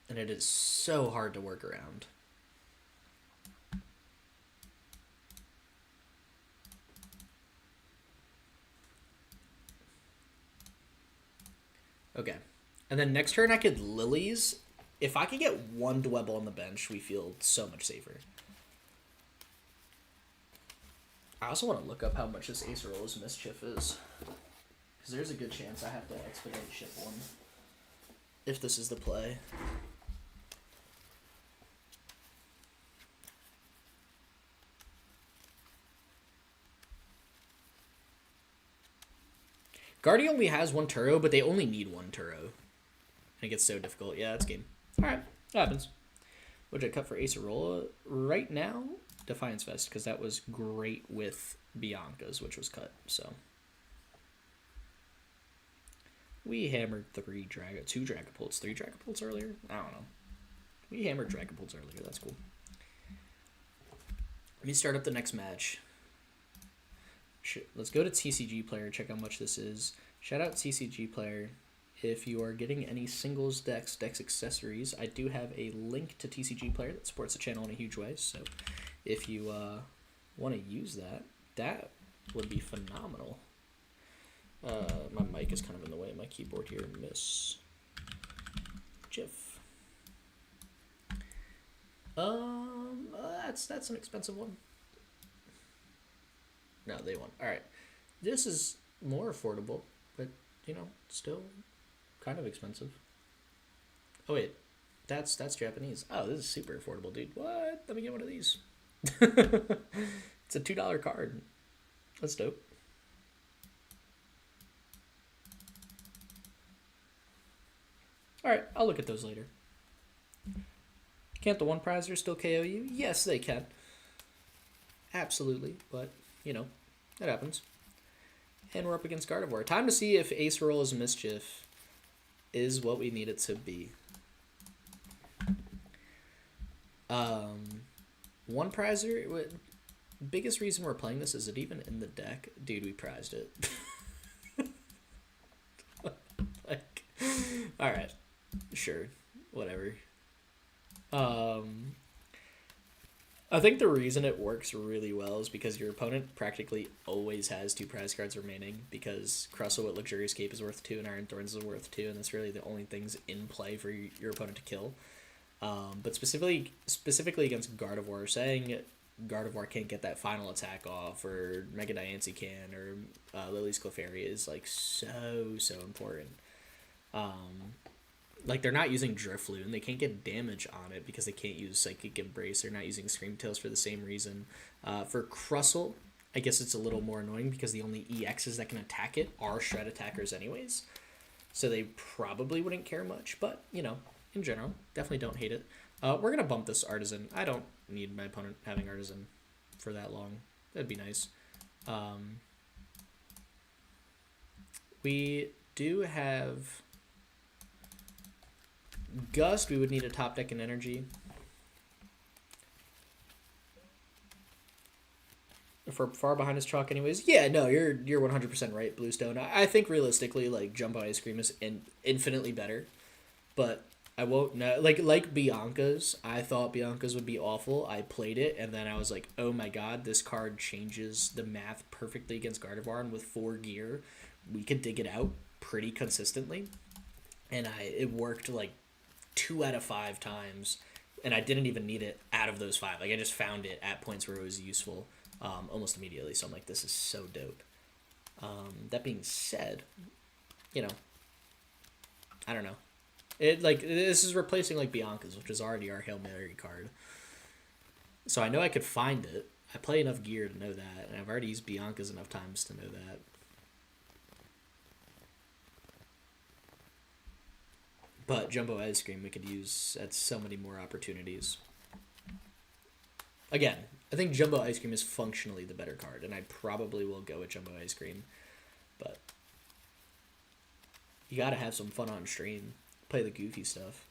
Speaker 1: And it is so hard to work around. Okay. And then next turn I could Lilies. If I could get one Dwebble on the bench, we feel so much safer. I also want to look up how much this Acerolla's Mischief is. Because there's a good chance I have to expedite ship one. If this is the play. Guardy only has one Turo, but they only need one Turo. And it gets so difficult. Yeah, that's game. Alright, that happens. What did I cut for Acerolla? Right now, Defiance Vest, because that was great with Bianca's, which was cut, so. We hammered two Dragapults, 3 Dragapults earlier? I don't know. We hammered Dragapults earlier, that's cool. Let me start up the next match. Let's go to TCG player, check how much this is. Shout out TCG player. If you are getting any singles decks accessories, I do have a link to TCG player that supports the channel in a huge way. So if you want to use that, that would be phenomenal. My mic is kind of in the way of my keyboard here. Miss Jiff. That's an expensive one. No, they won. All right, this is more affordable, but you know, still kind of expensive. Oh wait, that's Japanese. Oh, this is super affordable, dude. What? Let me get one of these. It's a $2 card. That's dope. All right, I'll look at those later. Can't the one prizers still KO you? Yes, they can. Absolutely, but you know, it happens. And we're up against Gardevoir. Time to see if Ace Roll's Mischief is what we need it to be. One prizer. Biggest reason we're playing this, is it even in the deck? Dude, we prized it. Like, all right, sure, whatever. I think the reason it works really well is because your opponent practically always has 2 prize cards remaining, because Crustle with Luxurious Cape is worth 2 and Iron Thorns is worth 2, and that's really the only things in play for your opponent to kill. But specifically against Gardevoir, saying Gardevoir can't get that final attack off, or Mega Diancie can, or Lily's Clefairy is like so important. Like, they're not using Drifloon. They can't get damage on it because they can't use Psychic Embrace. They're not using Scream Tails for the same reason. For Crustle, I guess it's a little more annoying because the only EXs that can attack it are Shred attackers anyways. So they probably wouldn't care much. But, you know, in general, definitely don't hate it. We're going to bump this Artisan. I don't need my opponent having Artisan for that long. That'd be nice. We do have Gust. We would need a top deck and energy. If we're far behind his chalk anyways. Yeah, no, you're 100% right, Bluestone. I think realistically, like, Jumbo Ice Cream is infinitely better. But I won't know. Like Bianca's, I thought Bianca's would be awful. I played it, and then I was like, oh my god, this card changes the math perfectly against Gardevoir, and with 4 gear, we could dig it out pretty consistently. And it worked like 2 out of 5 times, and I didn't even need it out of those 5. Like, I just found it at points where it was useful almost immediately. So I'm like, this is so dope. That being said, you know, I don't know. This is replacing like Bianca's, which is already our Hail Mary card. So I know I could find it. I play enough gear to know that, and I've already used Bianca's enough times to know that. But Jumbo Ice Cream we could use at so many more opportunities. Again, I think Jumbo Ice Cream is functionally the better card, and I probably will go with Jumbo Ice Cream. But you gotta have some fun on stream. Play the goofy stuff.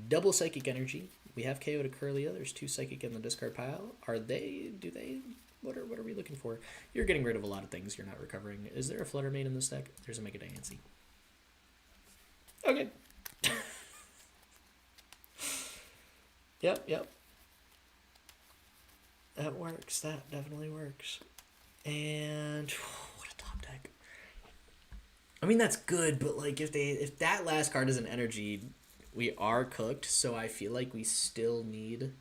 Speaker 1: Double Psychic Energy. We have KO'd a Curlia. There's 2 Psychic in the discard pile. What are we looking for? You're getting rid of a lot of things you're not recovering. Is there a Flutter Mane in this deck? There's a Mega Diancie. Okay. Yep. That works. That definitely works. And what a top deck. I mean, that's good, but like if that last card is an energy, we are cooked. So I feel like we still need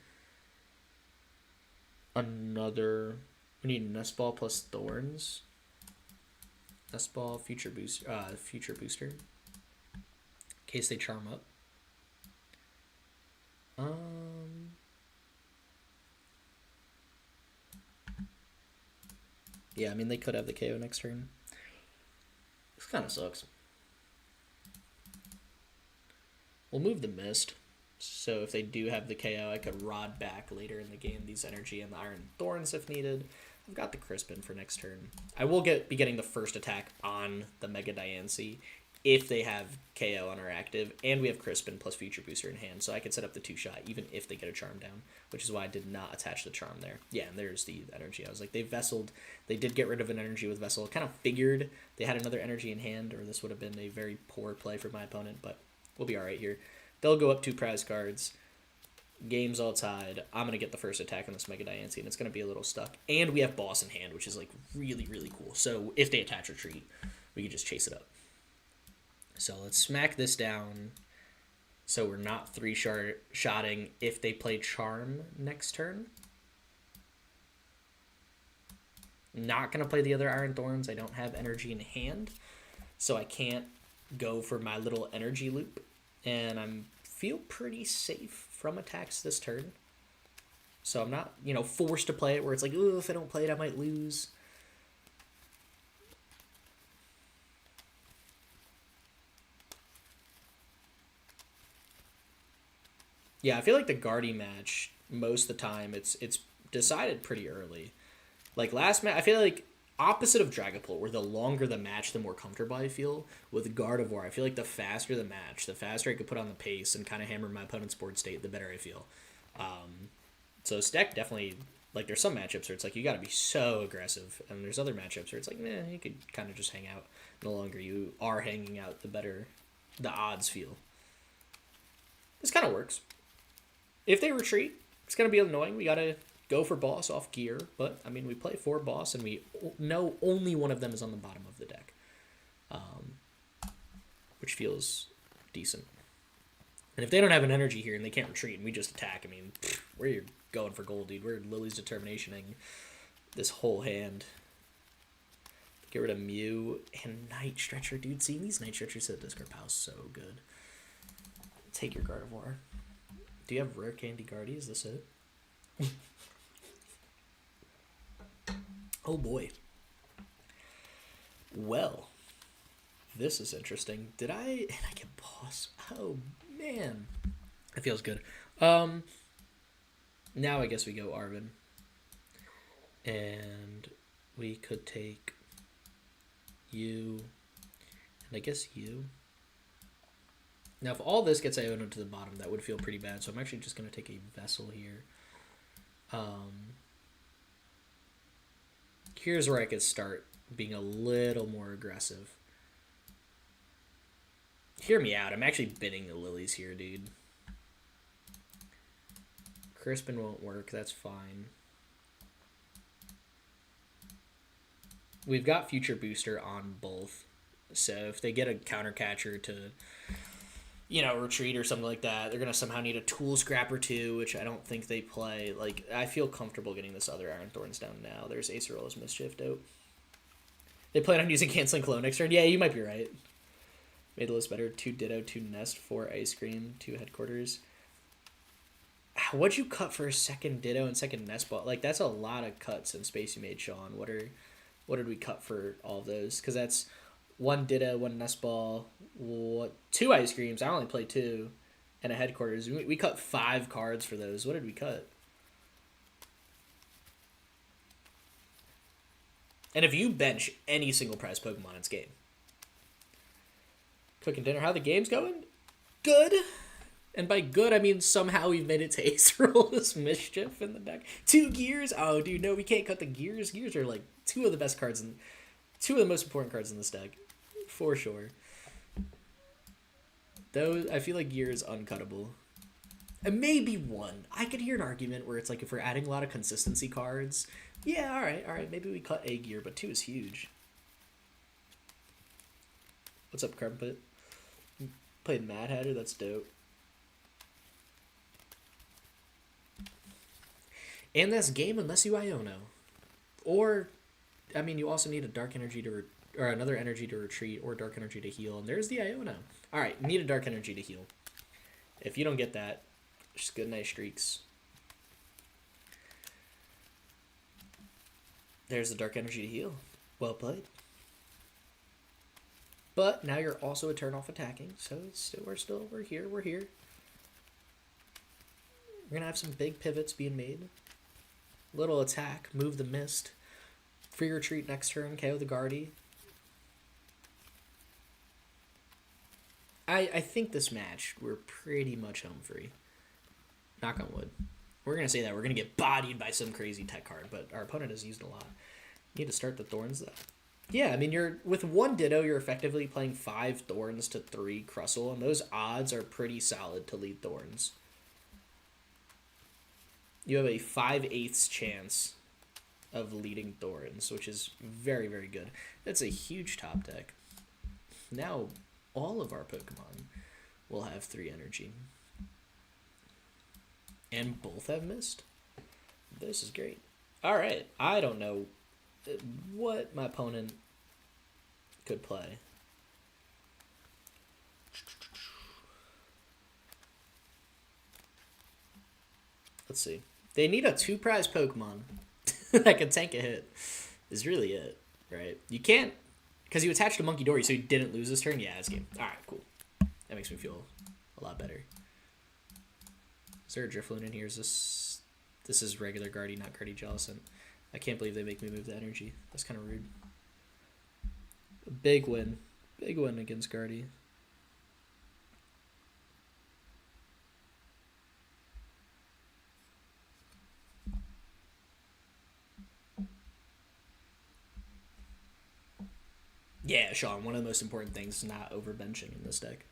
Speaker 1: another. We need Nest Ball plus Thorns. Nest Ball future booster. In case they charm up. Yeah, I mean, they could have the KO next turn. This kind of sucks. We'll move the Mist. So if they do have the KO, I could Rod back later in the game these energy and the Iron Thorns if needed. I've got the Crispin for next turn. I will be getting the first attack on the Mega Diancie if they have KO on our active, and we have Crispin plus Future Booster in hand, so I could set up the 2-shot even if they get a Charm down, which is why I did not attach the Charm there. Yeah, and there's the energy. I was like, they Vesseled. They did get rid of an energy with Vessel. Kind of figured they had another energy in hand, or this would have been a very poor play for my opponent, but we'll be alright here. They'll go up 2 prize cards. Game's all tied. I'm going to get the first attack on this Mega Diancie, and it's going to be a little stuck. And we have Boss in hand, which is like really, really cool. So if they attach Retreat, we can just chase it up. So let's smack this down so we're not 3-shotting if they play Charm next turn. Not going to play the other Iron Thorns. I don't have energy in hand, so I can't go for my little energy loop. And I feel pretty safe from attacks this turn. So I'm not, you know, forced to play it where it's like, ooh, if I don't play it, I might lose. Yeah, I feel like the Guardy match, most of the time, it's decided pretty early. Like last match, I feel like opposite of Dragapult, where the longer the match, the more comfortable I feel. With Gardevoir, I feel like the faster the match, the faster I could put on the pace and kind of hammer my opponent's board state, the better I feel. So this deck definitely, like there's some matchups where it's like you got to be so aggressive, and there's other matchups where it's like, meh, you could kind of just hang out. The longer you are hanging out, the better the odds feel. This kind of works. If they retreat, it's going to be annoying. We got to go for boss off gear, but I mean, we play 4 boss, and we know only one of them is on the bottom of the deck, which feels decent. And if they don't have an energy here and they can't retreat and we just attack, I mean, we're going for gold, dude. We're Lily's Determinationing this whole hand. Get rid of Mew and Night Stretcher, dude. Seeing these Night Stretchers at discard pile is so good. Take your Gardevoir. Do you have Rare Candy Guardy? Is this it? Oh boy. Well, this is interesting. And I get boss. Oh man. It feels good. Now I guess we go Arven. And we could take you. And I guess you. Now if all this gets Iono to the bottom, that would feel pretty bad. So I'm actually just going to take a Vessel here. Here's where I could start being a little more aggressive. Hear me out. I'm actually bidding the Lilies here, dude. Crispin won't work. That's fine. We've got Future Booster on both. So if they get a counter catcher to, you know, retreat or something like that, they're going to somehow need a Tool Scrap or 2, which I don't think they play. Like, I feel comfortable getting this other Iron Thorns down now. There's Acerolla's Mischief, dope. They plan on using Canceling Clone next turn? Yeah, you might be right. Made the list better. 2 Ditto, 2 Nest, 4 Ice Cream, 2 Headquarters. What'd you cut for a second Ditto and second Nest Ball? Like, that's a lot of cuts in space you made, Sean. What did we cut for all of those? Because that's 1 Ditto, 1 Nest Ball, 2 Ice Creams. I only played 2, and a Headquarters. We cut 5 cards for those. What did we cut? And if you bench any single prize Pokemon, it's game. Cooking dinner. How the game's going? Good. And by good, I mean somehow we've made it to Acerolla's Mischief in the deck. 2 Gears? Oh, dude, no, we can't cut the Gears. Gears are like 2 of the best cards, 2 of the most important cards in this deck. For sure. Those, I feel like Gear is uncuttable. And maybe 1. I could hear an argument where it's like if we're adding a lot of consistency cards, yeah, all right, maybe we cut a Gear, but 2 is huge. What's up, Crumpet? Played Mad Hatter, that's dope. And that's game unless you Iono. Or, I mean, you also need a Dark Energy or another energy to retreat, or Dark Energy to heal, and there's the Iono. Alright, need a Dark Energy to heal. If you don't get that, just good night streaks. There's the Dark Energy to heal. Well played. But now you're also a turn off attacking, so we're here. We're gonna have some big pivots being made. Little attack, move the Mist. Free retreat next turn, KO the Guardy. I think this match, we're pretty much home free. Knock on wood. We're going to say that. We're going to get bodied by some crazy tech card, but our opponent has used a lot. You need to start the Thorns, though. Yeah, I mean, you're with one Ditto, you're effectively playing 5 Thorns to 3 Crustle, and those odds are pretty solid to lead Thorns. You have a 5/8 chance of leading Thorns, which is very, very good. That's a huge top deck. Now, all of our Pokemon will have 3 energy. And both have missed. This is great. Alright, I don't know what my opponent could play. Let's see. They need a 2-prize Pokemon that can tank a hit. Is really it, right? You can't, because you attached a Monkey Dory, so you didn't lose this turn. Yeah, this game. All right, cool. That makes me feel a lot better. Is there a Drifloon in here? Is this? This is regular Guardy, not Guardy Jellicent. I can't believe they make me move the energy. That's kind of rude. A big win. Big win against Guardy. Yeah, Sean, one of the most important things is not overbenching in this deck.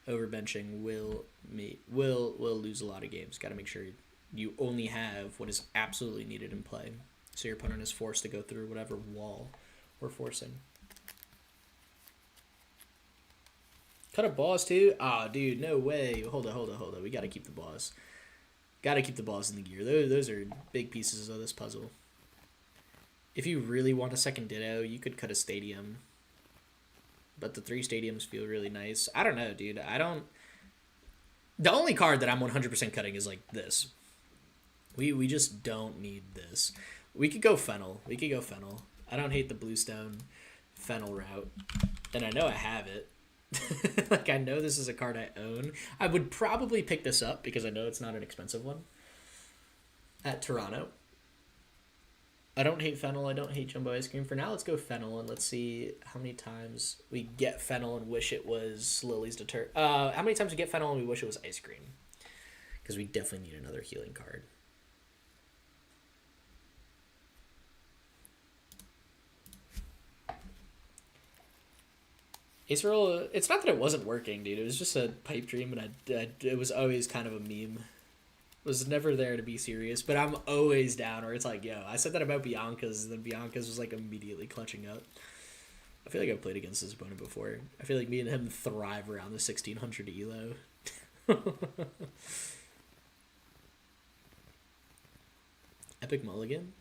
Speaker 1: Overbenching will lose a lot of games. Got to make sure you only have what is absolutely needed in play, so your opponent is forced to go through whatever wall we're forcing. Cut a boss too? Ah, dude, no way. Hold on. We got to keep the boss. Got to keep the boss in the gear. Those are big pieces of this puzzle. If you really want a second Ditto, you could cut a stadium. But the 3 stadiums feel really nice. I don't know, dude. The only card that I'm 100% cutting is like this. We just don't need this. We could go Fennel. I don't hate the Bluestone Fennel route. And I know I have it. Like, I know this is a card I own. I would probably pick this up because I know it's not an expensive one at Toronto. I don't hate Fennel. I don't hate Jumbo Ice Cream. For now, let's go Fennel, and let's see how many times we get Fennel and wish it was Lily's Deter. How many times we get Fennel and we wish it was Ice Cream? Because we definitely need another healing card. Ace Roll, it's not that it wasn't working, dude. It was just a pipe dream, and it was always kind of a meme. Was never there to be serious, but I'm always down where it's like, yo, I said that about Bianca's, and then Bianca's was like immediately clutching up. I feel like I've played against this opponent before. I feel like me and him thrive around the 1600 elo. Epic Mulligan.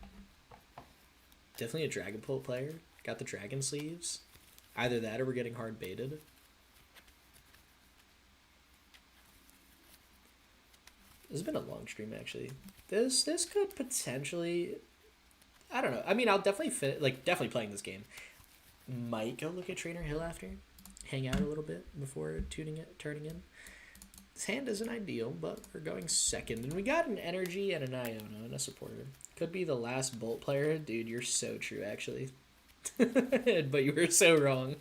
Speaker 1: Definitely a Dragon Pult player. Got the dragon sleeves. Either that or we're getting hard baited. This has been a long stream, actually. This could potentially, I don't know. I mean, I'll definitely definitely playing this game. Might go look at Trainer Hill after, hang out a little bit before turning in. This hand isn't ideal, but we're going second, and we got an energy and an Iono and a supporter. Could be the last Bolt player, dude. You're so true, actually. But you were so wrong.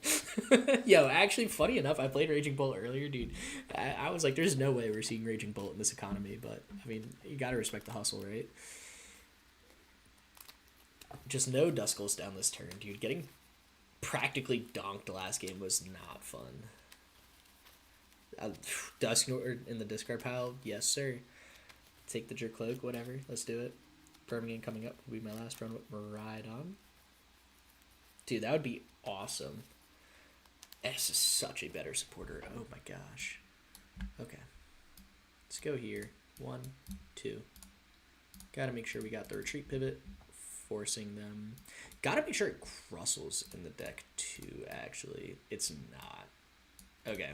Speaker 1: Yo, actually, funny enough, I played Raging Bolt earlier, dude. I was like, there's no way we're seeing Raging Bolt in this economy, but I mean, you gotta respect the hustle, right? Just no Duskulls down this turn, dude. Getting practically donked last game was not fun. Dusknoir in the discard pile, yes sir. Take the Jerk Cloak, whatever. Let's do it. Birmingham coming up will be my last run with Maridon. Dude, that would be awesome. S is such a better supporter. Oh my gosh. Okay. Let's go here. 1, 2. Gotta make sure we got the retreat pivot. Forcing them. Gotta make sure it Crustles in the deck too, actually. It's not. Okay.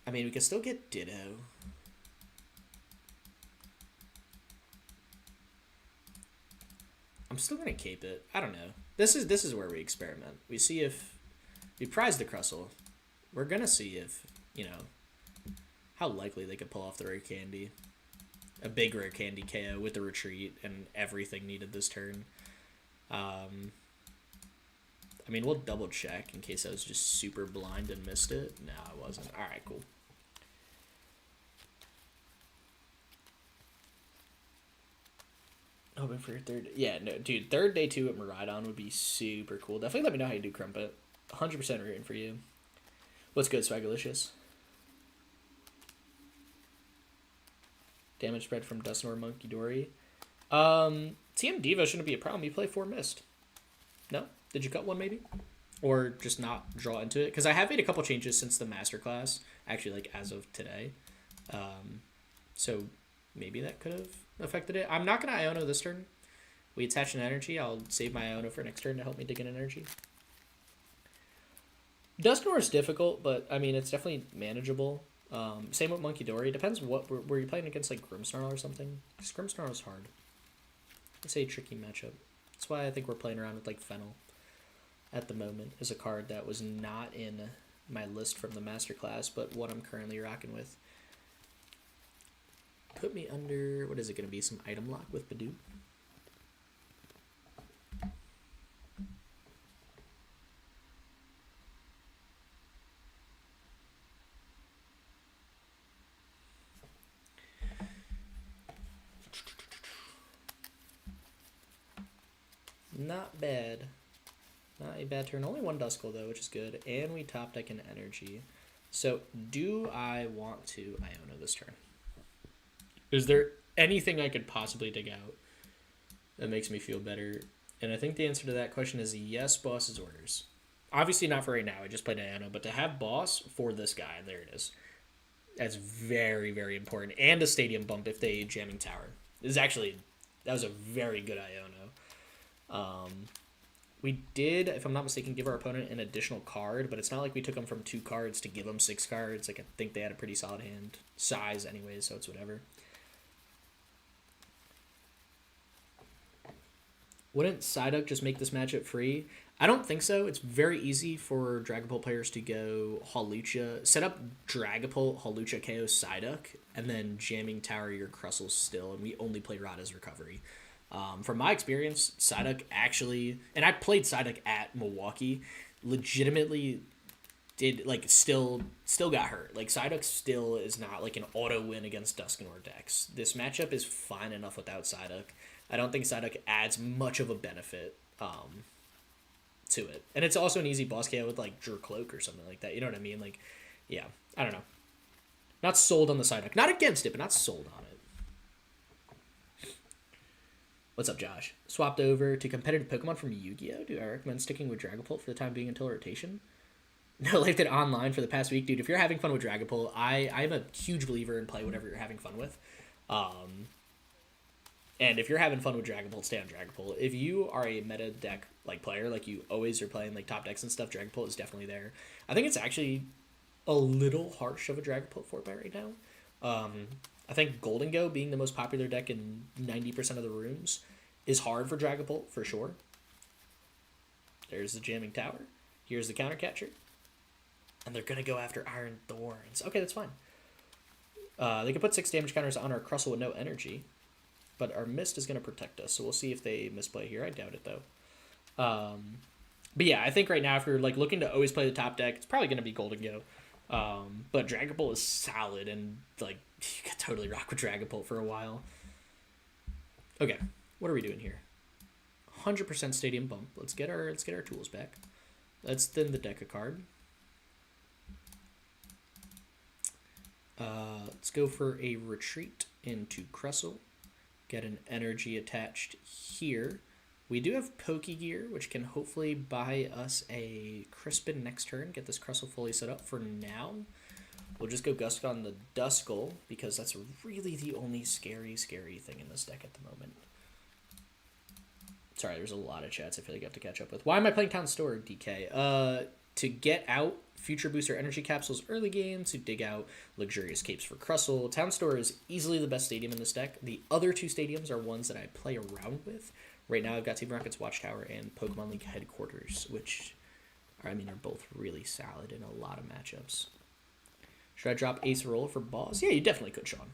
Speaker 1: I mean, we can still get Ditto. I'm still gonna cape it. I don't know. This is where we experiment. We see if we prize the Crustle. We're gonna see if, you know, how likely they could pull off the rare candy. A big rare candy KO with the retreat and everything needed this turn. I I mean, we'll double check in case I was just super blind and missed it. No, I wasn't. All right, cool. Hoping for your third. Yeah, no, dude, third day 2 at Miraidon would be super cool. Definitely let me know how you do Crumpet. 100% rooting for you. What's good, Swagalicious? Damage spread from Dusknoir Monkey Dory. TM Diva shouldn't be a problem. You play 4 Mist. No? Did you cut one maybe? Or just not draw into it? Because I have made a couple changes since the Masterclass. Actually, like, as of today. So maybe that could have affected it. I'm not going to Iono this turn. We attach an energy. I'll save my Iono for next turn to help me dig in energy. Dusknoir is difficult, but, I mean, it's definitely manageable. Same with Monkey Dory. Depends what were you playing against, like Grimmsnarl or something? Because Grimmsnarl is hard. It's a tricky matchup. That's why I think we're playing around with like Fennel at the moment as a card that was not in my list from the Masterclass, but what I'm currently rocking with. Put me under, what is it going to be? Some item lock with Badoo? Not bad. Not a bad turn. Only 1 Duskull though, which is good. And we top deck an energy. So do I want to Iono this turn? Is there anything I could possibly dig out that makes me feel better? And I think the answer to that question is yes, boss's orders. Obviously not for right now. I just played Iono, but to have boss for this guy, and there it is. That's very, very important. And a stadium bump if they jamming tower. This is actually, that was a very good Iono. We did, if I'm not mistaken, give our opponent an additional card, but it's not like we took them from 2 cards to give them 6 cards. Like, I think they had a pretty solid hand size anyways, so it's whatever. Wouldn't Psyduck just make this matchup free? I don't think so. It's very easy for Dragapult players to go Hawlucha, set up Dragapult, Hawlucha, KO Psyduck, and then jamming tower your Crustle still, and we only play Rada's Recovery. From my experience, Psyduck actually, and I played Psyduck at Milwaukee, legitimately did, like, still got hurt. Like, Psyduck still is not, like, an auto win against Dusknoir decks. This matchup is fine enough without Psyduck. I don't think Psyduck adds much of a benefit to it. And it's also an easy boss KO with, like, Drew Cloak or something like that. You know what I mean? Like, yeah, I don't know. Not sold on the Psyduck. Not against it, but not sold on it. What's up, Josh? Swapped over to competitive Pokemon from Yu-Gi-Oh! Do I recommend sticking with Dragapult for the time being until rotation? No, left it online for the past week. Dude, if you're having fun with Dragapult, I'm a huge believer in play whatever you're having fun with. And if you're having fun with Dragapult, stay on Dragapult. If you are a meta deck like player, like you always are playing like top decks and stuff, Dragapult is definitely there. I think it's actually a little harsh of a Dragapult 4-buy right now. I think Golden Go being the most popular deck in 90% of the rooms is hard for Dragapult, for sure. There's the jamming tower. Here's the counter catcher. And they're going to go after Iron Thorns. Okay, that's fine. They can put 6 damage counters on our Crustle with no energy. But our Mist is going to protect us. So we'll see if they misplay here. I doubt it, though. But yeah, I think right now if you're like looking to always play the top deck, it's probably going to be Golden Go. But Dragapult is solid, and like you could totally rock with Dragapult for a while. Okay, what are we doing here? 100% stadium bump. Let's get our tools back. Let's thin the deck a card. Let's go for a retreat into Crustle. Get an energy attached here. We do have Pokégear, which can hopefully buy us a Crispin next turn. Get this Crustle fully set up. For now, we'll just go Gust on the Duskull, because that's really the only scary thing in this deck at the moment. Sorry, there's a lot of chats I feel like I have to catch up with. Why am I playing Town Store, DK? To get out Future Booster Energy Capsules early game, to dig out Luxurious Capes for Crustle. Town Store is easily the best stadium in this deck. The other 2 stadiums are ones that I play around with. Right now, I've got Team Rocket's Watchtower and Pokemon League Headquarters, which are both really solid in a lot of matchups. Should I drop Ace Roll for Boss? Yeah, you definitely could, Sean.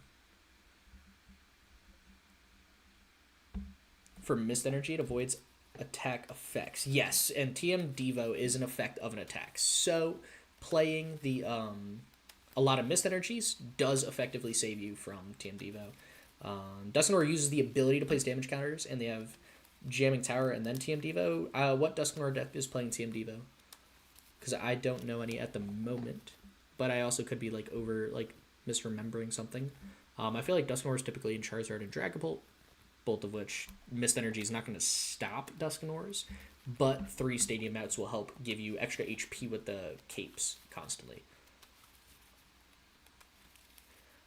Speaker 1: For Mist Energy, it avoids attack effects. Yes, and TM Devo is an effect of an attack. So playing the a lot of mist energies does effectively save you from TM Devo. Dusknoir uses the ability to place damage counters, and they have Jamming Tower and then TM Devo. What Dusknoir deck is playing TM Devo? Because I don't know any at the moment, but I also could be like misremembering something. I feel like Dusknoir is typically in Charizard and Dragapult, both of which Mist Energy is not going to stop Dusknoirs, but 3 Stadium Mounts will help give you extra HP with the capes constantly.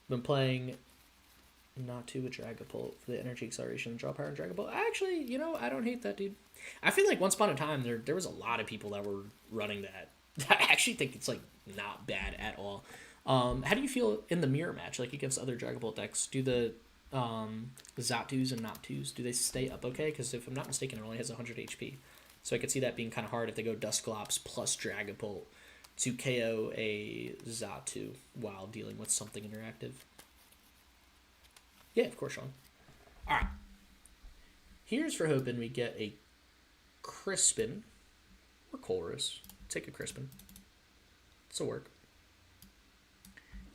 Speaker 1: Been playing Natu with Dragapult for the energy acceleration and draw power in Dragapult. Actually, you know, I don't hate that, dude. I feel like once upon a time there was a lot of people that were running that. I actually think it's like not bad at all. How do you feel in the mirror match, like against other Dragapult decks? Do the Zatus and Noctus, do they stay up okay? Because if I'm not mistaken, it only has 100 HP. So I could see that being kind of hard if they go Dusclops plus Dragapult to KO a Zatu while dealing with something interactive. Yeah, of course, Sean. Alright. Here's for hoping we get a Crispin or Colress. Take a Crispin. This'll work.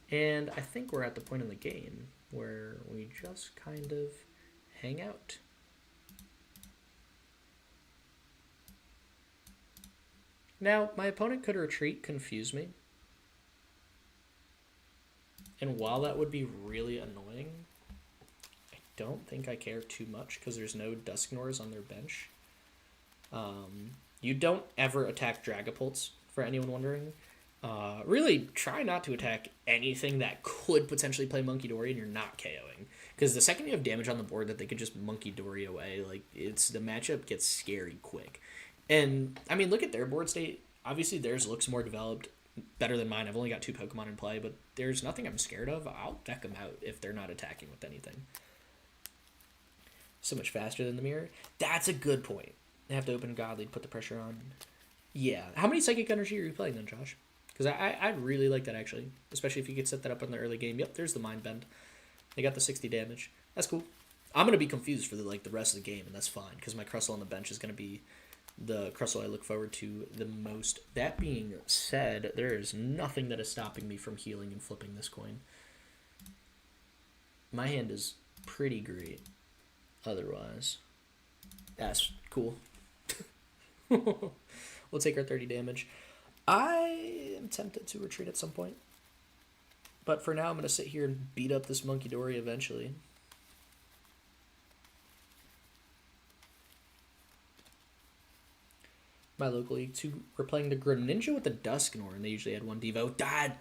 Speaker 1: And I think we're at the point in the game where we just kind of hang out. Now, my opponent could retreat, confuse me. And while that would be really annoying, I don't think I care too much because there's no Dusknoirs on their bench. You don't ever attack Dragapults, for anyone wondering. Really try not to attack anything that could potentially play Monkey Dory and you're not KOing. Because the second you have damage on the board that they could just Monkey Dory away, like the matchup gets scary quick. And I mean, look at their board state. Obviously theirs looks more developed, better than mine. I've only got 2 Pokemon in play, but there's nothing I'm scared of. I'll deck them out if they're not attacking with anything. So much faster than the mirror. That's a good point. They have to open Godly to put the pressure on. Yeah. How many Psychic Energy are you playing then, Josh? Because I really like that, actually. Especially if you could set that up in the early game. Yep, there's the Mind Bend. They got the 60 damage. That's cool. I'm going to be confused for the rest of the game, and that's fine. Because my Crustle on the bench is going to be the Crustle I look forward to the most. That being said, there is nothing that is stopping me from healing and flipping this coin. My hand is pretty great. Otherwise, that's cool. We'll take our 30 damage. I am tempted to retreat at some point. But for now, I'm going to sit here and beat up this Monkey Dory eventually. My local league, we're playing the Greninja with the Dusknoir, and they usually had 1 Devo. Dad,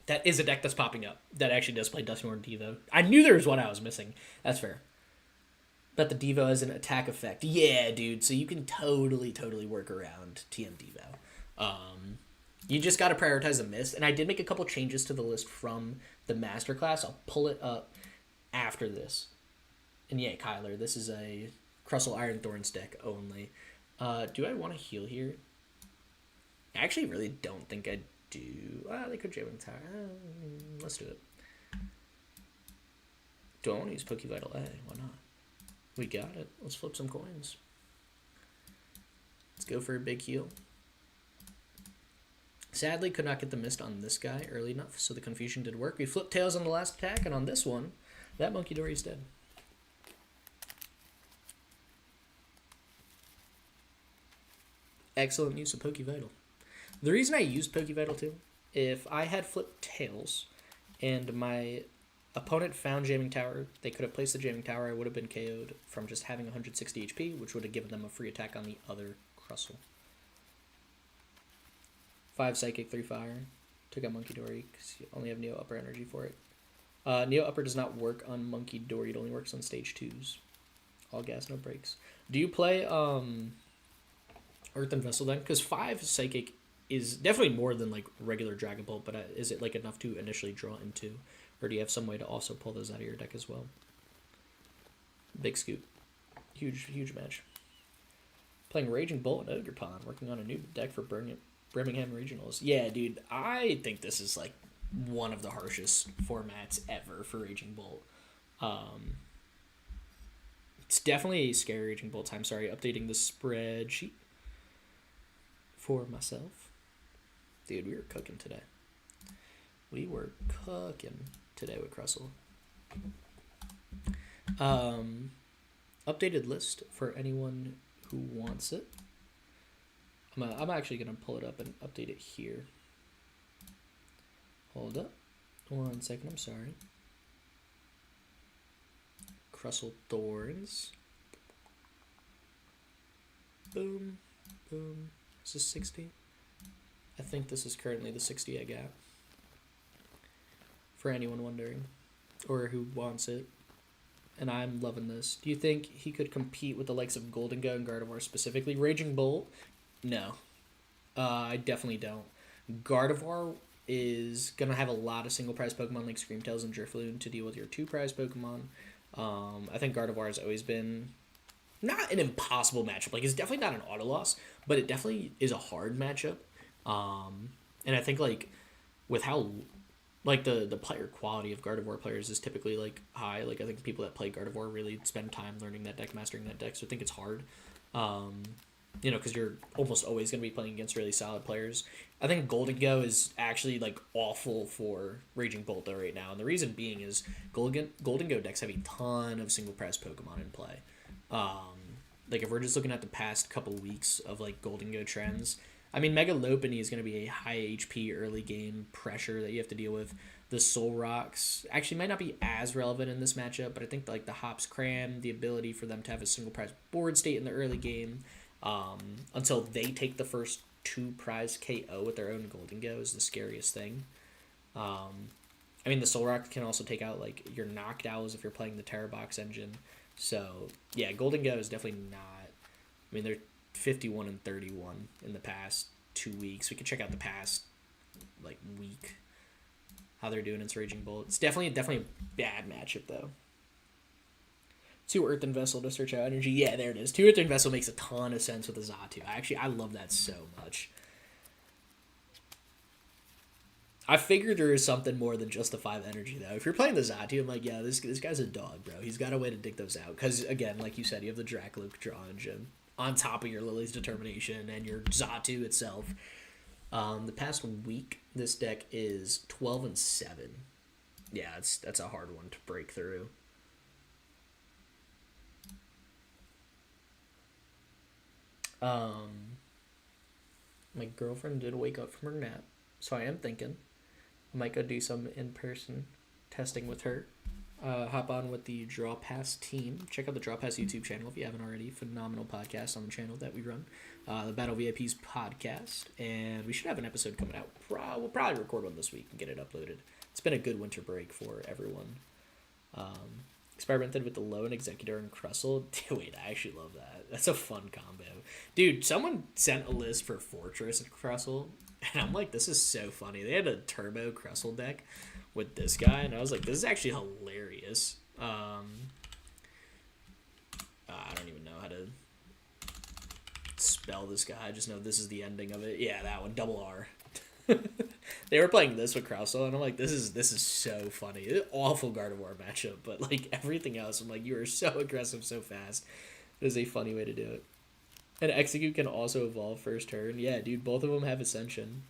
Speaker 1: that is a deck that's popping up. That actually does play Dusknoir and Devo. I knew there was one I was missing. That's fair. But the Devo has an attack effect. Yeah, dude. So you can totally work around TM Devo. You just got to prioritize the mist. And I did make a couple changes to the list from the masterclass. I'll pull it up after this. And yeah, Kyler, this is a Crustle Iron Thorns deck only. Do I want to heal here? I actually really don't think I do. They could Jamming Tower. Let's do it. Do I want to use Poké Vital A? Why not? We got it. Let's flip some coins. Let's go for a big heal. Sadly, could not get the mist on this guy early enough, so the confusion did work. We flipped tails on the last attack, and on this one, that Monkey Dory is dead. Excellent use of Poké Vital. The reason I used Poké Vital too, if I had flipped tails and my opponent found Jamming Tower, they could have placed the Jamming Tower, I would have been KO'd from just having 160 HP, which would have given them a free attack on the other Crustle. 5 Psychic, 3 Fire. Took out Monkey Dory because you only have Neo Upper energy for it. Neo Upper does not work on Monkey Dory, it only works on stage 2s. All gas, no brakes. Do you play Earthen Vessel then? Because 5 Psychic is definitely more than like regular Dragon Bolt, but is it like enough to initially draw into? Or do you have some way to also pull those out of your deck as well? Big scoop. Huge match. Playing Raging Bolt and Ogerpon, working on a new deck for Birmingham Regionals. Yeah, dude, I think this is like one of the harshest formats ever for Raging Bolt. It's definitely a scary Raging Bolt time. Sorry, updating the spreadsheet for myself. Dude, we were cooking today. We were cooking today with Crustle. Updated list for anyone who wants it. I'm actually going to pull it up and update it here. Hold up. 1 second, I'm sorry. Crustle Thorns. Boom. Boom. Is this 60? I think this is currently the 60 I got. For anyone wondering. Or who wants it. And I'm loving this. Do you think he could compete with the likes of Golden Go and Gardevoir specifically? Raging Bolt? No. I definitely don't. Gardevoir is going to have a lot of single prize Pokemon like Screamtails and Drifloon to deal with your 2 prize Pokemon. I think Gardevoir has always been not an impossible matchup. Like, it's definitely not an auto loss, but it definitely is a hard matchup. And I think, like, with how, like, the player quality of Gardevoir players is typically, like, high. Like, I think people that play Gardevoir really spend time learning that deck, mastering that deck, so I think it's hard. You know, because you're almost always going to be playing against really solid players. I think Golden Go is actually, like, awful for Raging Bolt, though, right now. And the reason being is Golden Go decks have a ton of single-prize Pokemon in play. Like, if we're just looking at the past couple weeks of, like, Golden Go trends, I mean, Mega Lopunny is going to be a high HP early game pressure that you have to deal with. The Soul Rocks actually might not be as relevant in this matchup, but I think, like, the Hops Cram, the ability for them to have a single-prize board state in the early game, until they take the first 2 prize KO with their own Golden Go is the scariest thing. I mean, the Soul Rock can also take out, like, your Knocked Owls if you're playing the Terra Box engine. So, yeah, Golden Go is definitely not... I mean, they're 51 and 31 in the past 2 weeks. We can check out the past, like, week, how they're doing in Raging Bolt. It's definitely a bad matchup, though. 2 Earthen Vessel to search out energy. Yeah, there it is. 2 Earthen Vessel makes a ton of sense with the Xatu. I love that so much. I figured there is something more than just the 5 energy, though. If you're playing the Xatu, I'm like, yeah, this guy's a dog, bro. He's got a way to dig those out. Because, again, like you said, you have the Dracloak draw engine on top of your Lillie's Determination and your Xatu itself. The past week, this deck is 12 and 7. Yeah, that's a hard one to break through. My girlfriend did wake up from her nap, so I am thinking I might go do some in-person testing with her. Hop on with the Draw Pass team. Check out the Draw Pass YouTube channel if you haven't already. Phenomenal podcast on the channel that we run. The Battle VIPs podcast, and we should have an episode coming out. We'll probably record one this week and get it uploaded. It's been a good winter break for everyone. Experimented with the Lone Executor and Crustle. Wait, I actually love that. That's a fun combo. Dude, someone sent a list for Fortress and Crustle, and I'm like, this is so funny. They had a Turbo Crustle deck with this guy, and I was like, this is actually hilarious. I don't even know how to spell this guy. I just know this is the ending of it. Yeah, that one, double R. They were playing this with Crustle, and I'm like, this is so funny. It's an awful Gardevoir matchup, but like everything else, I'm like, you are so aggressive so fast. It is a funny way to do it. And Execute can also evolve first turn. Yeah, dude, both of them have Ascension.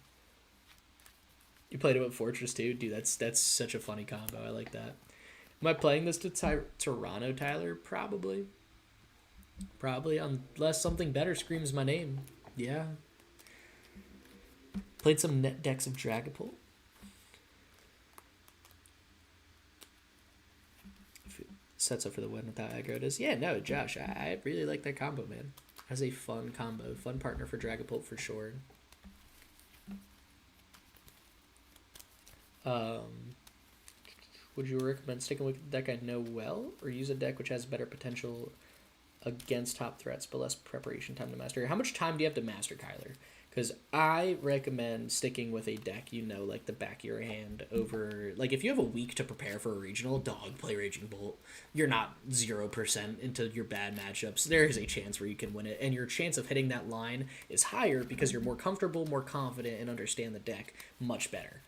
Speaker 1: You played it with Fortress too? Dude, that's such a funny combo. I like that. Am I playing this to Toronto, Tyler? Probably. Probably, unless something better screams my name. Yeah. Played some net decks of Dragapult. Sets up for the win without aggro. It is. Yeah, no, Josh, I really like that combo, man. That's a fun combo. Fun partner for Dragapult for sure. Would you recommend sticking with a deck I know well, or use a deck which has better potential against top threats but less preparation time to master? How much time do you have to master, Kyler? Because I recommend sticking with a deck you know, like the back of your hand, over... Like, if you have a week to prepare for a regional, dog, play Raging Bolt. You're not 0% into your bad matchups. There is a chance where you can win it, and your chance of hitting that line is higher because you're more comfortable, more confident, and understand the deck much better.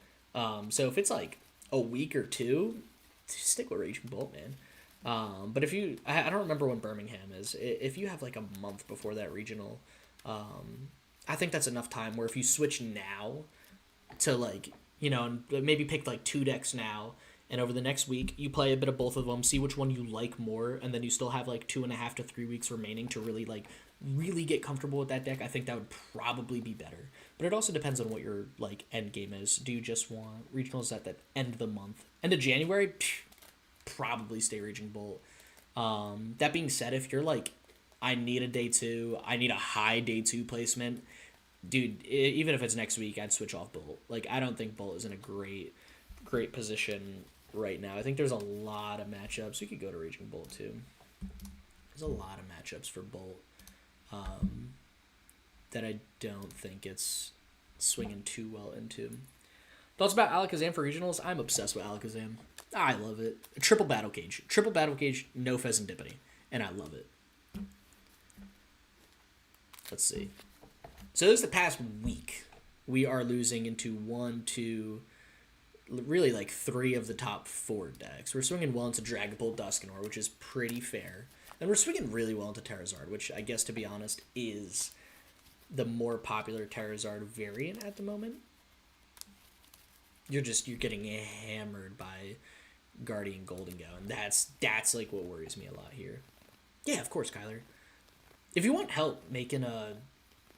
Speaker 1: So if it's, like, a week or two, stick with Raging Bolt, man. But if you, I don't remember when Birmingham is. If you have like a month before that regional, I think that's enough time where if you switch now to like, you know, maybe pick like 2 decks now, and over the next week you play a bit of both of them, see which one you like more, and then you still have like 2.5 to 3 weeks remaining to really get comfortable with that deck. I think that would probably be better. But it also depends on what your like end game is. Do you just want regionals at the end of the month, end of January? Probably stay Raging Bolt. That being said, if you're like, I need a day 2, I need a high day 2 placement, dude, even if it's next week, I'd switch off Bolt. Like, I don't think Bolt is in a great position right now. I think there's a lot of matchups. You could go to Raging Bolt too. There's a lot of matchups for Bolt that I don't think it's swinging too well into. Thoughts about Alakazam for regionals? I'm obsessed with Alakazam. I love it. Triple Battle Cage, no Pheasantipity, and I love it. Let's see. So this is the past week. We are losing into 1, 2, really like 3 of the top 4 decks. We're swinging well into Dragon Ball Dusknoir, which is pretty fair. And we're swinging really well into Terrazard, which I guess, to be honest, is the more popular Terrazard variant at the moment. You're getting hammered by Guardian Goldengo, and that's like what worries me a lot here. Yeah, of course, Kyler. If you want help making a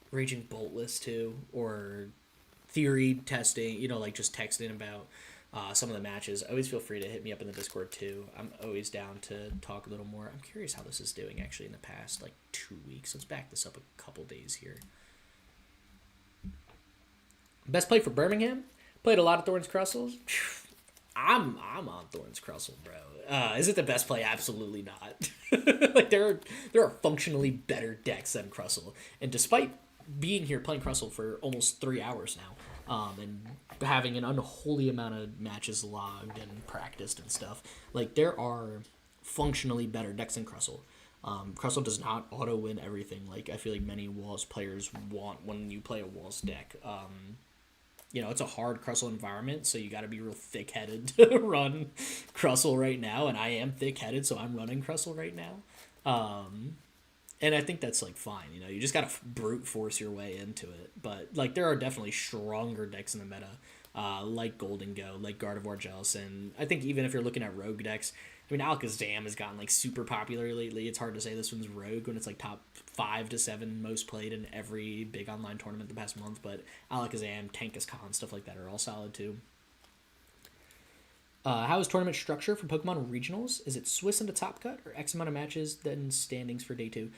Speaker 1: Raging Bolt list too, or theory testing, you know, like just texting about some of the matches, always feel free to hit me up in the Discord too. I'm always down to talk a little more. I'm curious how this is doing actually in the past like 2 weeks. Let's back this up a couple days here. Best play for Birmingham? Played a lot of Thorns Crustles. I'm on Thorns Crustle, bro. Is it the best play? Absolutely not. Like there are functionally better decks than Crustle, and despite being here playing Crustle for almost 3 hours now, and having an unholy amount of matches logged and practiced and stuff, like there are functionally better decks than Crustle. Crustle does not auto win everything like I feel like many Walls players want when you play a Walls deck. You know, it's a hard Crustle environment, so you got to be real thick-headed to run Crustle right now, and I am thick-headed, so I'm running Crustle right now. And I think that's, like, fine, you know, you just got to brute force your way into it, but, like, there are definitely stronger decks in the meta, like Goldengo, like Gardevoir Jellicent. I think even if you're looking at rogue decks, I mean, Alakazam has gotten, like, super popular lately. It's hard to say this one's rogue when it's, like, top 5 to 7 most played in every big online tournament the past month, but Alakazam, Tankaskhan, stuff like that are all solid, too. How is tournament structure for Pokemon Regionals? Is it Swiss into Top Cut, or X amount of matches, then standings for day 2?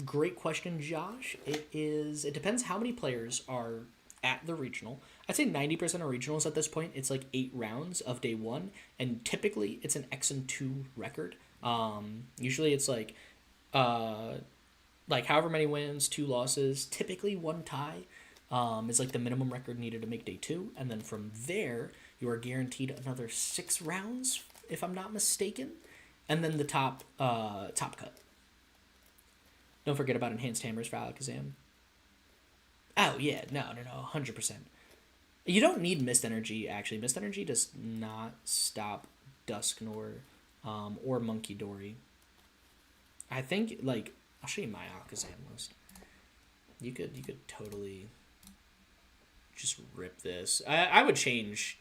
Speaker 1: Great question, Josh. It depends how many players are at the regional. I'd say 90% of regionals at this point, it's like 8 rounds of day 1, and typically it's an X and 2 record. Usually it's like however many wins, 2 losses, typically 1 tie is like the minimum record needed to make day 2, and then from there you are guaranteed another 6 rounds, if I'm not mistaken, and then the top cut. Don't forget about enhanced hammers for Alakazam. Oh, yeah, no, 100%. You don't need Mist Energy, actually. Mist Energy does not stop Dusknoir or Monkey Dory. I think, like, I'll show you my Alakazam list. You could totally just rip this. I would change...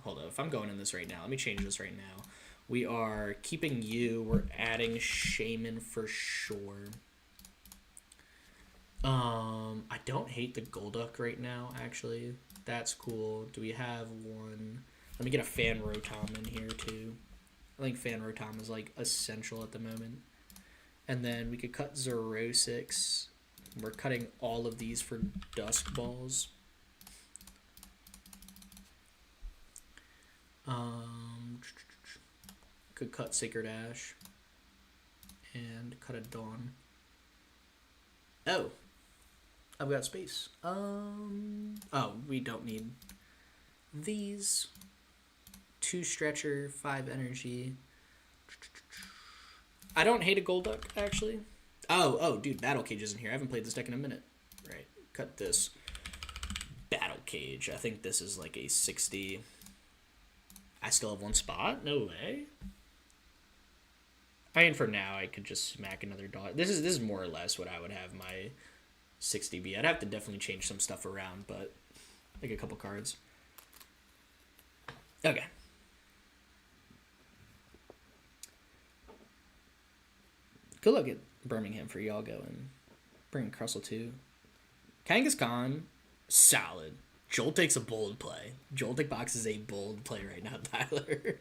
Speaker 1: Hold on, if I'm going in this right now, let me change this right now. We are keeping you. We're adding Shaman for sure. I don't hate the Golduck right now, actually. That's cool. Do we have one? Let me get a Fan Rotom in here, too. I think Fan Rotom is, like, essential at the moment. And then we could cut Zerosix. We're cutting all of these for Dusk Balls. Could cut Sacred Ash. And cut a Dawn. Oh. I've got space. Oh, we don't need these. 2 Stretcher, 5 Energy. I don't hate a Golduck, actually. Oh, dude, Battle Cage isn't here. I haven't played this deck in a minute. Right, cut this. Battle Cage. I think this is like a 60. I still have 1 spot? No way. I mean, for now, I could just smack another dollar. This is more or less what I would have my 60 be. I'd have to definitely change some stuff around, but like a couple cards. Okay. Good luck at Birmingham for y'all going. Bring Crustle 2. Kangaskhan, solid. Joltik's a bold play. Joltik Box is a bold play right now, Tyler.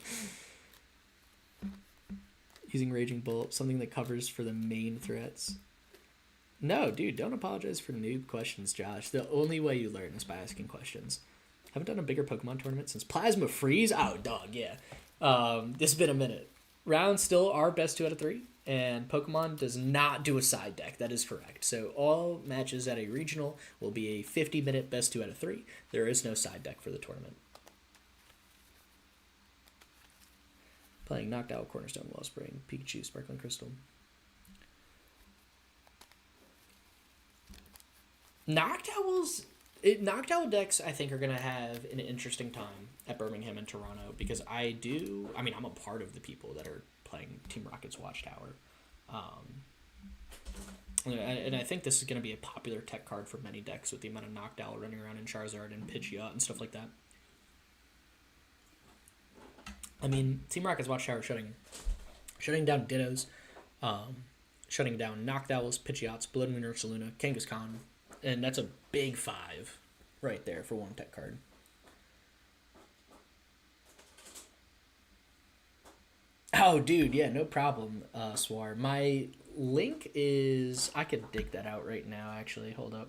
Speaker 1: Using Raging Bolt, something that covers for the main threats. No, dude, don't apologize for noob questions, Josh. The only way you learn is by asking questions. Haven't done a bigger Pokemon tournament since Plasma Freeze? Oh, dog, yeah. It's been a minute. Rounds still are best 2 out of 3, and Pokemon does not do a side deck. That is correct. So all matches at a regional will be a 50-minute best 2 out of 3. There is no side deck for the tournament. Playing Knocked Owl, Cornerstone, Wellspring, Pikachu, Sparkling Crystal. Knocked Owl decks, I think, are going to have an interesting time at Birmingham and Toronto because I'm a part of the people that are playing Team Rocket's Watchtower. And I think this is going to be a popular tech card for many decks with the amount of Knocked Owl running around in Charizard and Pidgeot and stuff like that. I mean, Team Rocket's Watchtower shutting down Dittos, shutting down Knocked Owls, Pidgeots, Blood Moon, Ursaluna, Kangaskhan, and that's a big 5 right there for one tech card. Oh, dude, yeah, no problem, Swar. My link is... I could dig that out right now, actually. Hold up.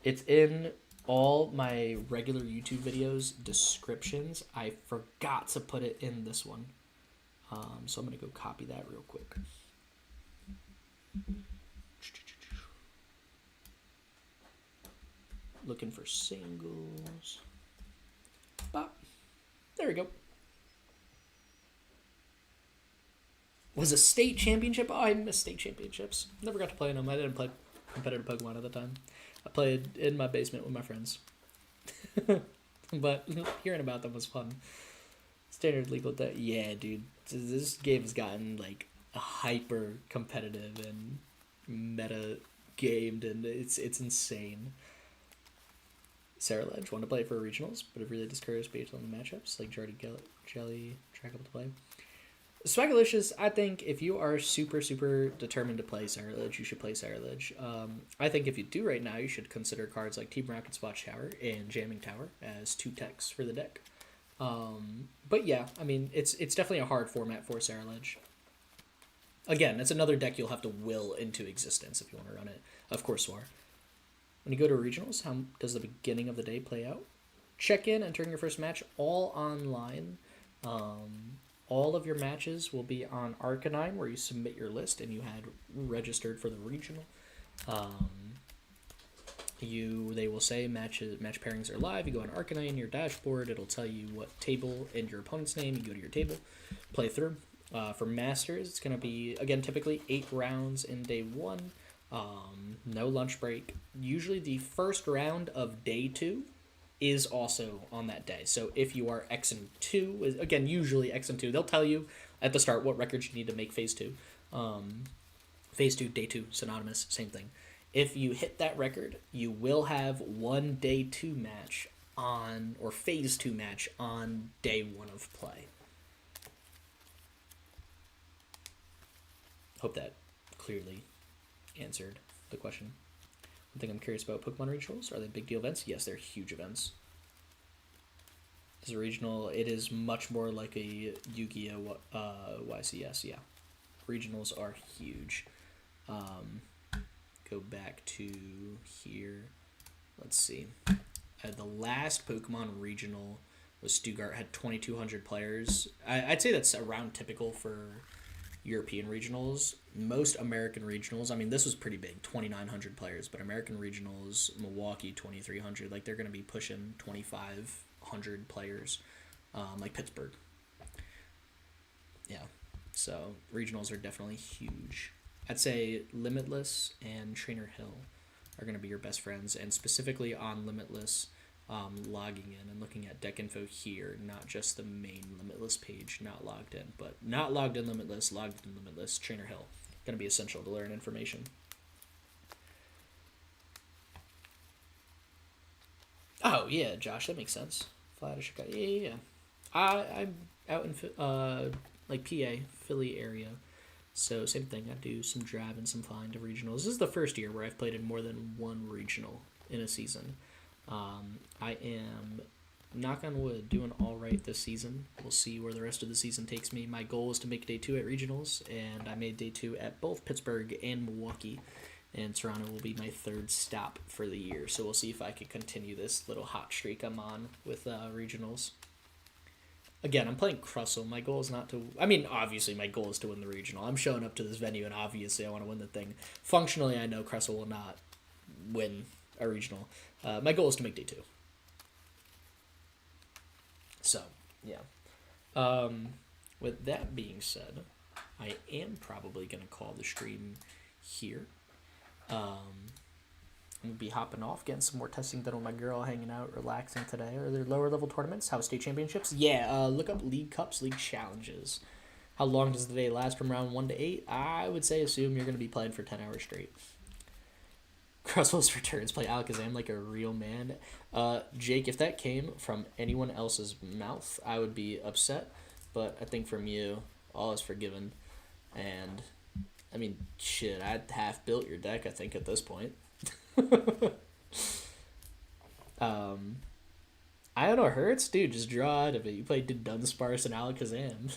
Speaker 1: It's in all my regular YouTube videos descriptions. I forgot to put it in this one. So I'm going to go copy that real quick. Looking for singles. Bop. There we go. Was a state championship? Oh, I missed state championships. Never got to play in them. I didn't play competitive Pokemon at the time. I played in my basement with my friends. But hearing about them was fun. Standard legal deck. Yeah, dude. This game has gotten like hyper competitive and meta gamed, and it's insane. Sarah Ledge wanted to play for regionals, but have really discouraged based on the matchups, like Jelly, trackable to play. Swagalicious, I think if you are super determined to play Sarah Ledge, you should play Sarah Ledge. I think if you do right now, you should consider cards like Team Rocket's Watchtower and Jamming Tower as 2 techs for the deck. But yeah, I mean, it's definitely a hard format for Sarah Ledge. Again, it's another deck you'll have to will into existence if you want to run it. Of course, Swar. When you go to regionals, how does the beginning of the day play out? Check in, entering your first match, all online. All of your matches will be on Arcanine, where you submit your list and you had registered for the regional. They will say match pairings are live. You go on Arcanine, your dashboard. It'll tell you what table and your opponent's name. You go to your table, play through. For Masters, it's going to be, again, typically 8 rounds in day 1. No lunch break. Usually the first round of day 2 is also on that day. So if you are X and 2, again, usually X and 2, they'll tell you at the start what records you need to make phase 2. Phase 2, day 2, synonymous, same thing. If you hit that record, you will have one day 2 match on, or phase 2 match on day 1 of play. Hope that clearly answered the question. One thing I'm curious about Pokemon regionals, are they big deal events? Yes, they're huge events. As a regional, it is much more like a Yu-Gi-Oh! YCS, yeah. Regionals are huge. Go back to here. Let's see. The last Pokemon regional was Stuttgart, had 2,200 players. I'd say that's around typical for European regionals. Most American regionals, I mean, this was pretty big, 2,900 players, but American regionals, Milwaukee, 2,300, like they're going to be pushing 2,500 players, like Pittsburgh. Yeah, so regionals are definitely huge. I'd say Limitless and Trainer Hill are going to be your best friends, and specifically on Limitless, logging in and looking at deck info here, not just the main Limitless page, not logged in, but not logged in Limitless, logged in Limitless, Trainer Hill. Going to be essential to learn information. Oh, yeah, Josh, that makes sense. Fly to Chicago. Yeah. I'm out in, like, PA, Philly area. So, same thing. I do some driving, some flying to regionals. This is the first year where I've played in more than one regional in a season. I am, knock on wood, doing all right this season. We'll see where the rest of the season takes me. My goal is to make day 2 at regionals, and I made day 2 at both Pittsburgh and Milwaukee. And Toronto will be my 3rd stop for the year. So we'll see if I can continue this little hot streak I'm on with regionals. Again, I'm playing Crustle. My goal is not to... I mean, obviously, my goal is to win the regional. I'm showing up to this venue, and obviously I want to win the thing. Functionally, I know Crustle will not win a regional. My goal is to make day 2. So, yeah. With that being said, I am probably going to call the stream here. I'm going to be hopping off, getting some more testing done with my girl, hanging out, relaxing today. Are there lower level tournaments? How state championships? Yeah, look up League Cups, League Challenges. How long does the day last from round 1 to 8? I would say assume you're going to be playing for 10 hours straight. Crustle's returns, play Alakazam like a real man. Jake, if that came from anyone else's mouth, I would be upset. But I think from you, all is forgiven. And... I mean, shit, I'd half built your deck, I think, at this point. I don't know, hurts? Dude, just draw out of it. You played Dunsparce and Alakazam.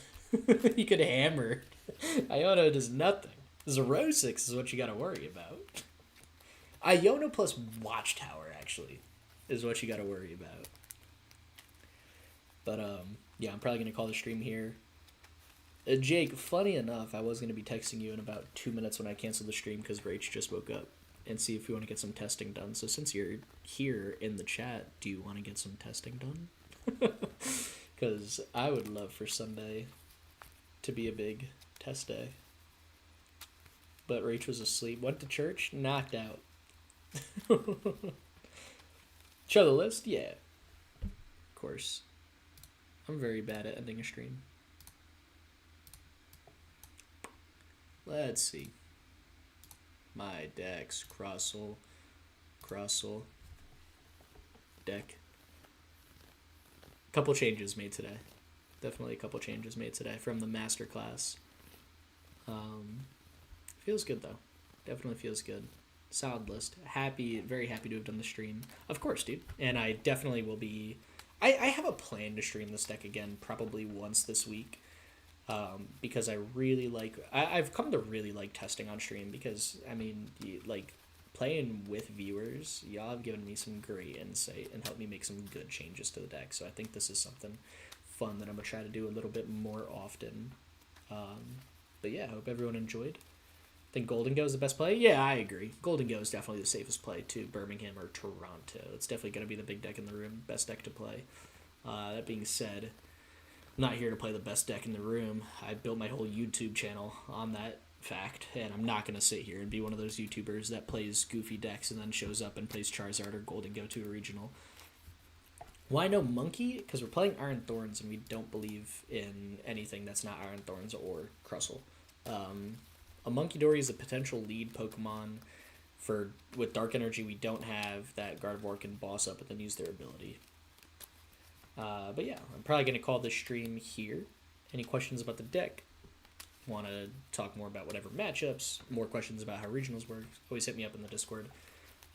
Speaker 1: You could hammer. Iono does nothing. Zero 6 is what you gotta worry about. Iono plus Watchtower, actually, is what you gotta worry about. But, yeah, I'm probably gonna call the stream here. Jake, funny enough, I was going to be texting you in about 2 minutes when I canceled the stream because Rach just woke up and see if we want to get some testing done. So since you're here in the chat, do you want to get some testing done? Because I would love for Sunday to be a big test day. But Rach was asleep, went to church, knocked out. Show the list? Yeah. Of course. I'm very bad at ending a stream. Let's see. My decks, Crustle, deck. Couple changes made today. Definitely a couple changes made today from the masterclass. Feels good though. Definitely feels good. Solid list. Happy, very happy to have done the stream. Of course, dude. And I definitely will be... I have a plan to stream this deck again probably once this week. Because I really like... I've come to really like testing on stream because, I mean, like, playing with viewers, y'all have given me some great insight and helped me make some good changes to the deck. So I think this is something fun that I'm going to try to do a little bit more often. But yeah, I hope everyone enjoyed. Think Golden Go is the best play? Yeah, I agree. Golden Go is definitely the safest play to Birmingham or Toronto. It's definitely going to be the big deck in the room, best deck to play. That being said... I'm not here to play the best deck in the room. I built my whole YouTube channel on that fact, and I'm not going to sit here and be one of those YouTubers that plays goofy decks and then shows up and plays Charizard or Golden Go to a regional. Why no Monkey? Because we're playing Iron Thorns, and we don't believe in anything that's not Iron Thorns or Crustle. A Monkey Dory is a potential lead Pokemon. With Dark Energy, we don't have that Gardevoir can boss up and then use their ability. But yeah, I'm probably going to call this stream here. Any questions about the deck? Want to talk more about whatever matchups? More questions about how regionals work? Always hit me up in the Discord.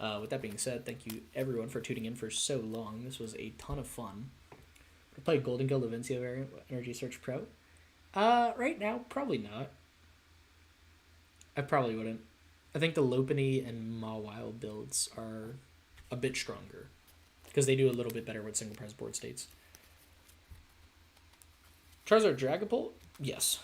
Speaker 1: With that being said, thank you everyone for tuning in for so long. This was a ton of fun. I play Golden Go Levincia variant Energy Search Pro. Right now, probably not. I probably wouldn't. I think the Lopunny and Mawile builds are a bit stronger. Because they do a little bit better with single prize board states. Charizard Dragapult? Yes.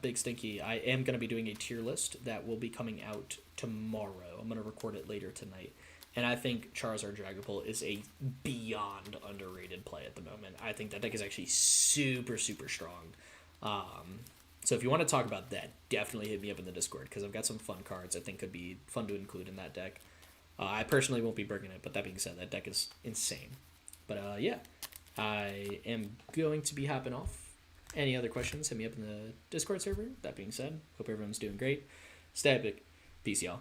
Speaker 1: Big Stinky. I am going to be doing a tier list that will be coming out tomorrow. I'm going to record it later tonight. And I think Charizard Dragapult is a beyond underrated play at the moment. I think that deck is actually super, super strong. So if you want to talk about that, definitely hit me up in the Discord. Because I've got some fun cards I think could be fun to include in that deck. I personally won't be bringing it, but that being said, that deck is insane. But yeah, I am going to be hopping off. Any other questions, hit me up in the Discord server. That being said, hope everyone's doing great. Stay epic. Peace, y'all.